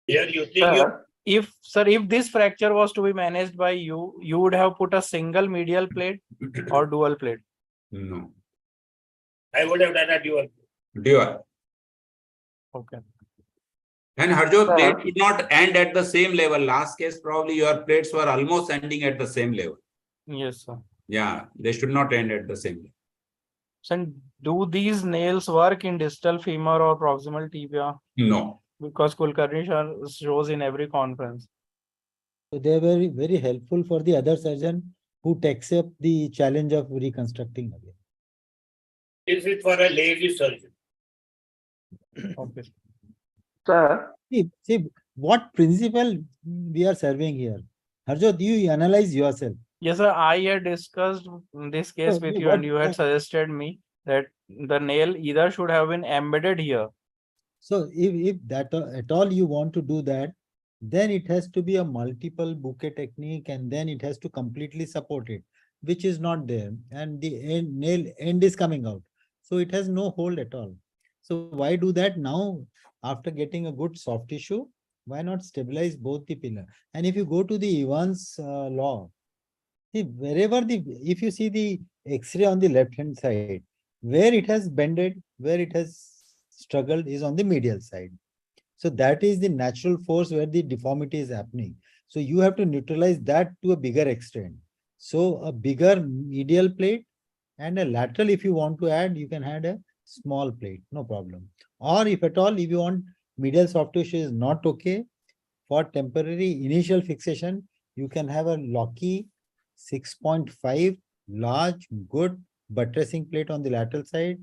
Here you think If this fracture was to be managed by you, you would have put a single medial plate or dual plate? No. I would have done a dual. Dual. Okay. And Harjot, plate should not end at the same level. Last case, probably your plates were almost ending at the same level. Yes, sir. Yeah, they should not end at the same level. So do these nails work in distal femur or proximal tibia? No. Because Kulkarni shows in every conference. So they are very, very helpful for the other surgeon who takes up the challenge of reconstructing again. Is it for a lazy surgeon? Okay. Sir, See what principle we are serving here. Harjot, you analyze yourself. Yes, sir. I had discussed this case with you and you had suggested me that the nail either should have been embedded here. So if that at all you want to do that, then it has to be a multiple bouquet technique and then it has to completely support it, which is not there. And the nail end is coming out. So it has no hold at all. So why do that now? After getting a good soft tissue, why not stabilize both the pillar? And if you go to the Evans law, see wherever if you see the X-ray on the left hand side, where it has bended, where it has struggled is on the medial side. So that is the natural force where the deformity is happening. So you have to neutralize that to a bigger extent. So a bigger medial plate and a lateral, if you want to add, you can add a small plate, no problem. Or if at all, if you want medial soft tissue is not okay, for temporary initial fixation, you can have a Locky 6.5 large, good buttressing plate on the lateral side.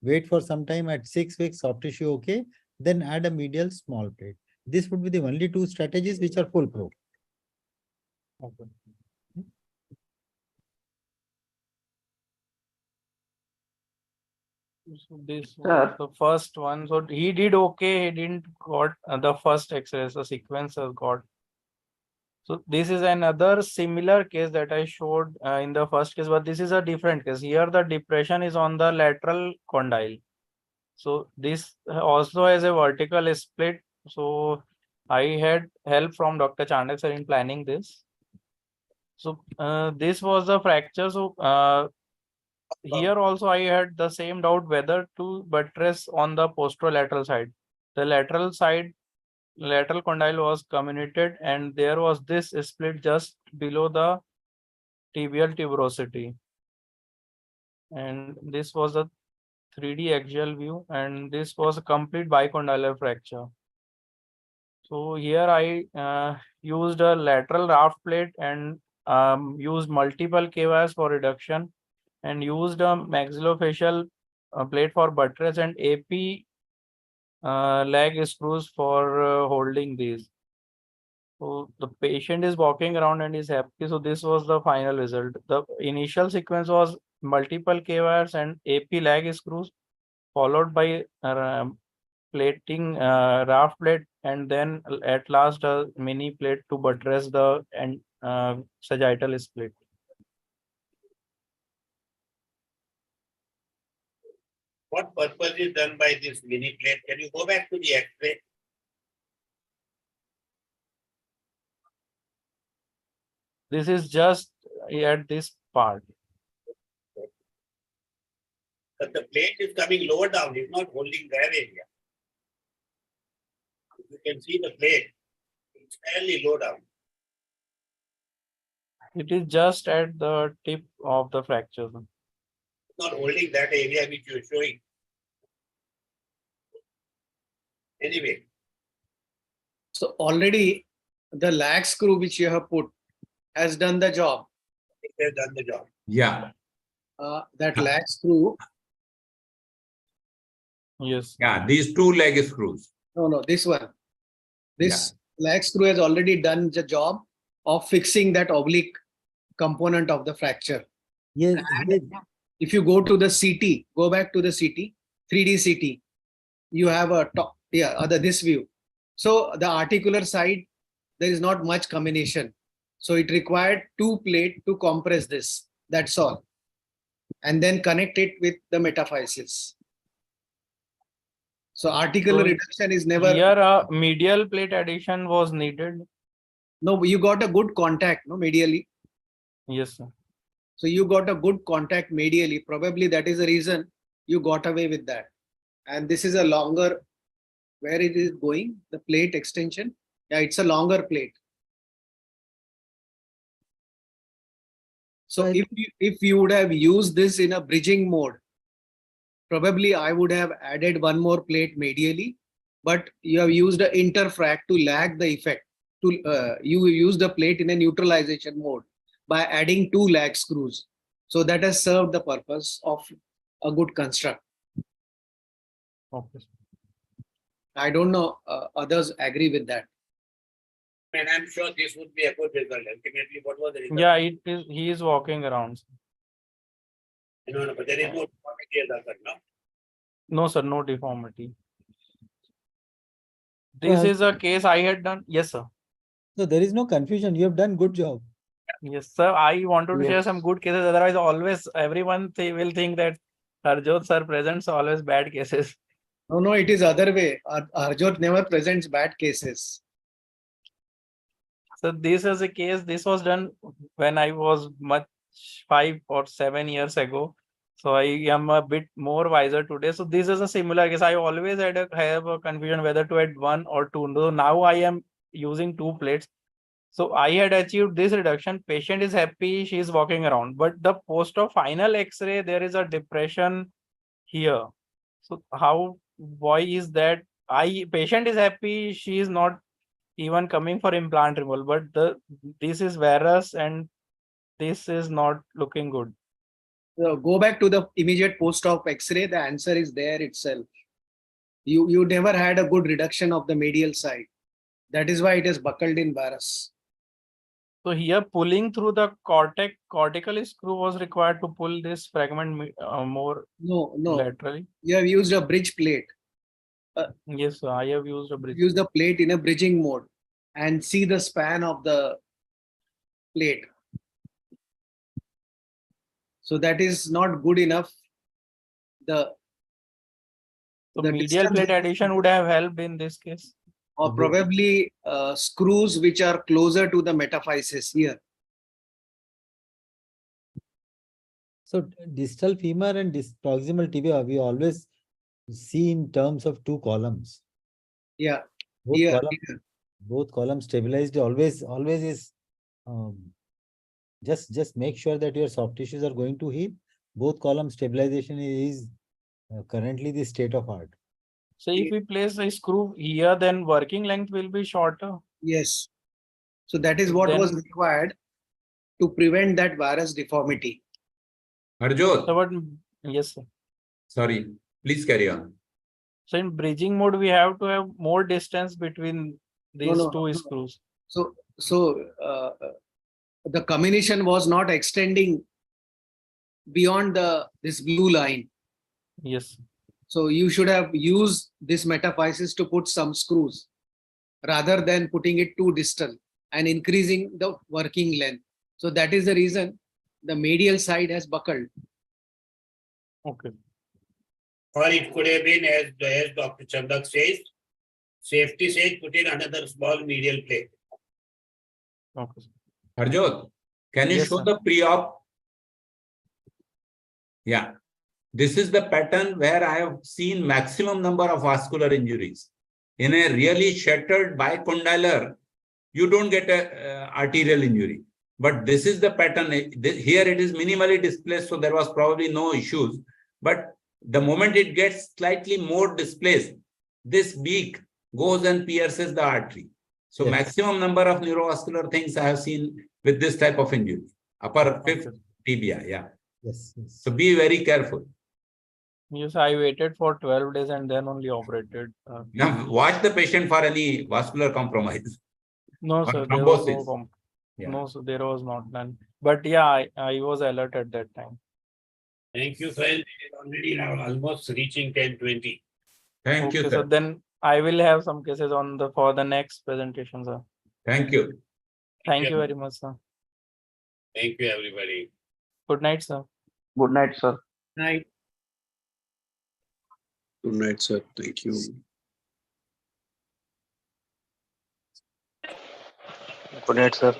Wait for some time at 6 weeks, soft tissue okay, then add a medial small plate. This would be the only 2 strategies which are foolproof. Okay. So this was the first one. So he did okay. He didn't got the first X-ray. So sequence has got. So this is another similar case that I showed in the first case, but this is a different case. Here the depression is on the lateral condyle. So this also has a vertical split. So I had help from Dr. Chandak sir in planning this. So this was the fracture. So here also I had the same doubt whether to buttress on the posterolateral side. The lateral side, lateral condyle was comminuted and there was this split just below the tibial tuberosity. And this was a 3D axial view and this was a complete bicondylar fracture. So here I used a lateral raft plate and used multiple K-wires for reduction and used a maxillofacial plate for buttress and AP leg screws for holding these. So the patient is walking around and is happy. So this was the final result. The initial sequence was multiple K-wires and AP leg screws followed by plating raft plate and then at last a mini plate to buttress the sagittal split. What purpose is done by this mini plate? Can you go back to the X-ray? This is just at this part. But the plate is coming lower down. It's not holding that area. You can see the plate. It's fairly low down. It is just at the tip of the fracture. It's not holding that area which you're showing. Anyway. So already the lag screw which you have put has done the job. It has done the job. Yeah. That lag screw. Yes. Yeah, these two leg screws. No, this one. This lag screw has already done the job of fixing that oblique component of the fracture. Yes. And if you go to the CT, go back to the CT, 3D CT, you have a top, this view. So the articular side, there is not much combination. So it required 2 plates to compress this. That's all. And then connect it with the metaphysis. So articular reduction is never. Here a medial plate addition was needed. No, you got a good contact, no, medially. Yes, sir. So you got a good contact medially. Probably that is the reason you got away with that. And this is a longer, where it is going, the plate extension. Yeah, it's a longer plate. So if you would have used this in a bridging mode, probably I would have added 1 more plate medially, but you have used an interfrac to lag the effect. You use the plate in a neutralization mode by adding 2 lag screws. So that has served the purpose of a good construct. Okay. I don't know, others agree with that. And I'm sure this would be a good result. Ultimately, what was the result? Yeah, it is. He is walking around. No, but there is no deformity as such, no? No, sir, no deformity. This is a case I had done. Yes, sir. So there is no confusion. You have done good job. Yes, sir. I wanted to share some good cases. Otherwise, always everyone will think that Harjot sir presents always bad cases. No, it is other way. Harjot never presents bad cases. So this is a case. This was done when I was 5 or 7 years ago. So I am a bit more wiser today. So this is a similar case. I always have a confusion whether to add 1 or 2. So now I am using 2 plates. So I had achieved this reduction. Patient is happy. She is walking around. But the post-op final X-ray, there is a depression here. So why is that? Patient is happy. She is not even coming for implant removal. But this is varus and this is not looking good. Go back to the immediate post-op X-ray. The answer is there itself. You never had a good reduction of the medial side. That is why it is buckled in varus. So here pulling through the cortical screw was required to pull this fragment more laterally. You have used a bridge plate. Yes, sir, I have used a bridge. Use the plate in a bridging mode and see the span of the plate. So that is not good enough. The medial plate addition would have helped in this case. Or probably screws which are closer to the metaphysis here. So distal femur and proximal tibia, we always see in terms of 2 columns. Yeah. Both columns stabilized. Always is just make sure that your soft tissues are going to heal. Both column stabilization is currently the state of art. So if we place a screw here, then working length will be shorter. Yes. So that is what was required to prevent that varus deformity. Harjot. So yes, sir. Sorry, please carry on. So in bridging mode, we have to have more distance between these two screws. So the combination was not extending beyond this blue line. Yes. So you should have used this metaphysis to put some screws rather than putting it too distal and increasing the working length. So that is the reason the medial side has buckled. Okay. Or it could have been, as Dr. Chandak says, safety says, put in another small medial plate. Okay. Harjot, can you Yes, show sir. the pre-op? Yeah. This is the pattern where I have seen maximum number of vascular injuries. In a really shattered bicondylar, you don't get a arterial injury. But this is the pattern. Here it is minimally displaced, so there was probably no issues. But the moment it gets slightly more displaced, this beak goes and pierces the artery. So Yes. maximum number of neurovascular things I have seen with this type of injury. Upper fifth tibia, yeah. Yes, yes. So be very careful. Yes, I waited for 12 days and then only operated. Now watch the patient for any vascular compromise. No, or sir, there was no thrombosis. Yeah. no, sir, there was not none. But yeah, I was alert at that time. Thank you, friend. It is already now almost reaching 10:20. Thank Okay, you, so sir. then I will have some cases on for the next presentation, sir. Thank you. Thank you very much, sir. Thank you, everybody. Good night, sir. Good night, sir. Night. Good night, sir. Thank you. Good night, sir.